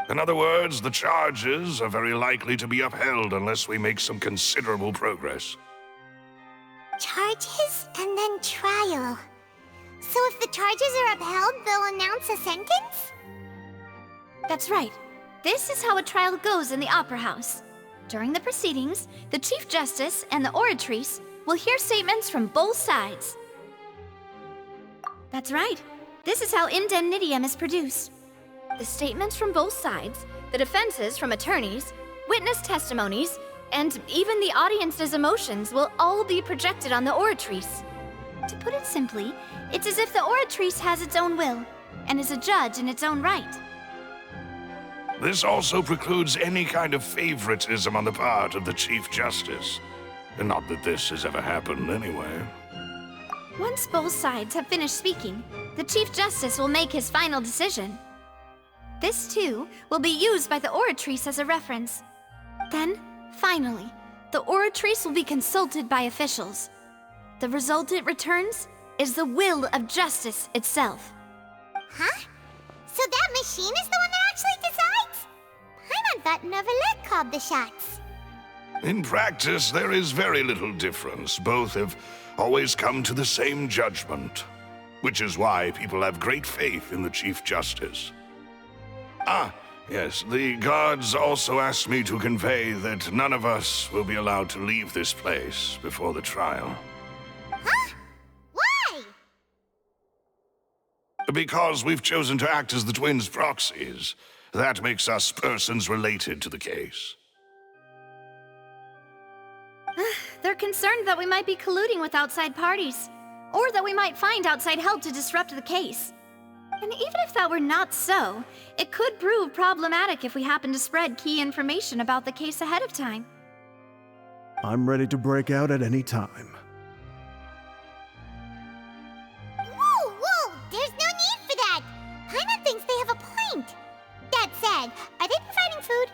L: In other words, the charges are very likely to be upheld unless we make some considerable progress.
A: Charges and then trial. So if the charges are upheld, they'll announce a sentence?
P: That's right. This is how a trial goes in the Opera House. During the proceedings, the Chief Justice and the Oratrice will hear statements from both sides. That's right. This is how indemnitium is produced. The statements from both sides, the defenses from attorneys, witness testimonies, and even the audience's emotions will all be projected on the Oratrice. To put it simply, it's as if the Oratrice has its own will, and is a judge in its own right.
L: This also precludes any kind of favoritism on the part of the Chief Justice. Not that this has ever happened anyway.
P: Once both sides have finished speaking, the Chief Justice will make his final decision. This, too, will be used by the Oratrice as a reference. Then, finally, the Oratrice will be consulted by officials. The result it returns is the will of justice itself.
A: Huh? So that machine is the one that actually decides? Paimon thought Neuvillette called the shots.
L: In practice, there is very little difference. Both have always come to the same judgment, which is why people have great faith in the Chief Justice. Ah, yes, the guards also asked me to convey that none of us will be allowed to leave this place before the trial.
A: Huh? Why?
L: Because we've chosen to act as the twins' proxies. That makes us persons related to the case.
P: They're concerned that we might be colluding with outside parties, or that we might find outside help to disrupt the case. And even if that were not so, it could prove problematic if we happen to spread key information about the case ahead of time.
J: I'm ready to break out at any time.
A: Whoa, whoa! There's no need for that! Paimon thinks they have a point! That said, are they providing food?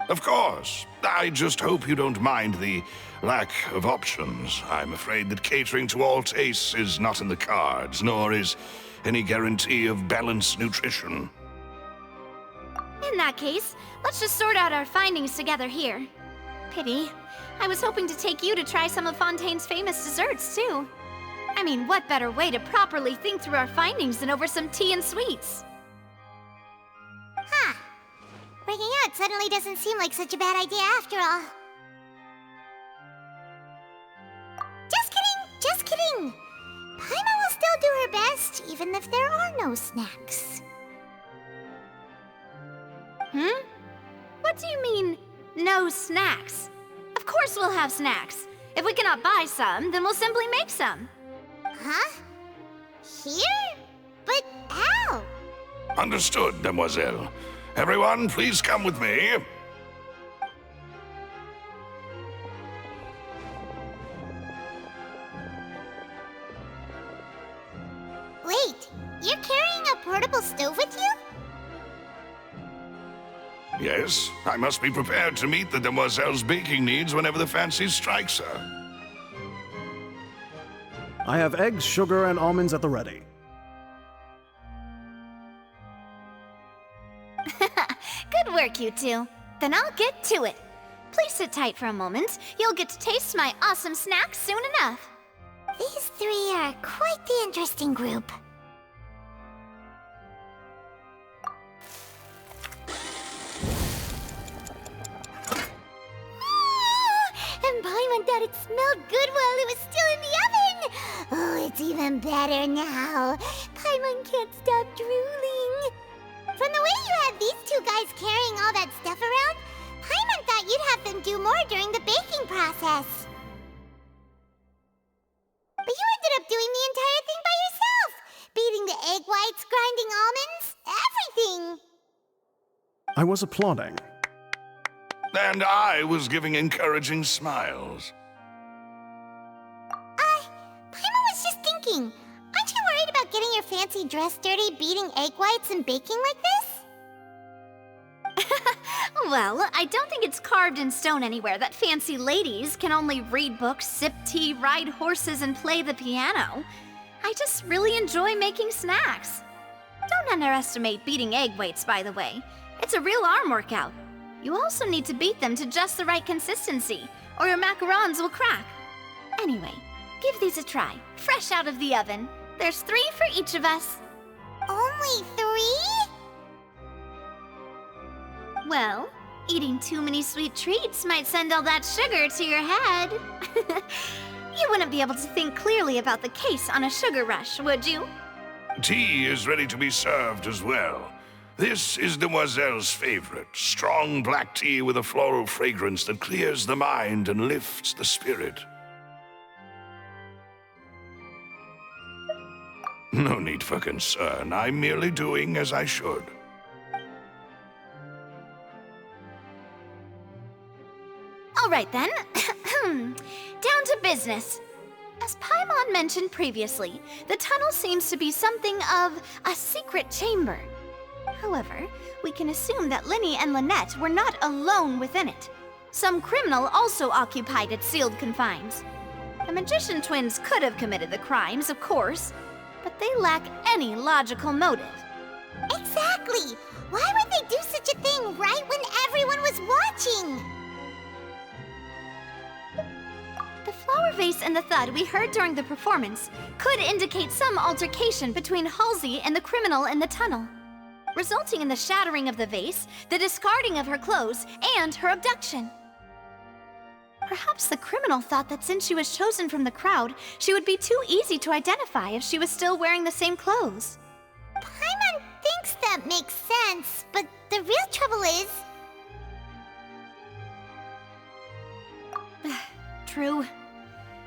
L: Of course. I just hope you don't mind the lack of options. I'm afraid that catering to all tastes is not in the cards, nor is any guarantee of balanced nutrition.
P: In that case, let's just sort out our findings together here. Pity. I was hoping to take you to try some of Fontaine's famous desserts, too. I mean, what better way to properly think through our findings than over some tea and sweets?
A: Huh. Breaking out suddenly doesn't seem like such a bad idea after all. Just kidding! Just kidding! Paimon will still do her best, even if there are no snacks.
P: Hmm? What do you mean, no snacks? Of course we'll have snacks. If we cannot buy some, then we'll simply make some.
A: Huh? Here? But how?
L: Understood, demoiselle. Everyone, please come with me.
A: Wait, you're carrying a portable stove with you?
L: Yes, I must be prepared to meet the demoiselle's baking needs whenever the fancy strikes her.
J: I have eggs, sugar, and almonds at the ready.
P: Good work, you two. Then I'll get to it. Please sit tight for a moment. You'll get to taste my awesome snacks soon enough.
A: These three are quite the interesting group. And Paimon thought it smelled good while it was still in the oven! Oh, it's even better now. Paimon can't stop drooling. From the way you had these two guys carrying all that stuff around, Paimon thought you'd have them do more during the baking process. But you ended up doing the entire thing by yourself! Beating the egg whites, grinding almonds, everything!
J: I was applauding.
L: And I was giving encouraging smiles.
A: Paimon was just thinking, aren't you worried about getting your fancy dress dirty beating egg whites and baking like this?
P: Well, I don't think it's carved in stone anywhere that fancy ladies can only read books, sip tea, ride horses, and play the piano. I just really enjoy making snacks. Don't underestimate beating egg whites, by the way. It's a real arm workout. You also need to beat them to just the right consistency, or your macarons will crack. Anyway, give these a try, fresh out of the oven. There's 3 for each of us.
A: Only 3?
P: Well, eating too many sweet treats might send all that sugar to your head. You wouldn't be able to think clearly about the case on a sugar rush, would you?
L: Tea is ready to be served as well. This is Demoiselle's favorite, strong black tea with a floral fragrance that clears the mind and lifts the spirit. No need for concern. I'm merely doing as I should.
P: All right then. Down to business. As Paimon mentioned previously, the tunnel seems to be something of a secret chamber. However, we can assume that Linny and Lynette were not alone within it. Some criminal also occupied its sealed confines. The magician twins could have committed the crimes, of course, but they lack any logical motive.
A: Exactly! Why would they do such a thing right when everyone was watching?
P: The flower vase and the thud we heard during the performance could indicate some altercation between Halsey and the criminal in the tunnel, resulting in the shattering of the vase, the discarding of her clothes, and her abduction. Perhaps the criminal thought that since she was chosen from the crowd, she would be too easy to identify if she was still wearing the same clothes.
A: Paimon thinks that makes sense, but the real trouble is...
P: True.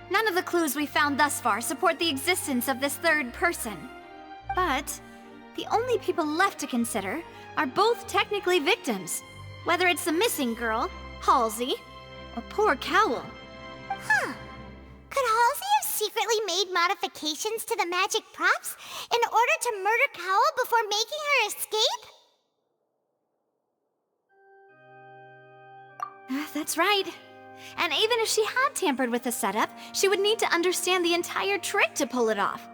P: None of the clues we found thus far support the existence of this third person. But the only people left to consider are both technically victims, whether it's the missing girl, Halsey, or poor Cowell.
A: Huh. Could Halsey have secretly made modifications to the magic props in order to murder Cowell before making her escape?
P: That's right. And even if she had tampered with the setup, she would need to understand the entire trick to pull it off.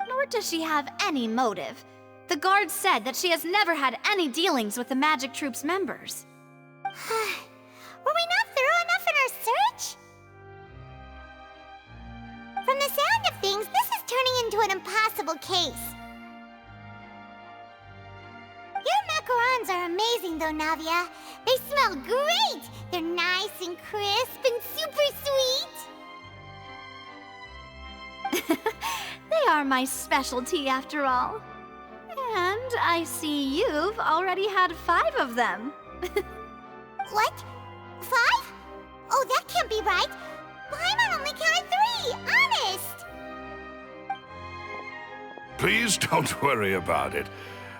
P: Nor does she have any motive. The guard said that she has never had any dealings with the Magic Troop's members.
A: Were we not thorough enough in our search? From the sound of things, this is turning into an impossible case. Your macarons are amazing though, Navia. They smell great! They're nice and crisp and super sweet!
P: They are my specialty after all. And I see you've already had 5 of them.
A: What? 5? Oh, that can't be right. Paimon only counted 3, honest!
L: Please don't worry about it.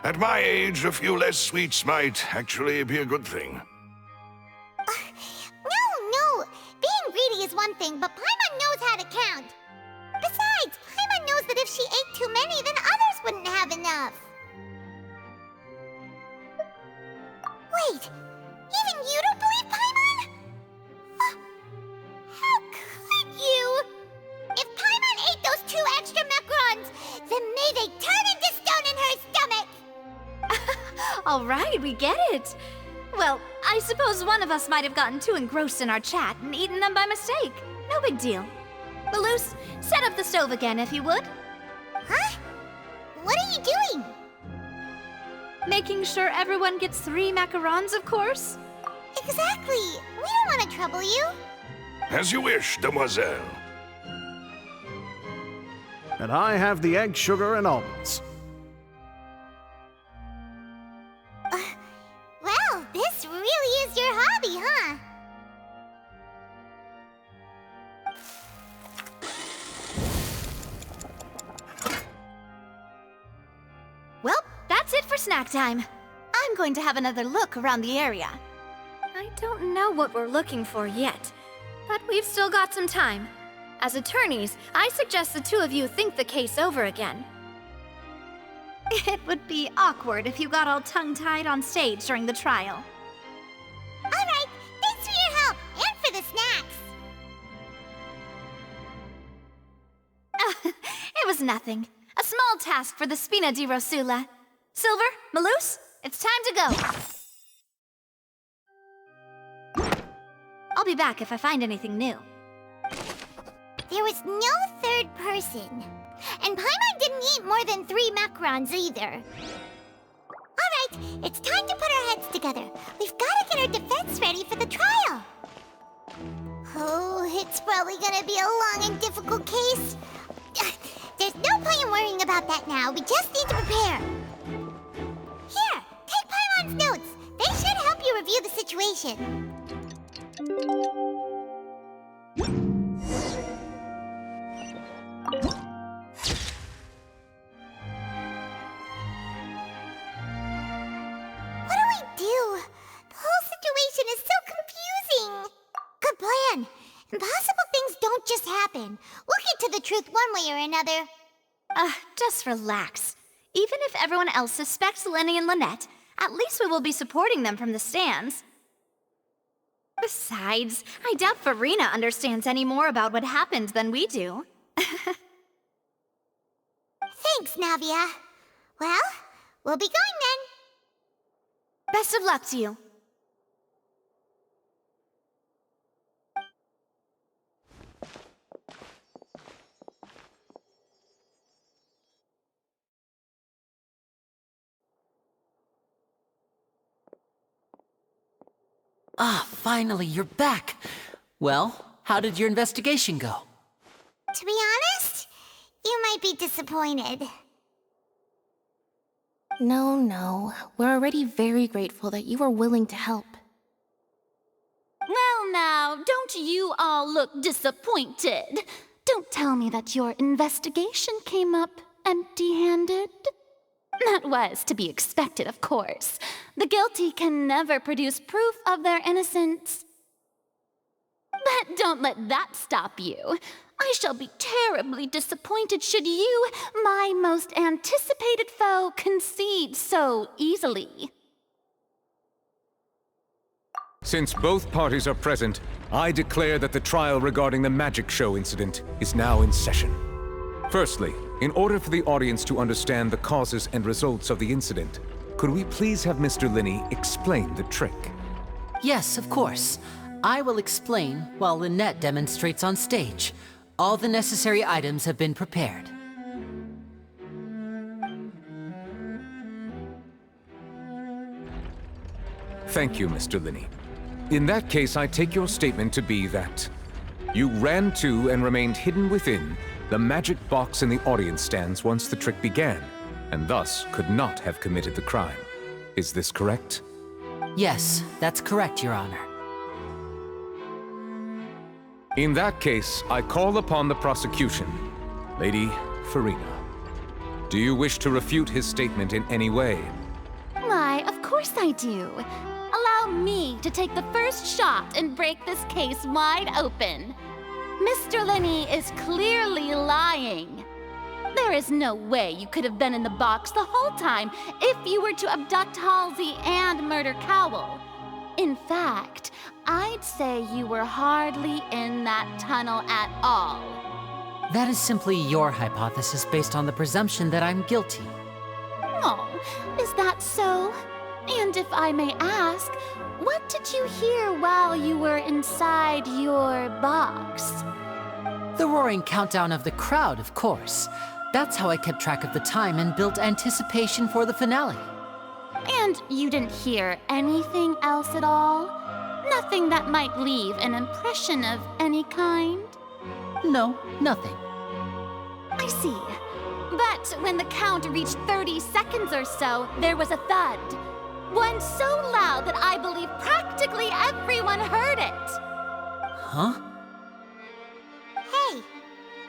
L: At my age, a few less sweets might actually be a good thing.
A: No. Being greedy is one thing, but Paimon knows how to count. Besides, Paimon knows that if she ate too many, then others wouldn't have enough. Wait, even you don't believe Paimon? How could you? If Paimon ate those 2 extra macarons, then may they turn into stone in her stomach!
P: All right, we get it. Well, I suppose one of us might have gotten too engrossed in our chat and eaten them by mistake. No big deal. Balloose, set up the stove again if you would.
A: Huh? What are you doing?
P: Making sure everyone gets 3 macarons, of course.
A: Exactly. We don't want to trouble you.
L: As you wish, demoiselle.
J: And I have the egg, sugar, and almonds.
A: Well, this really is your hobby, huh?
P: Well, that's it for snack time. I'm going to have another look around the area. I don't know what we're looking for yet, but we've still got some time. As attorneys, I suggest the 2 of you think the case over again. It would be awkward if you got all tongue-tied on stage during the trial.
A: All right, thanks for your help and for the snacks.
P: It was nothing. A small task for the Spina di Rosula. Silver, Maloose, it's time to go. I'll be back if I find anything new.
A: There was no third person. And Paimon didn't eat more than 3 macarons either. All right, it's time to put our heads together. We've got to get our defense ready for the trial. Oh, it's probably gonna be a long and difficult case. There's no point in worrying about that now. We just need to prepare. Here, take Paimon's notes. They should help you review the situation. What do we do? The whole situation is so confusing. Good plan. Impossible things don't just happen. We'll get to the truth one way or another.
P: Just relax. Even if everyone else suspects Lenny and Lynette, at least we will be supporting them from the stands. Besides, I doubt Farina understands any more about what happened than we do.
A: Thanks, Navia. Well, we'll be going then.
P: Best of luck to you.
F: Ah, finally, you're back. Well, how did your investigation go?
A: To be honest, you might be disappointed.
E: No. We're already very grateful that you were willing to help.
G: Well now, don't you all look disappointed. Don't tell me that your investigation came up empty-handed. That was to be expected, of course. The guilty can never produce proof of their innocence. But don't let that stop you. I shall be terribly disappointed should you, my most anticipated foe, concede so easily.
T: Since both parties are present, I declare that the trial regarding the magic show incident is now in session. Firstly, in order for the audience to understand the causes and results of the incident, could we please have Mr. Linney explain the trick?
F: Yes, of course. I will explain while Lynette demonstrates on stage. All the necessary items have been prepared.
T: Thank you, Mr. Linney. In that case, I take your statement to be that you ran to and remained hidden within the magic box in the audience stands once the trick began, and thus could not have committed the crime. Is this correct?
F: Yes, that's correct, Your Honor.
T: In that case, I call upon the prosecution. Lady Farina, do you wish to refute his statement in any way?
G: Why, of course I do. Allow me to take the first shot and break this case wide open. Mr. Linney is clearly lying. There is no way you could have been in the box the whole time if you were to abduct Halsey and murder Cowell. In fact, I'd say you were hardly in that tunnel at all.
F: That is simply your hypothesis based on the presumption that I'm guilty.
G: Oh, is that so? And if I may ask, what did you hear while you were inside your box?
F: The roaring countdown of the crowd, of course. That's how I kept track of the time and built anticipation for the finale.
G: And you didn't hear anything else at all? Nothing that might leave an impression of any kind?
F: No, nothing.
G: I see. But when the count reached 30 seconds or so, there was a thud. One so loud that I believe practically everyone heard it.
F: Huh?
A: Hey,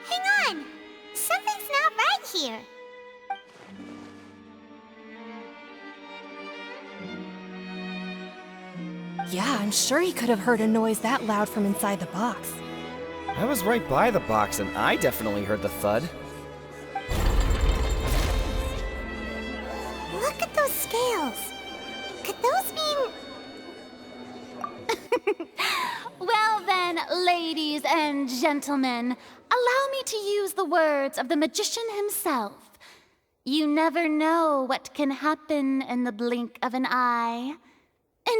A: hang on. Something's not right here.
M: Yeah, I'm sure he could have heard a noise that loud from inside the box.
H: I was right by the box, and I definitely heard the thud.
A: Look at those scales. Could those mean...
G: Well then, ladies and gentlemen, allow me to use the words of the magician himself. You never know what can happen in the blink of an eye.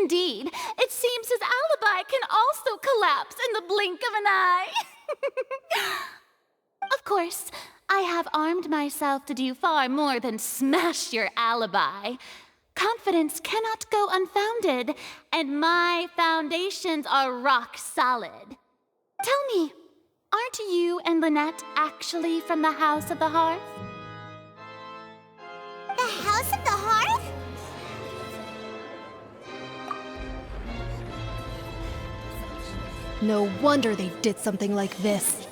G: Indeed, it seems his alibi can also collapse in the blink of an eye. Of course, I have armed myself to do far more than smash your alibi. Confidence cannot go unfounded, and my foundations are rock solid. Tell me, aren't you and Lynette actually from the House of the Hearth?
A: The House of the Hearth?
M: No wonder they did something like this.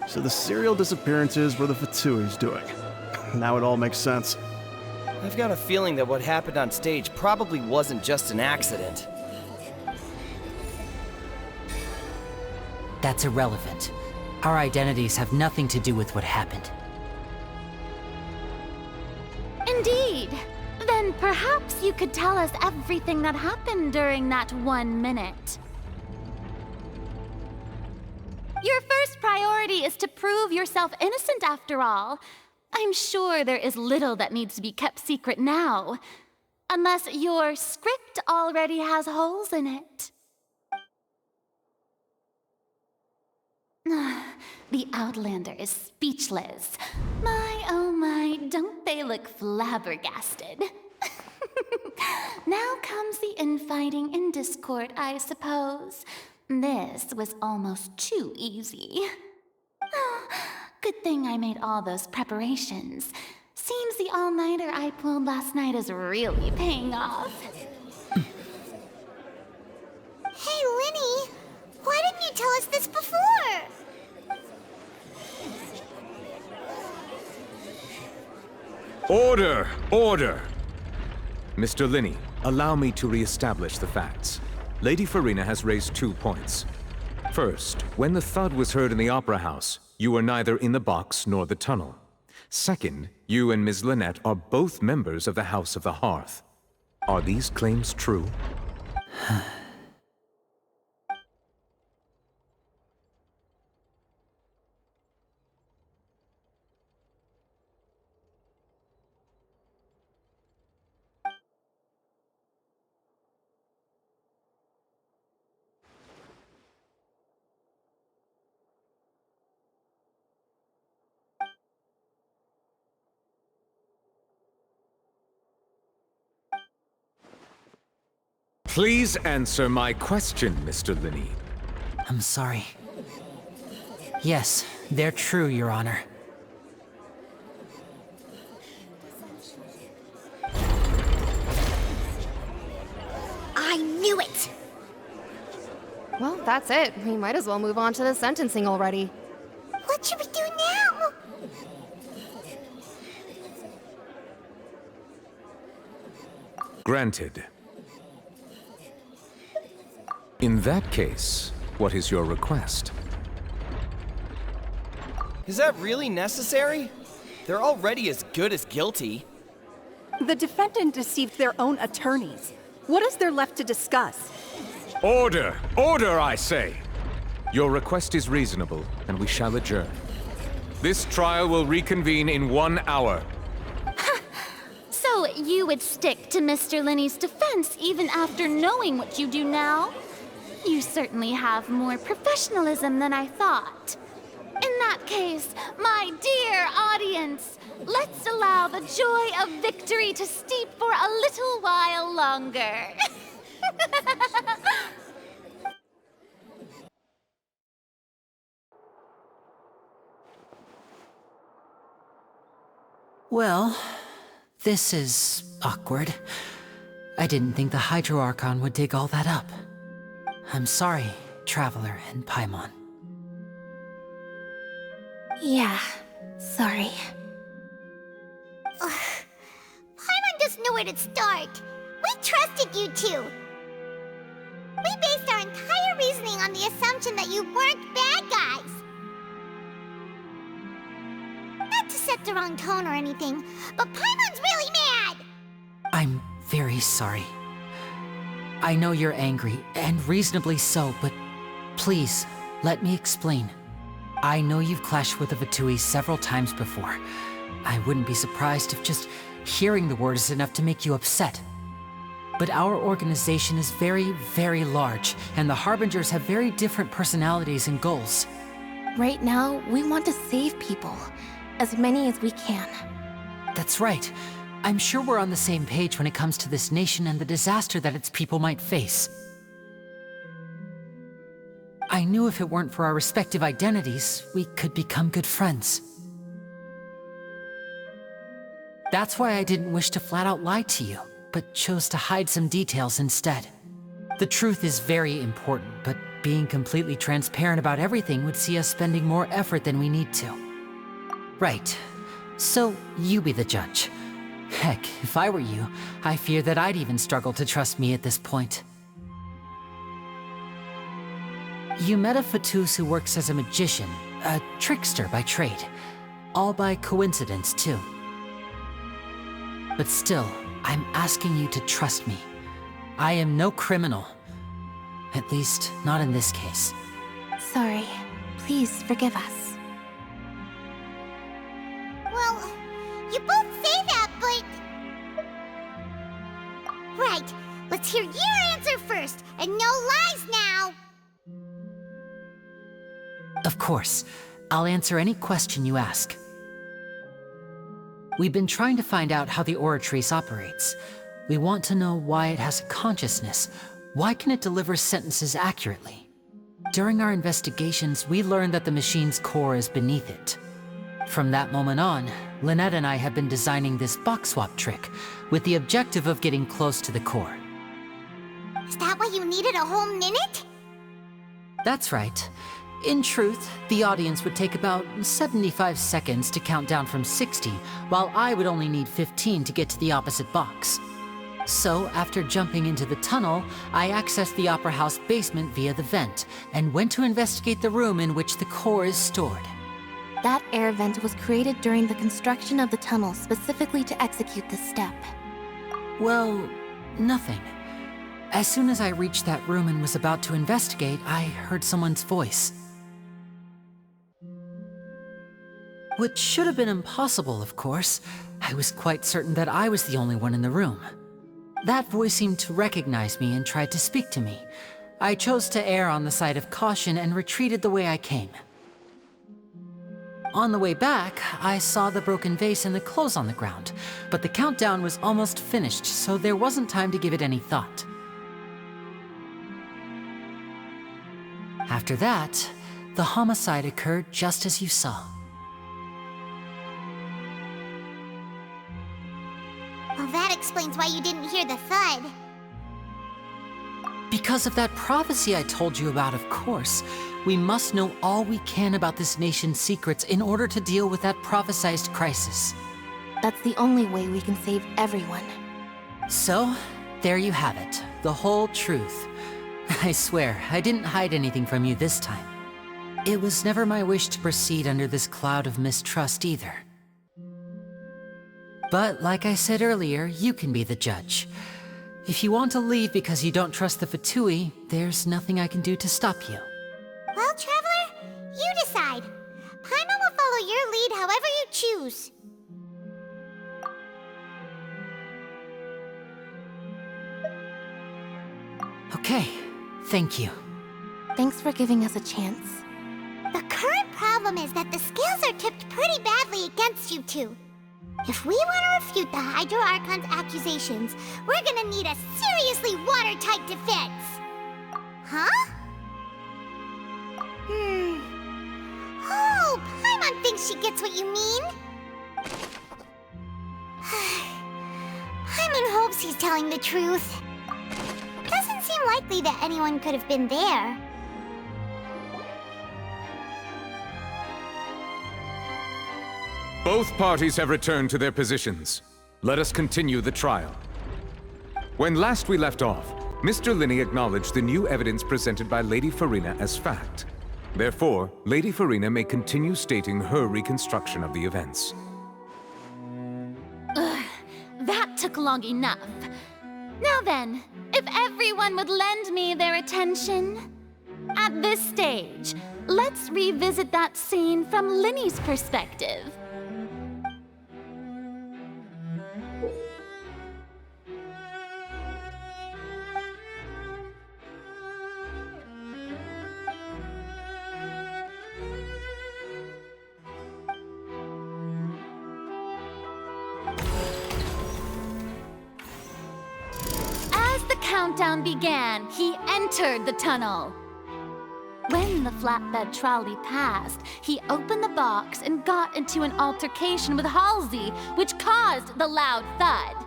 J: So the serial disappearances were the Fatui's doing. Now it all makes sense.
H: I've got a feeling that what happened on stage probably wasn't just an accident.
F: That's irrelevant. Our identities have nothing to do with what happened.
G: Indeed. Then perhaps you could tell us everything that happened during that 1 minute. Your first priority is to prove yourself innocent, after all. I'm sure there is little that needs to be kept secret now. Unless your script already has holes in it. The Outlander is speechless. My, oh my, don't they look flabbergasted? Now comes the infighting and discord, I suppose. This was almost too easy. Good thing I made all those preparations. Seems the all-nighter I pulled last night is really paying off.
A: Hey, Linny! Why didn't you tell us this before?
T: Order! Order! Mr. Linney, allow me to re-establish the facts. Lady Farina has raised 2 points. First, when the thud was heard in the Opera House, you were neither in the box nor the tunnel. Second, you and Ms. Lynette are both members of the House of the Hearth. Are these claims true? Please answer my question, Mr. Linney.
F: I'm sorry. Yes, they're true, Your Honor.
A: I knew it!
M: Well, that's it. We might as well move on to the sentencing already.
A: What should we do now?
T: Granted. In that case, what is your request?
H: Is that really necessary? They're already as good as guilty.
Q: The defendant deceived their own attorneys. What is there left to discuss?
T: Order! Order, I say! Your request is reasonable, and we shall adjourn. This trial will reconvene in 1 hour.
G: So you would stick to Mr. Linney's defense even after knowing what you do now? You certainly have more professionalism than I thought. In that case, my dear audience, let's allow the joy of victory to steep for a little while longer.
F: Well, this is awkward. I didn't think the Hydro Archon would dig all that up. I'm sorry, Traveler and Paimon.
K: Yeah, sorry.
A: Paimon doesn't know where to start. We trusted you two. We based our entire reasoning on the assumption that you weren't bad guys. Not to set the wrong tone or anything, but Paimon's really mad!
F: I'm very sorry. I know you're angry, and reasonably so, but please, let me explain. I know you've clashed with the Vatui several times before. I wouldn't be surprised if just hearing the word is enough to make you upset. But our organization is very, very large, and the Harbingers have very different personalities and goals.
E: Right now, we want to save people. As many as we can.
F: That's right. I'm sure we're on the same page when it comes to this nation and the disaster that its people might face. I knew if it weren't for our respective identities, we could become good friends. That's why I didn't wish to flat out lie to you, but chose to hide some details instead. The truth is very important, but being completely transparent about everything would see us spending more effort than we need to. Right. So, you be the judge. Heck, if I were you, I fear that I'd even struggle to trust me at this point. You met a Fatus who works as a magician, a trickster by trade. All by coincidence, too. But still, I'm asking you to trust me. I am no criminal. At least, not in this case.
K: Sorry. Please forgive us.
A: Well, you both say that, but... Right, let's hear your answer first, and no lies now!
F: Of course. I'll answer any question you ask. We've been trying to find out how the Oratrice operates. We want to know why it has a consciousness. Why can it deliver sentences accurately? During our investigations, we learned that the machine's core is beneath it. From that moment on, Lynette and I have been designing this box swap trick, with the objective of getting close to the core.
A: Is that why you needed a whole minute?
F: That's right. In truth, the audience would take about 75 seconds to count down from 60, while I would only need 15 to get to the opposite box. So, after jumping into the tunnel, I accessed the Opera House basement via the vent, and went to investigate the room in which the core is stored.
E: That air vent was created during the construction of the tunnel specifically to execute this step.
F: Well, nothing. As soon as I reached that room and was about to investigate, I heard someone's voice. Which should have been impossible, of course. I was quite certain that I was the only one in the room. That voice seemed to recognize me and tried to speak to me. I chose to err on the side of caution and retreated the way I came. On the way back, I saw the broken vase and the clothes on the ground, but the countdown was almost finished, so there wasn't time to give it any thought. After that, the homicide occurred just as you saw.
A: Well, that explains why you didn't hear the thud.
F: Because of that prophecy I told you about, of course. We must know all we can about this nation's secrets in order to deal with that prophesized crisis.
E: That's the only way we can save everyone.
F: So, there you have it. The whole truth. I swear, I didn't hide anything from you this time. It was never my wish to proceed under this cloud of mistrust either. But like I said earlier, you can be the judge. If you want to leave because you don't trust the Fatui, there's nothing I can do to stop you.
A: Well, Traveler, you decide. Paimon will follow your lead however you choose.
F: Okay, thank you.
E: Thanks for giving us a chance.
A: The current problem is that the scales are tipped pretty badly against you two. If we want to refute the Hydro Archon's accusations, we're gonna need a seriously watertight defense. Huh? Oh, Paimon thinks she gets what you mean. Paimon hopes he's telling the truth. Doesn't seem likely that anyone could have been there.
T: Both parties have returned to their positions. Let us continue the trial. When last we left off, Mr. Linney acknowledged the new evidence presented by Lady Farina as fact. Therefore, Lady Farina may continue stating her reconstruction of the events.
G: That took long enough. Now then, if everyone would lend me their attention. At this stage, let's revisit that scene from Linney's perspective. Countdown began, he entered the tunnel. When the flatbed trolley passed, he opened the box and got into an altercation with Halsey, which caused the loud thud.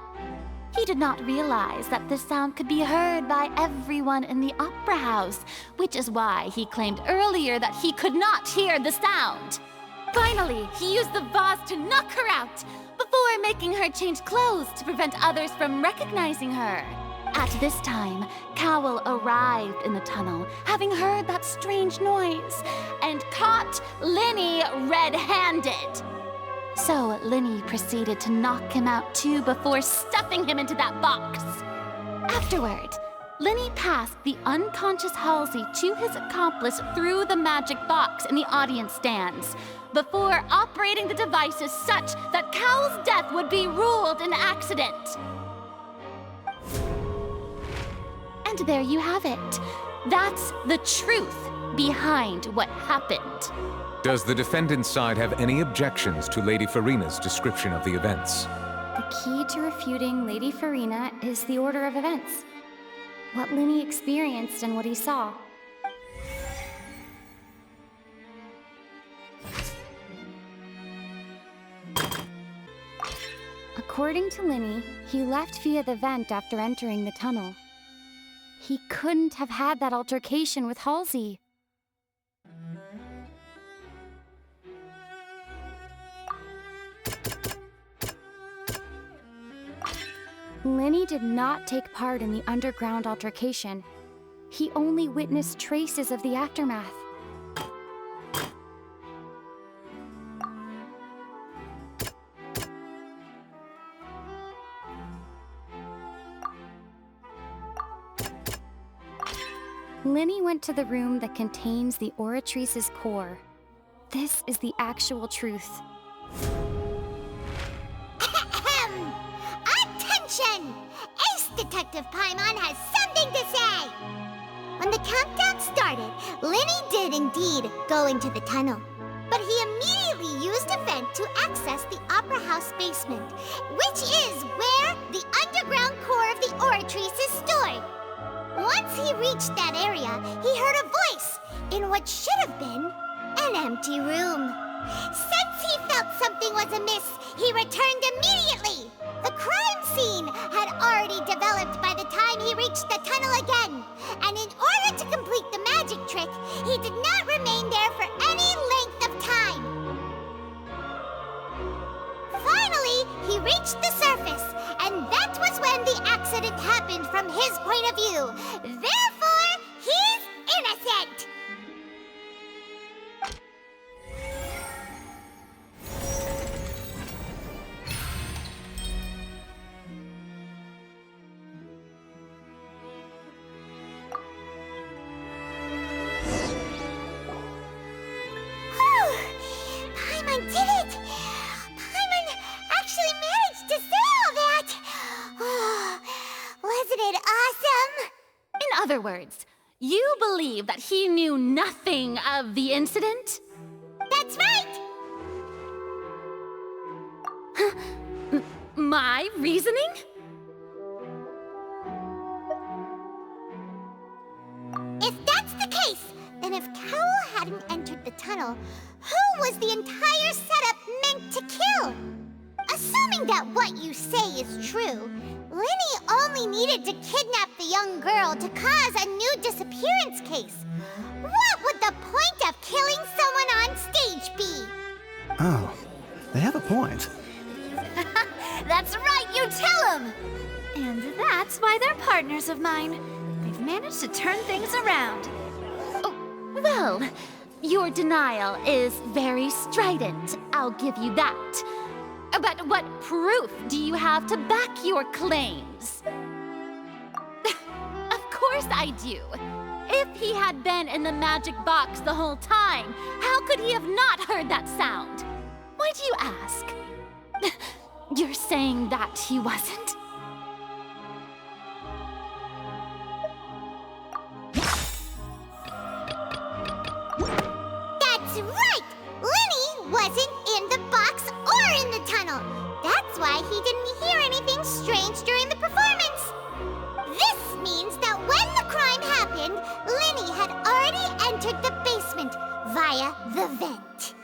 G: He did not realize that this sound could be heard by everyone in the opera house, which is why he claimed earlier that he could not hear the sound. Finally, he used the vase to knock her out, before making her change clothes to prevent others from recognizing her. At this time, Cowell arrived in the tunnel, having heard that strange noise, and caught Linney red-handed. So Linney proceeded to knock him out too before stuffing him into that box. Afterward, Linney passed the unconscious Halsey to his accomplice through the magic box in the audience stands, before operating the devices such that Cowell's death would be ruled an accident. And there you have it. That's the truth behind what happened.
T: Does the defendant's side have any objections to Lady Farina's description of the events?
P: The key to refuting Lady Farina is the order of events. What Linney experienced and what he saw. According to Linney, he left via the vent after entering the tunnel. He couldn't have had that altercation with Halsey. Linney did not take part in the underground altercation. He only witnessed traces of the aftermath. Linney went to the room that contains the Oratrice's core. This is the actual truth.
A: Attention! Ace Detective Paimon has something to say! When the countdown started, Linney did indeed go into the tunnel. But he immediately used a vent to access the Opera House basement, which is where the underground core of the Oratrice is stored. Once he reached that area, he heard a voice, in what should have been an empty room. Since he felt something was amiss, he returned immediately. The crime scene had already developed by the time he reached the tunnel again, and in order to complete the magic trick, he did not remain there for any length of time. Finally, he reached the surface, and that was when the accident happened from his point of view. Therefore, he's innocent! Paimon did it! Paimon actually managed to say all that! Oh, wasn't it awesome?
G: In other words, you believe that he knew nothing of the incident?
A: That's right!
G: My reasoning?
A: If that's the case, then if Cowell hadn't entered the tunnel, who was the entire setup meant to kill? Assuming that what you say is true, Linny only needed to kidnap the young girl to cause a new disappearance case. What would the point of killing someone on stage be?
J: Oh, they have a point.
P: That's right, you tell him! And that's why they're partners of mine. They've managed to turn things around.
G: Oh, well, your denial is very strident, I'll give you that. But what proof do you have to back your claims? Of course I do. If he had been in the magic box the whole time, how could he have not heard that sound? Why do you ask? You're saying that he wasn't?
A: That's right! Linny wasn't in the box or in the tunnel. That's why he didn't hear anything strange during the performance. This means that when the crime happened, Linny had already entered the basement via the vent.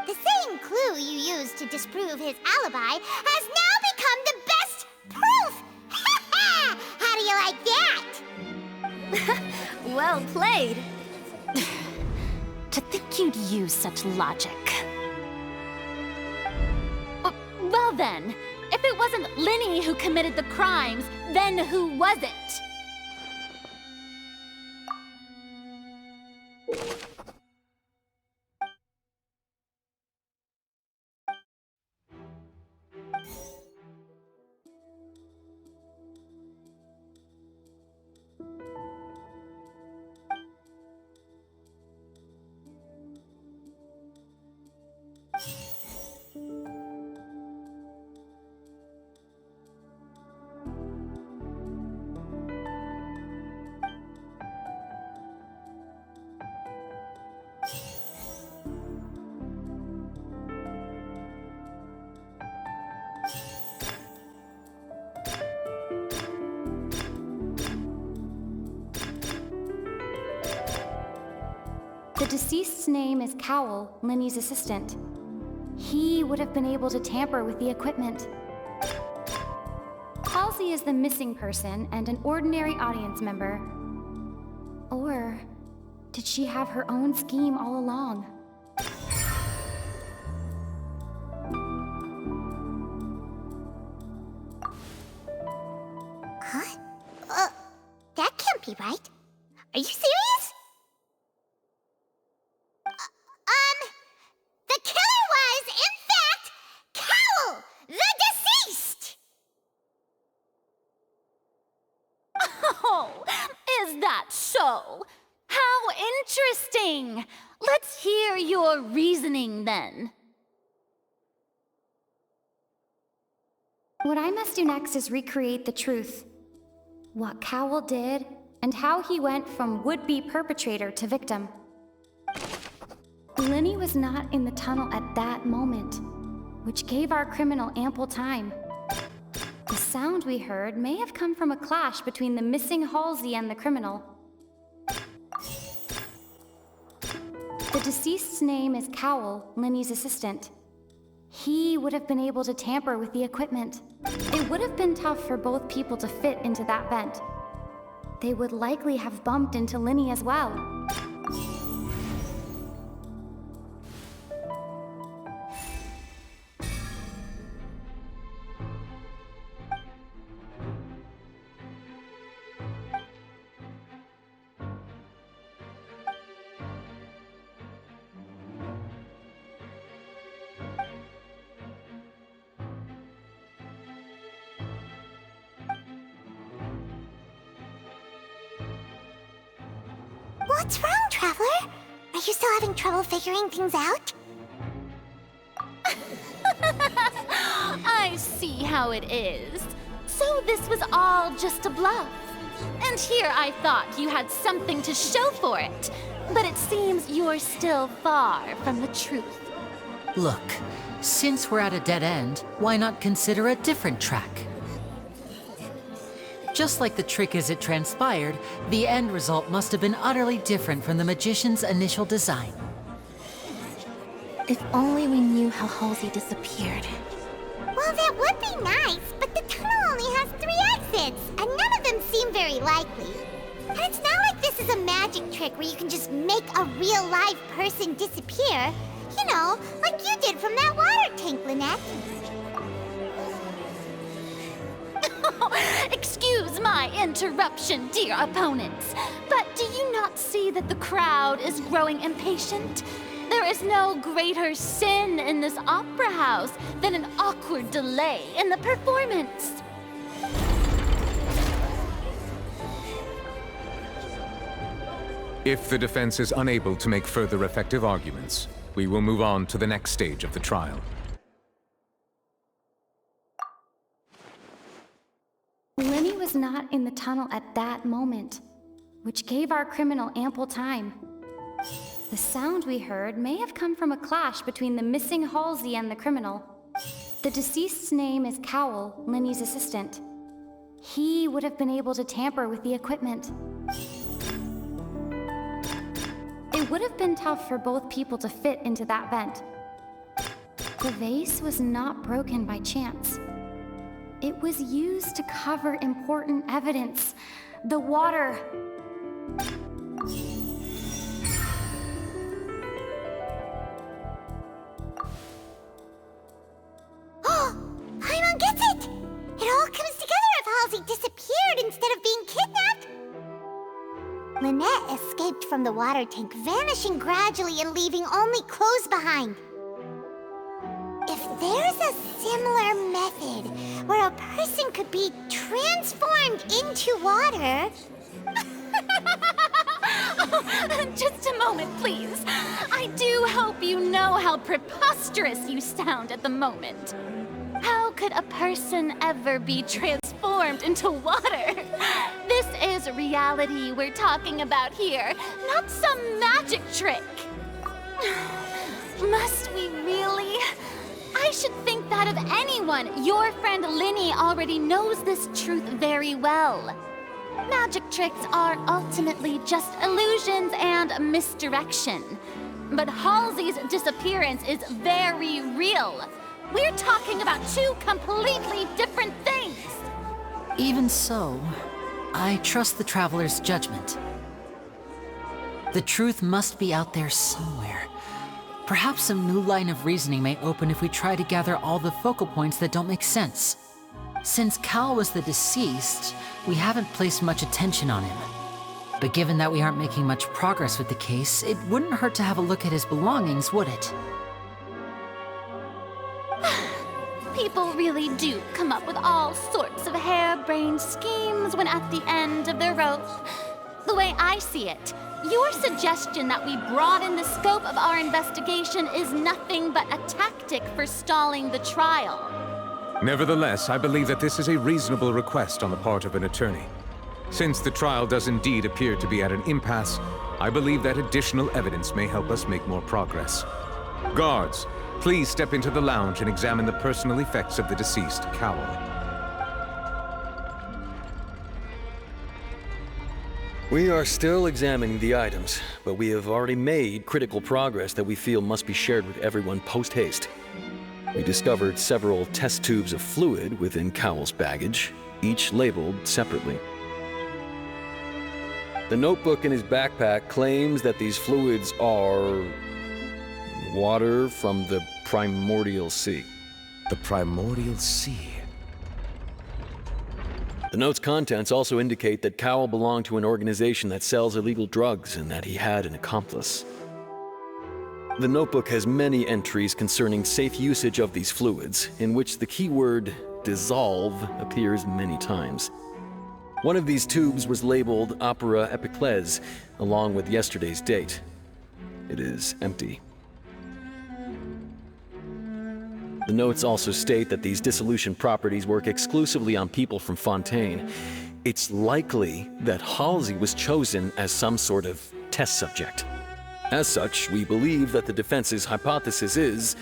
A: The same clue you used to disprove his alibi has now become the best proof! Ha ha! How do you like that?
G: Well played. To think you'd use such logic. Well then, if it wasn't Linny who committed the crimes, then who was it?
R: The deceased's name is Cowell, Linny's assistant. He would have been able to tamper with the equipment. Halsey is the missing person and an ordinary audience member. Or did she have her own scheme all along?
A: Huh? That can't be right. Are you serious? The killer was, in fact, Cowell, the deceased!
G: Oh, is that so? How interesting! Let's hear your reasoning then.
R: What I must do next is recreate the truth. What Cowell did, and how he went from would-be perpetrator to victim. Linny was not in the tunnel at that moment, which gave our criminal ample time. The sound we heard may have come from a clash between the missing Halsey and the criminal. The deceased's name is Cowell, Linny's assistant. He would have been able to tamper with the equipment. It would have been tough for both people to fit into that vent. They would likely have bumped into Linny as well.
A: What's wrong, Traveler? Are you still having trouble figuring things out?
G: I see how it is. So this was all just a bluff. And here I thought you had something to show for it. But it seems you're still far from the truth.
F: Look, since we're at a dead end, why not consider a different track? Just like the trick as it transpired, the end result must have been utterly different from the magician's initial design.
E: If only we knew how Halsey disappeared.
A: Well, that would be nice, but the tunnel only has 3 exits, and none of them seem very likely. And it's not like this is a magic trick where you can just make a real live person disappear. You know, like you did from that water tank, Lynette.
G: Excuse my interruption, dear opponents, but do you not see that the crowd is growing impatient? There is no greater sin in this opera house than an awkward delay in the performance.
T: If the defense is unable to make further effective arguments, we will move on to the next stage of the trial.
R: Linny was not in the tunnel at that moment, which gave our criminal ample time. The sound we heard may have come from a clash between the missing Halsey and the criminal. The deceased's name is Cowell, Linny's assistant. He would have been able to tamper with the equipment. It would have been tough for both people to fit into that vent. The vase was not broken by chance. It was used to cover important evidence. The water.
A: Oh, Paimon gets it! It all comes together if Halsey disappeared instead of being kidnapped. Lynette escaped from the water tank, vanishing gradually and leaving only clothes behind. If there's a similar method where a person could be transformed into water...
G: Just a moment, please. I do hope you know how preposterous you sound at the moment. How could a person ever be transformed into water? This is reality we're talking about here, not some magic trick. Must we really? I should think that of anyone. Your friend Linny already knows this truth very well. Magic tricks are ultimately just illusions and misdirection. But Halsey's disappearance is very real. We're talking about 2 completely different things.
F: Even so, I trust the Traveler's judgment. The truth must be out there somewhere. Perhaps some new line of reasoning may open if we try to gather all the focal points that don't make sense. Since Cal was the deceased, we haven't placed much attention on him. But given that we aren't making much progress with the case, it wouldn't hurt to have a look at his belongings, would it?
G: People really do come up with all sorts of harebrained schemes when at the end of their rope. The way I see it, your suggestion that we broaden the scope of our investigation is nothing but a tactic for stalling the trial.
T: Nevertheless, I believe that this is a reasonable request on the part of an attorney. Since the trial does indeed appear to be at an impasse, I believe that additional evidence may help us make more progress. Guards, please step into the lounge and examine the personal effects of the deceased, Cowell.
C: We are still examining the items, but we have already made critical progress that we feel must be shared with everyone post-haste. We discovered several test tubes of fluid within Cowell's baggage, each labeled separately. The notebook in his backpack claims that these fluids are water from the primordial sea.
T: The primordial sea?
C: The note's contents also indicate that Cowell belonged to an organization that sells illegal drugs and that he had an accomplice. The notebook has many entries concerning safe usage of these fluids, in which the keyword dissolve appears many times. One of these tubes was labeled Opera Epiclese, along with yesterday's date. It is empty. The notes also state that these dissolution properties work exclusively on people from Fontaine. It's likely that Halsey was chosen as some sort of test subject. As such, we believe that the defense's hypothesis is,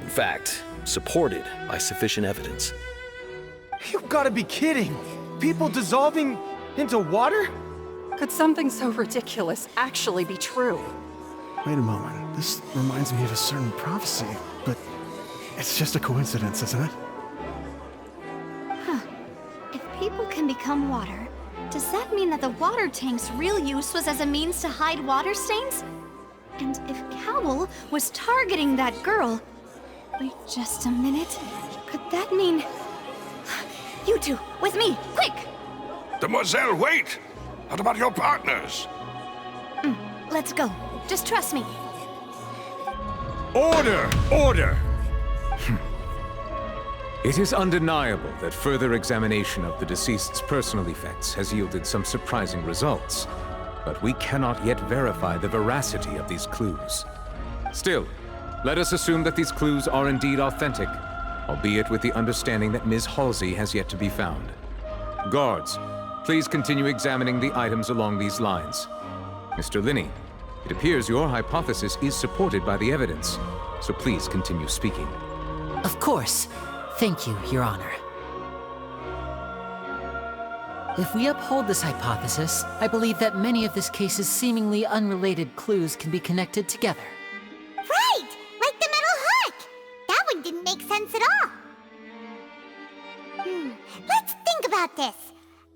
C: in fact, supported by sufficient evidence.
W: You've gotta be kidding! People dissolving into water?
Q: Could something so ridiculous actually be true?
J: Wait a moment. This reminds me of a certain prophecy, but it's just a coincidence, isn't it?
P: Huh. If people can become water, does that mean that the water tank's real use was as a means to hide water stains? And if Cowell was targeting that girl... Wait just a minute. Could that mean... You two, with me, quick!
L: Demoiselle, wait! What about your partners?
P: Let's go. Just trust me.
T: Order! Order! It is undeniable that further examination of the deceased's personal effects has yielded some surprising results, but we cannot yet verify the veracity of these clues. Still, let us assume that these clues are indeed authentic, albeit with the understanding that Ms. Halsey has yet to be found. Guards, please continue examining the items along these lines. Mr. Linney, it appears your hypothesis is supported by the evidence, so please continue speaking.
F: Of course. Thank you, Your Honor. If we uphold this hypothesis, I believe that many of this case's seemingly unrelated clues can be connected together.
A: Right! Like the metal hook! That one didn't make sense at all. Let's think about this.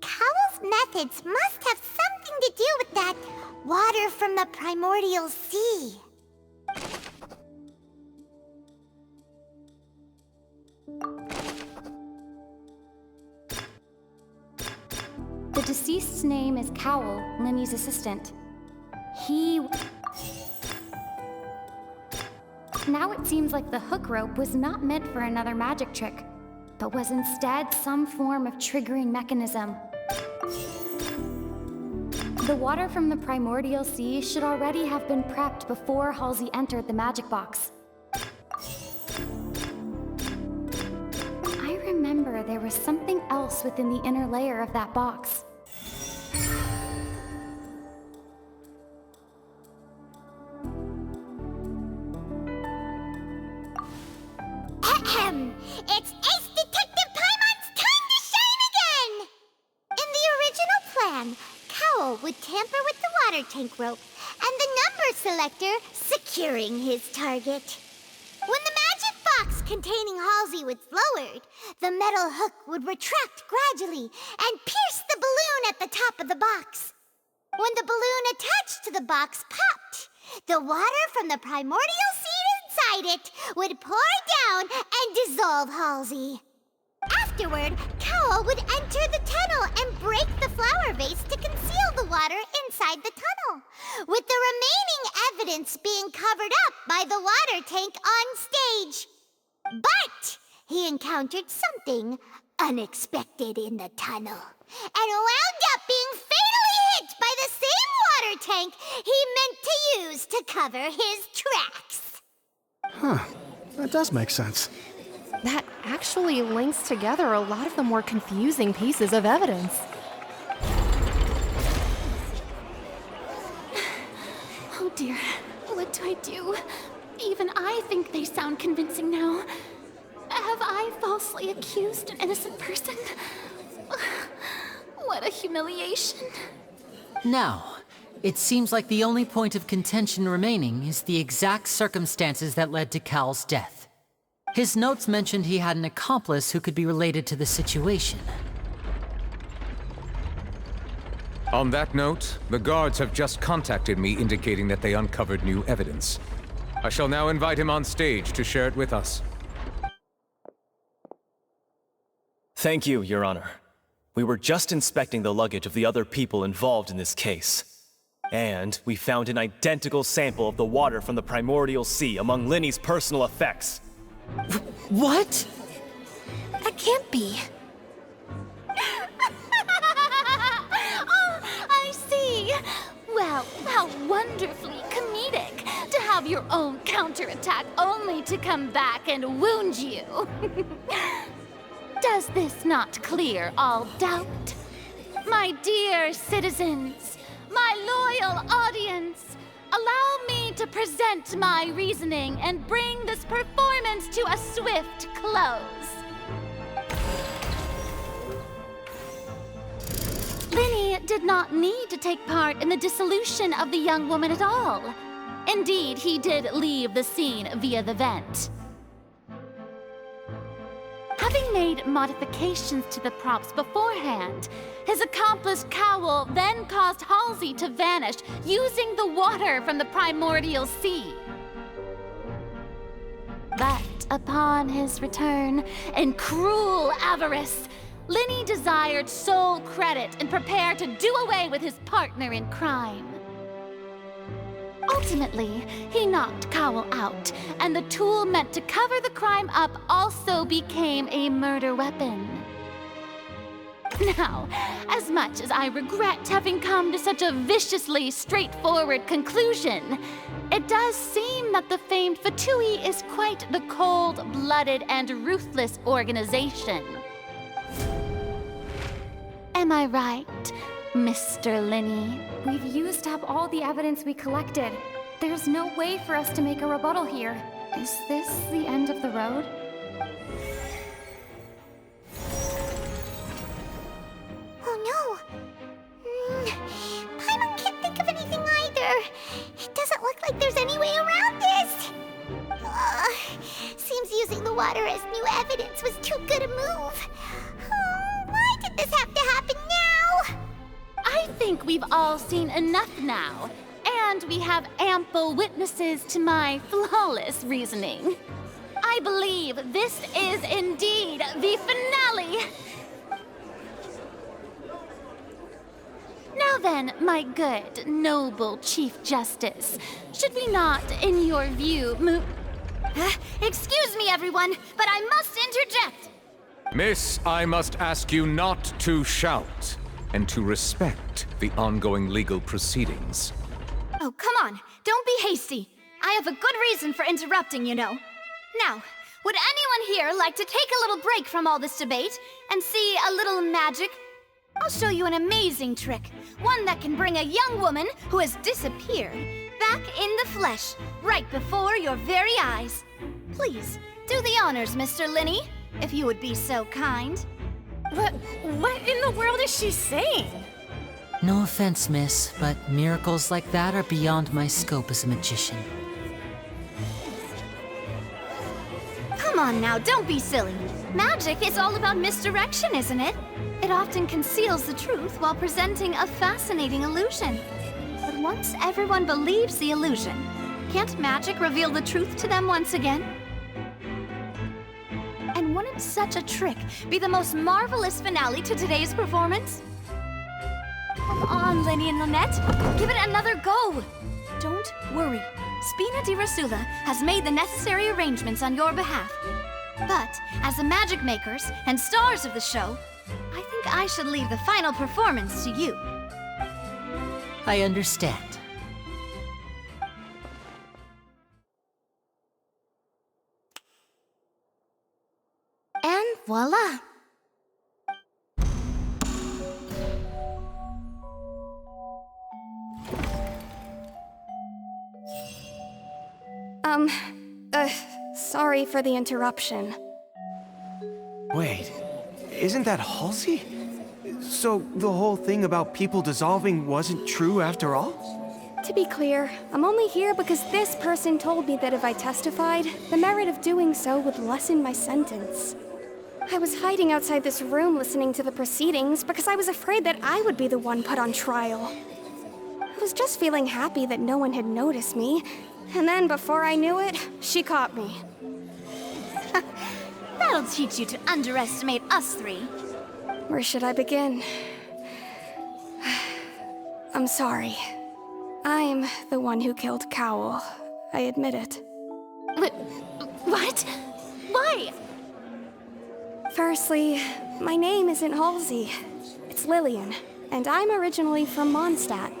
A: Cowell's methods must have something to do with that water from the primordial sea.
R: The deceased's name is Cowell, Linny's assistant. Now it seems like the hook rope was not meant for another magic trick, but was instead some form of triggering mechanism. The water from the primordial sea should already have been prepped before Halsey entered the magic box. I remember there was something else within the inner layer of that box.
A: It's Ace Detective Paimon's time to shine again! In the original plan, Cowell would tamper with the water tank rope and the number selector securing his target. When the magic box containing Halsey was lowered, the metal hook would retract gradually and pierce the balloon at the top of the box. When the balloon attached to the box popped, the water from the primordial seed inside it would pour down and dissolve Halsey. Afterward, Cowell would enter the tunnel and break the flower vase to conceal the water inside the tunnel, with the remaining evidence being covered up by the water tank on stage. But he encountered something unexpected in the tunnel and wound up being fatally hit by the same water tank he meant to use to cover his tracks.
J: Huh. That does make sense.
M: That actually links together a lot of the more confusing pieces of evidence.
G: Oh dear, what do I do? Even I think they sound convincing now. Have I falsely accused an innocent person? What a humiliation.
F: Now, it seems like the only point of contention remaining is the exact circumstances that led to Cal's death. His notes mentioned he had an accomplice who could be related to the situation.
T: On that note, the guards have just contacted me indicating that they uncovered new evidence. I shall now invite him on stage to share it with us.
I: Thank you, Your Honor. We were just inspecting the luggage of the other people involved in this case. And we found an identical sample of the water from the primordial sea among Linny's personal effects.
F: What?
K: That can't be.
G: Oh, I see. Well, how wonderfully comedic to have your own counterattack only to come back and wound you. Does this not clear all doubt? My dear citizens, my loyal audience, allow me to present my reasoning and bring this performance to a swift close. Linny did not need to take part in the dissolution of the young woman at all. Indeed, he did leave the scene via the vent. Having made modifications to the props beforehand, his accomplice Cowl then caused Halsey to vanish using the water from the primordial sea. But upon his return, in cruel avarice, Linny desired sole credit and prepared to do away with his partner in crime. Ultimately, he knocked Cowl out, and the tool meant to cover the crime up also became a murder weapon. Now, as much as I regret having come to such a viciously straightforward conclusion, it does seem that the famed Fatui is quite the cold-blooded and ruthless organization. Am I right, Mr. Linny?
R: We've used up all the evidence we collected. There's no way for us to make a rebuttal here. Is this the end of the road?
A: Oh no! Paimon can't think of anything either. It doesn't look like there's any way around this. Seems using the water as new evidence was too good a move. Why did this have to happen now?
G: I think we've all seen enough now, and we have ample witnesses to my flawless reasoning. I believe this is indeed the finale. Now then, my good, noble Chief Justice, should we not, in your view,
P: Excuse me, everyone, but I must interject.
T: Miss, I must ask you not to shout, and to respect the ongoing legal proceedings.
P: Oh, come on. Don't be hasty. I have a good reason for interrupting, you know. Now, would anyone here like to take a little break from all this debate and see a little magic? I'll show you an amazing trick. One that can bring a young woman who has disappeared back in the flesh, right before your very eyes. Please, do the honors, Mr. Linny, if you would be so kind.
K: What in the world is she saying?
F: No offense, miss, but miracles like that are beyond my scope as a magician.
P: Come on now, don't be silly. Magic is all about misdirection, isn't it? It often conceals the truth while presenting a fascinating illusion. But once everyone believes the illusion, can't magic reveal the truth to them once again? And wouldn't such a trick be the most marvelous finale to today's performance? Come on, Linny and Lynette, give it another go. Don't worry, Spina di Rasula has made the necessary arrangements on your behalf. But as the magic makers and stars of the show, I think I should leave the final performance to you.
F: I understand.
K: And voila!
M: Sorry for the interruption.
B: Wait, isn't that Halsey? So the whole thing about people dissolving wasn't true after all?
M: To be clear, I'm only here because this person told me that if I testified, the merit of doing so would lessen my sentence. I was hiding outside this room listening to the proceedings because I was afraid that I would be the one put on trial. I was just feeling happy that no one had noticed me, and then before I knew it, she caught me.
P: That'll teach you to underestimate us three.
M: Where should I begin? I'm sorry. I'm the one who killed Cowl. I admit it.
P: What? Why?
M: Firstly, my name isn't Halsey. It's Lillian, and I'm originally from Mondstadt.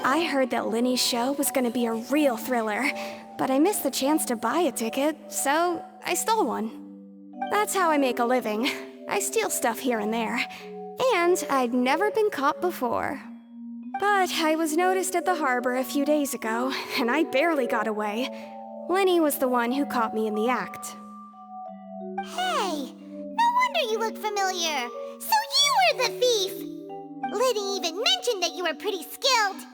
M: I heard that Linny's show was gonna be a real thriller, but I missed the chance to buy a ticket, so I stole one. That's how I make a living. I steal stuff here and there, and I'd never been caught before. But I was noticed at the harbor a few days ago, and I barely got away. Linny was the one who caught me in the act.
A: Hey, no wonder you look familiar. So you were the thief! Liddy even mentioned that you were pretty skilled.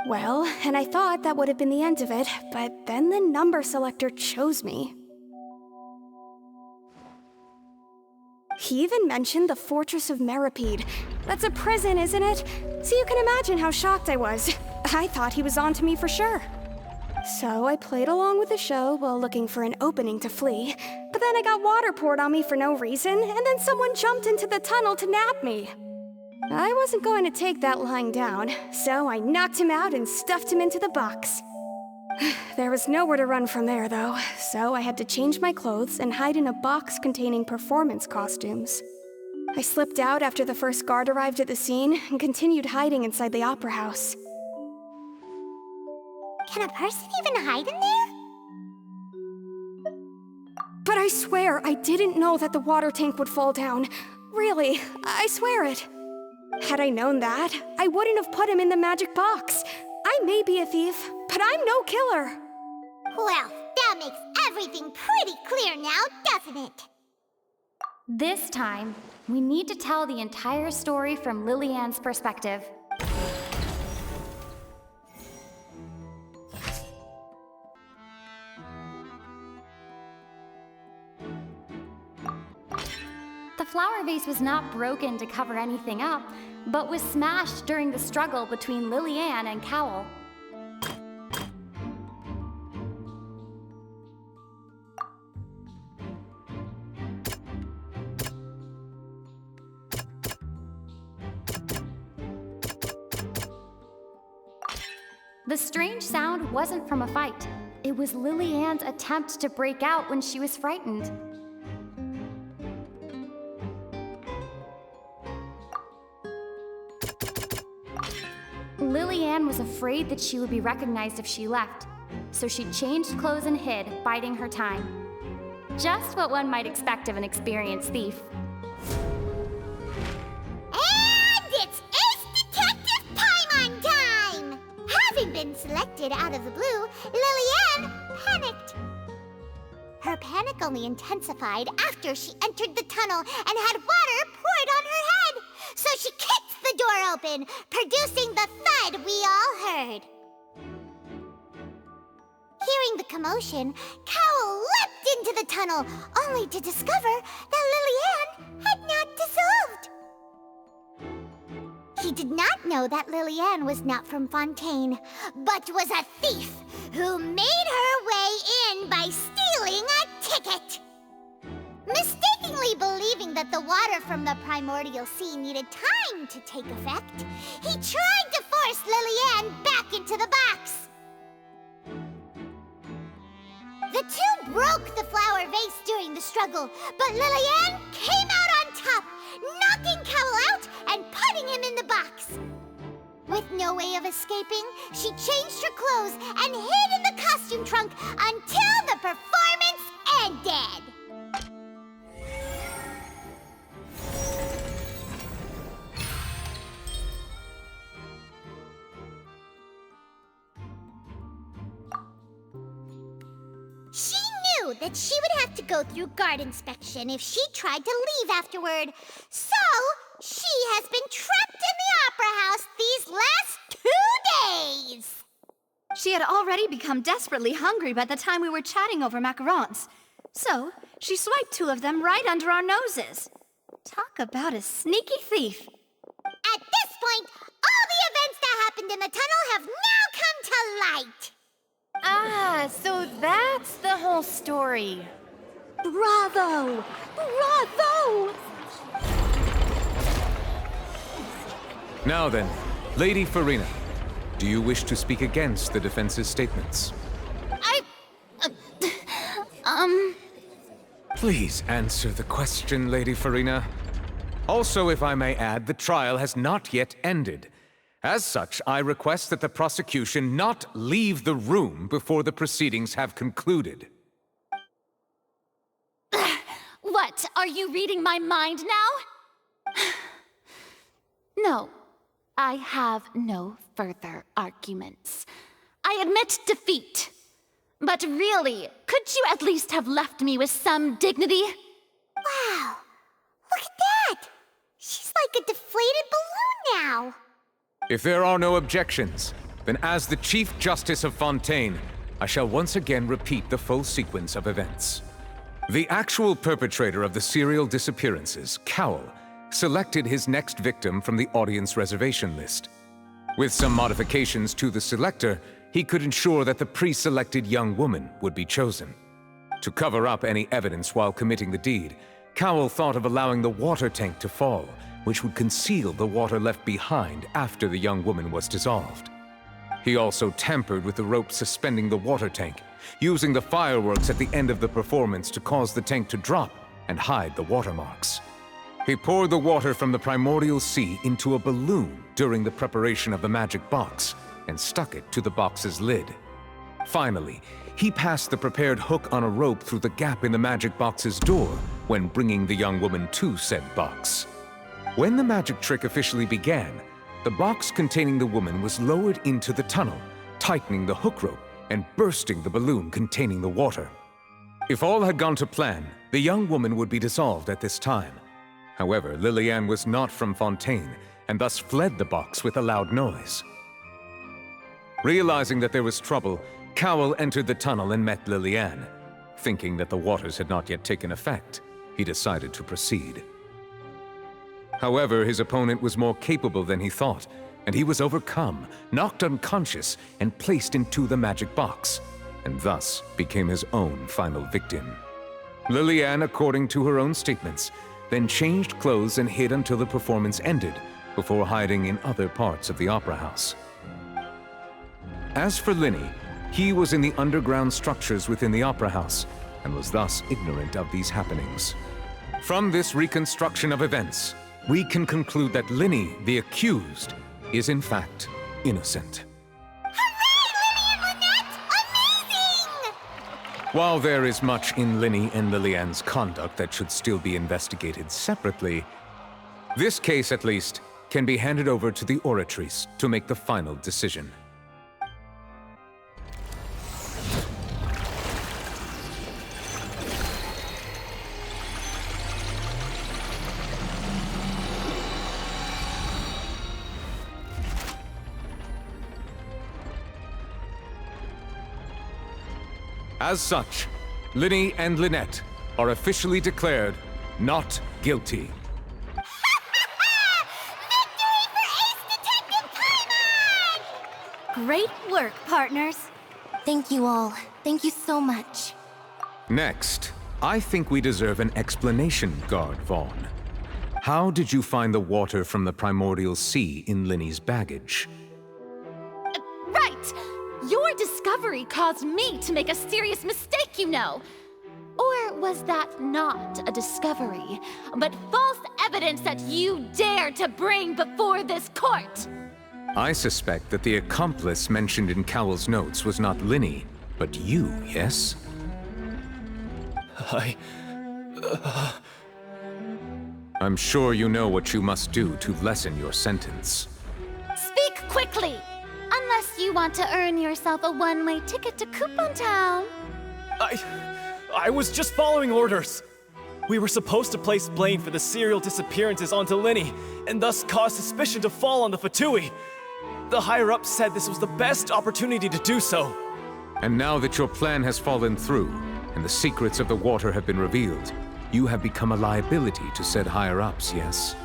M: Well, and I thought that would have been the end of it, but then the number selector chose me. He even mentioned the Fortress of Meripede. That's a prison, isn't it? So you can imagine how shocked I was. I thought he was on to me for sure. So I played along with the show while looking for an opening to flee, but then I got water poured on me for no reason, and then someone jumped into the tunnel to nab me. I wasn't going to take that lying down, so I knocked him out and stuffed him into the box. There was nowhere to run from there, though, so I had to change my clothes and hide in a box containing performance costumes. I slipped out after the first guard arrived at the scene and continued hiding inside the opera house.
A: Can a person even hide in there?
M: But I swear I didn't know that the water tank would fall down. Really, I swear it. Had I known that, I wouldn't have put him in the magic box. I may be a thief, but I'm no killer.
A: Well, that makes everything pretty clear now, doesn't it?
R: This time, we need to tell the entire story from Lillian's perspective. The flower vase was not broken to cover anything up, but was smashed during the struggle between Lillian and Cowl. The strange sound wasn't from a fight. It was Lillian's attempt to break out when she was frightened. Lillian was afraid that she would be recognized if she left, so she changed clothes and hid, biding her time. Just what one might expect of an experienced thief.
A: And it's Ace Detective Paimon time! Having been selected out of the blue, Lillian panicked. Her panic only intensified after she entered the tunnel and had water poured on her head. So she kicked the door open, producing the thud we all heard. Hearing the commotion, Cowl leapt into the tunnel, only to discover that Lillian had not dissolved. He did not know that Lillian was not from Fontaine, but was a thief who made her way in by stealing a ticket. Mistakenly believing that the water from the primordial sea needed time to take effect, he tried to force Lillian back into the box. The two broke the flower vase during the struggle, but Lillian came out on top, knocking Cowl out and putting him in the box. With no way of escaping, she changed her clothes and hid in the costume trunk until the performance ended. She knew that she would have to go through guard inspection if she tried to leave afterward, so She has been trapped in the Opera House these last 2 days!
P: She had already become desperately hungry by the time we were chatting over macarons. So, she swiped 2 of them right under our noses. Talk about a sneaky thief.
A: At this point, all the events that happened in the tunnel have now come to light!
O: Ah, so that's the whole story.
M: Bravo! Bravo!
T: Now then, Lady Farina, do you wish to speak against the defense's statements? Please answer the question, Lady Farina. Also, if I may add, the trial has not yet ended. As such, I request that the prosecution not leave the room before the proceedings have concluded.
G: What, are you reading my mind now? No, I have no further arguments. I admit defeat. But really, could you at least have left me with some dignity?
A: Wow, look at that! She's like a deflated balloon now!
T: If there are no objections, then as the Chief Justice of Fontaine, I shall once again repeat the full sequence of events. The actual perpetrator of the serial disappearances, Cowl, selected his next victim from the audience reservation list. With some modifications to the selector, he could ensure that the pre-selected young woman would be chosen. To cover up any evidence while committing the deed, Cowl thought of allowing the water tank to fall, which would conceal the water left behind after the young woman was dissolved. He also tampered with the rope suspending the water tank, using the fireworks at the end of the performance to cause the tank to drop and hide the watermarks. He poured the water from the primordial sea into a balloon during the preparation of the magic box and stuck it to the box's lid. Finally, he passed the prepared hook on a rope through the gap in the magic box's door when bringing the young woman to said box. When the magic trick officially began, the box containing the woman was lowered into the tunnel, tightening the hook rope and bursting the balloon containing the water. If all had gone to plan, the young woman would be dissolved at this time. However, Liliane was not from Fontaine and thus fled the box with a loud noise. Realizing that there was trouble, Cowl entered the tunnel and met Liliane. Thinking that the waters had not yet taken effect, he decided to proceed. However, his opponent was more capable than he thought, and he was overcome, knocked unconscious, and placed into the magic box, and thus became his own final victim. Liliane, according to her own statements, then changed clothes and hid until the performance ended, before hiding in other parts of the opera house. As for Linny, he was in the underground structures within the opera house, and was thus ignorant of these happenings. From this reconstruction of events, we can conclude that Linny, the accused, is in fact innocent. While there is much in Linny and Liliane's conduct that should still be investigated separately, this case, at least, can be handed over to the Oratrice to make the final decision. As such, Linny and Lynette are officially declared not guilty.
P: Great work, partners.
E: Thank you all. Thank you so much.
T: Next, I think we deserve an explanation, Guard Vaughn. How did you find the water from the primordial sea in Linny's baggage?
G: Right! Your discovery caused me to make a serious mistake, you know. Or was that not a discovery, but false evidence that you dared to bring before this court?
T: I suspect that the accomplice mentioned in Cowell's notes was not Linny, but you, yes? I'm sure you know what you must do to lessen your sentence.
G: Speak quickly! Unless you want to earn yourself a one-way ticket to Coupon Town.
I: I was just following orders. We were supposed to place blame for the serial disappearances onto Linny, and thus cause suspicion to fall on the Fatui. The higher-ups said this was the best opportunity to do so.
T: And now that your plan has fallen through, and the secrets of the water have been revealed, you have become a liability to said higher-ups, yes?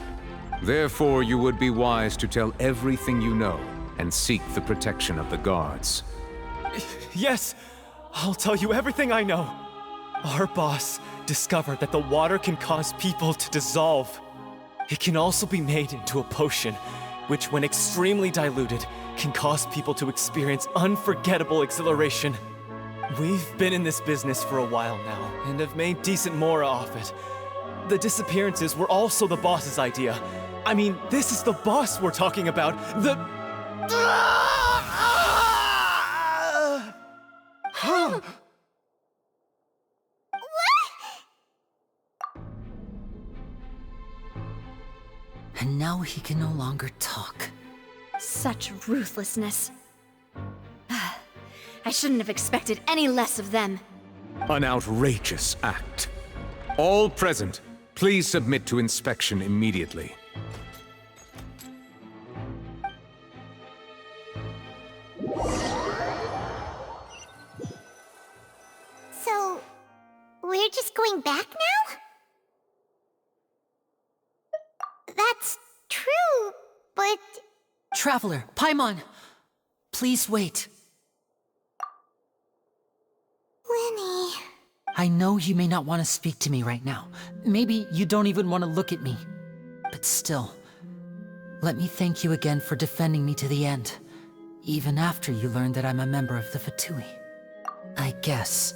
T: Therefore, you would be wise to tell everything you know, and seek the protection of the guards.
I: Yes, I'll tell you everything I know. Our boss discovered that the water can cause people to dissolve. It can also be made into a potion, which when extremely diluted, can cause people to experience unforgettable exhilaration. We've been in this business for a while now, and have made decent mora off it. The disappearances were also the boss's idea. I mean, this is the boss we're talking about.
F: And now he can no longer talk.
P: Such ruthlessness. I shouldn't have expected any less of them.
T: An outrageous act. All present, please submit to inspection immediately.
A: So, we're just going back now? That's true, but...
F: Traveler, Paimon! Please wait.
A: Lenny...
F: I know you may not want to speak to me right now. Maybe you don't even want to look at me. But still, let me thank you again for defending me to the end. Even after you learned that I'm a member of the Fatui. I guess.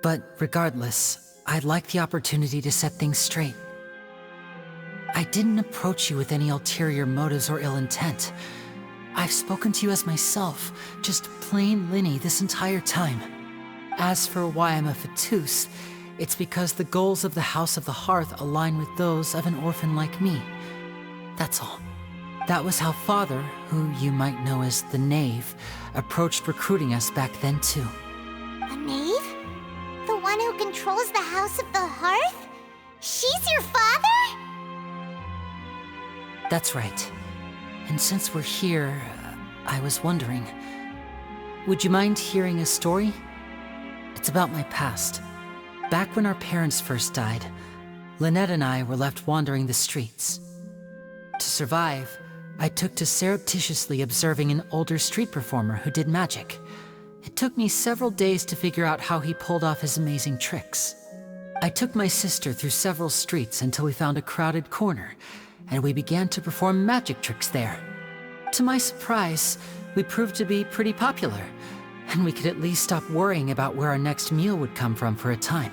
F: But regardless, I'd like the opportunity to set things straight. I didn't approach you with any ulterior motives or ill intent. I've spoken to you as myself, just plain Linny this entire time. As for why I'm a Fatus, it's because the goals of the House of the Hearth align with those of an orphan like me. That's all. That was how Father, who you might know as the Knave, approached recruiting us back then too.
A: A knave? The one who controls the House of the Hearth? She's your father?
F: That's right. And since we're here, I was wondering, would you mind hearing a story? It's about my past. Back when our parents first died, Lynette and I were left wandering the streets. To survive, I took to surreptitiously observing an older street performer who did magic. It took me several days to figure out how he pulled off his amazing tricks. I took my sister through several streets until we found a crowded corner, and we began to perform magic tricks there. To my surprise, we proved to be pretty popular, and we could at least stop worrying about where our next meal would come from for a time.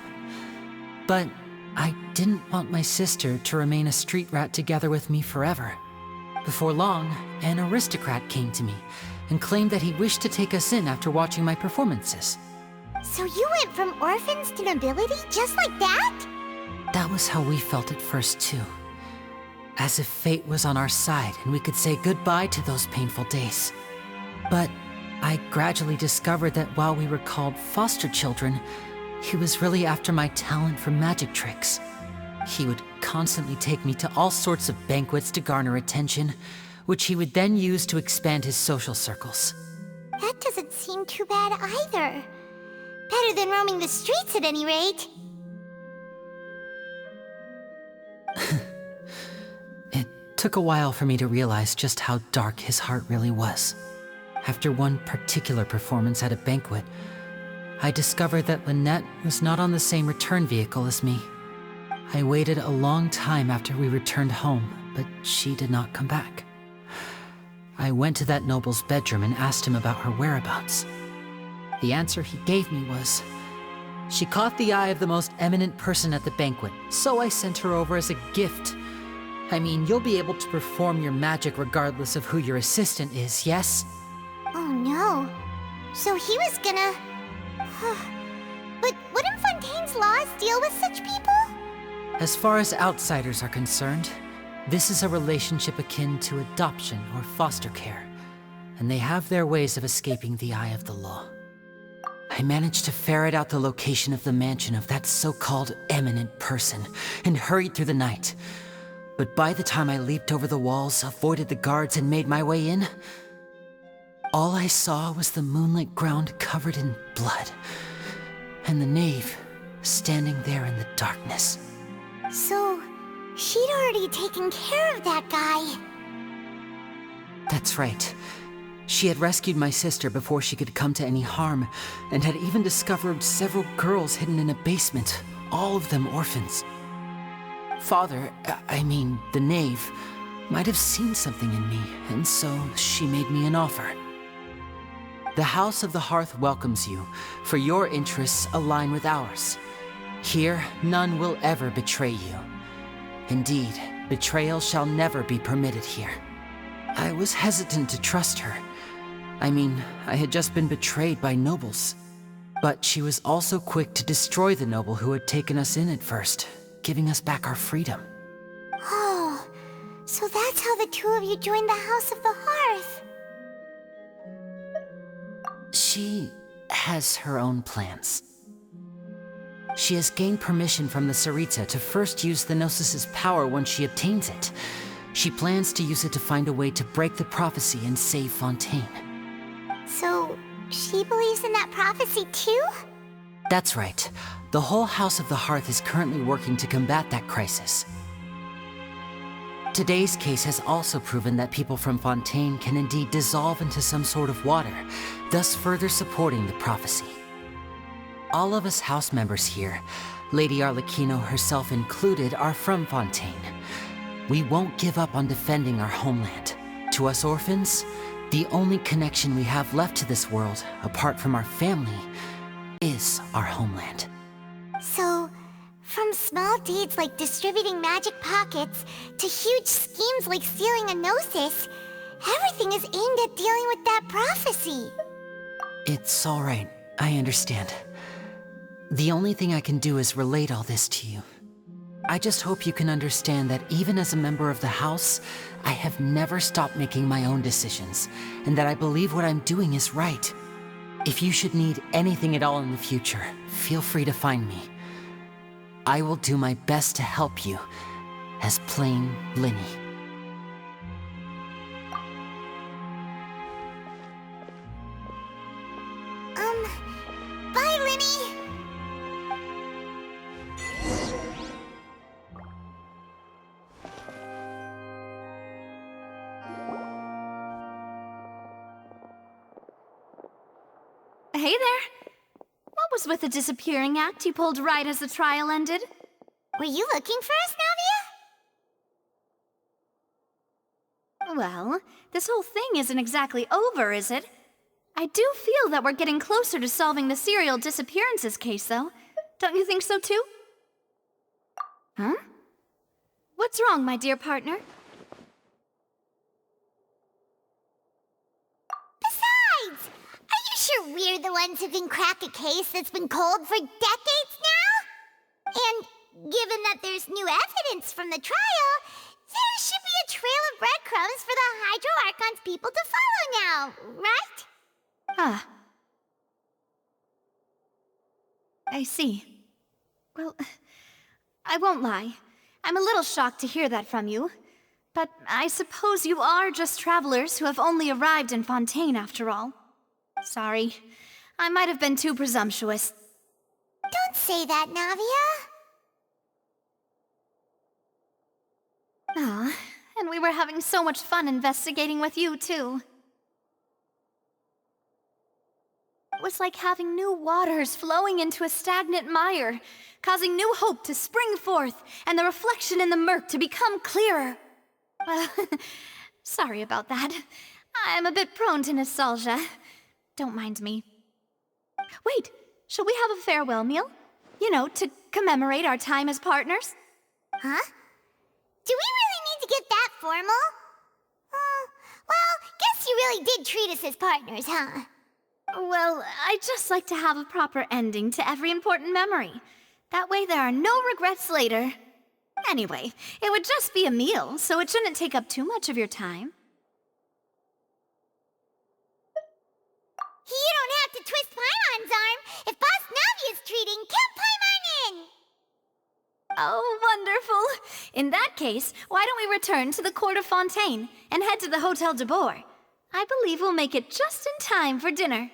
F: But I didn't want my sister to remain a street rat together with me forever. Before long, an aristocrat came to me and claimed that he wished to take us in after watching my performances.
A: So you went from orphans to nobility just like that?
F: That was how we felt at first too. As if fate was on our side and we could say goodbye to those painful days. But I gradually discovered that while we were called foster children, he was really after my talent for magic tricks. He would constantly take me to all sorts of banquets to garner attention, which he would then use to expand his social circles.
A: That doesn't seem too bad either. Better than roaming the streets at any rate.
F: It took a while for me to realize just how dark his heart really was. After one particular performance at a banquet, I discovered that Lynette was not on the same return vehicle as me. I waited a long time after we returned home, but she did not come back. I went to that noble's bedroom and asked him about her whereabouts. The answer he gave me was, she caught the eye of the most eminent person at the banquet, so I sent her over as a gift. I mean, you'll be able to perform your magic regardless of who your assistant is, yes?
A: Oh no. So he was gonna... But wouldn't Fontaine's laws deal with such people?
F: As far as outsiders are concerned, this is a relationship akin to adoption or foster care, and they have their ways of escaping the eye of the law. I I managed to ferret out the location of the mansion of that so-called eminent person and hurried through the night. But by the time I leaped over the walls, avoided the guards, and made my way in, all I saw was the moonlit ground covered in blood, and the knave standing there in the darkness.
A: So, she'd already taken care of that guy.
F: That's right. She had rescued my sister before she could come to any harm, and had even discovered several girls hidden in a basement, all of them orphans. Father, I mean, the knave, might have seen something in me, and so she made me an offer. The House of the Hearth welcomes you, for your interests align with ours. Here, none will ever betray you. Indeed, betrayal shall never be permitted here. I was hesitant to trust her. I mean, I had just been betrayed by nobles. But she was also quick to destroy the noble who had taken us in at first, giving us back our freedom.
A: Oh, so that's how the two of you joined the House of the Hearth.
F: She has her own plans. She has gained permission from the Tsaritsa to first use the Gnosis' power once she obtains it. She plans to use it to find a way to break the prophecy and save Fontaine.
A: So, she believes in that prophecy too?
F: That's right. The whole House of the Hearth is currently working to combat that crisis. Today's case has also proven that people from Fontaine can indeed dissolve into some sort of water, thus further supporting the prophecy. All of us house members here, Lady Arlecchino herself included, are from Fontaine. We won't give up on defending our homeland. To us orphans, the only connection we have left to this world, apart from our family, is our homeland.
A: So, from small deeds like distributing magic pockets to huge schemes like stealing a Gnosis, everything is aimed at dealing with that prophecy.
F: It's all right. I understand. The only thing I can do is relate all this to you. I just hope you can understand that even as a member of the House, I have never stopped making my own decisions, and that I believe what I'm doing is right. If you should need anything at all in the future, feel free to find me. I will do my best to help you, as plain Linny.
A: Bye, Linny!
P: Hey there! What was with the disappearing act you pulled right as the trial ended?
A: Were you looking for us, Navia?
P: Well, this whole thing isn't exactly over, is it? I do feel that we're getting closer to solving the serial disappearances case, though. Don't you think so, too? Huh? What's wrong, my dear partner?
A: Besides, are you sure we're the ones who can crack a case that's been cold for decades now? And given that there's new evidence from the trial, there should be a trail of breadcrumbs for the Hydro Archon's people to follow now, right?
P: Ah. I see. Well, I won't lie. I'm a little shocked to hear that from you. But I suppose you are just travelers who have only arrived in Fontaine after all. Sorry. I might have been too presumptuous.
A: Don't say that, Navia.
P: Ah, and we were having so much fun investigating with you, too. It was like having new waters flowing into a stagnant mire, causing new hope to spring forth, and the reflection in the murk to become clearer. Well, sorry about that. I'm a bit prone to nostalgia. Don't mind me. Wait, shall we have a farewell meal? You know, to commemorate our time as partners?
A: Huh? Do we really need to get that formal? Well, guess you really did treat us as partners, huh?
P: Well, I'd just like to have a proper ending to every important memory. That way there are no regrets later. Anyway, it would just be a meal, so it shouldn't take up too much of your time.
A: You don't have to twist Paimon's arm.
P: In that case, why don't we return to the court of Fontaine and head to the Hotel de Boer? I believe we'll make it just in time for dinner.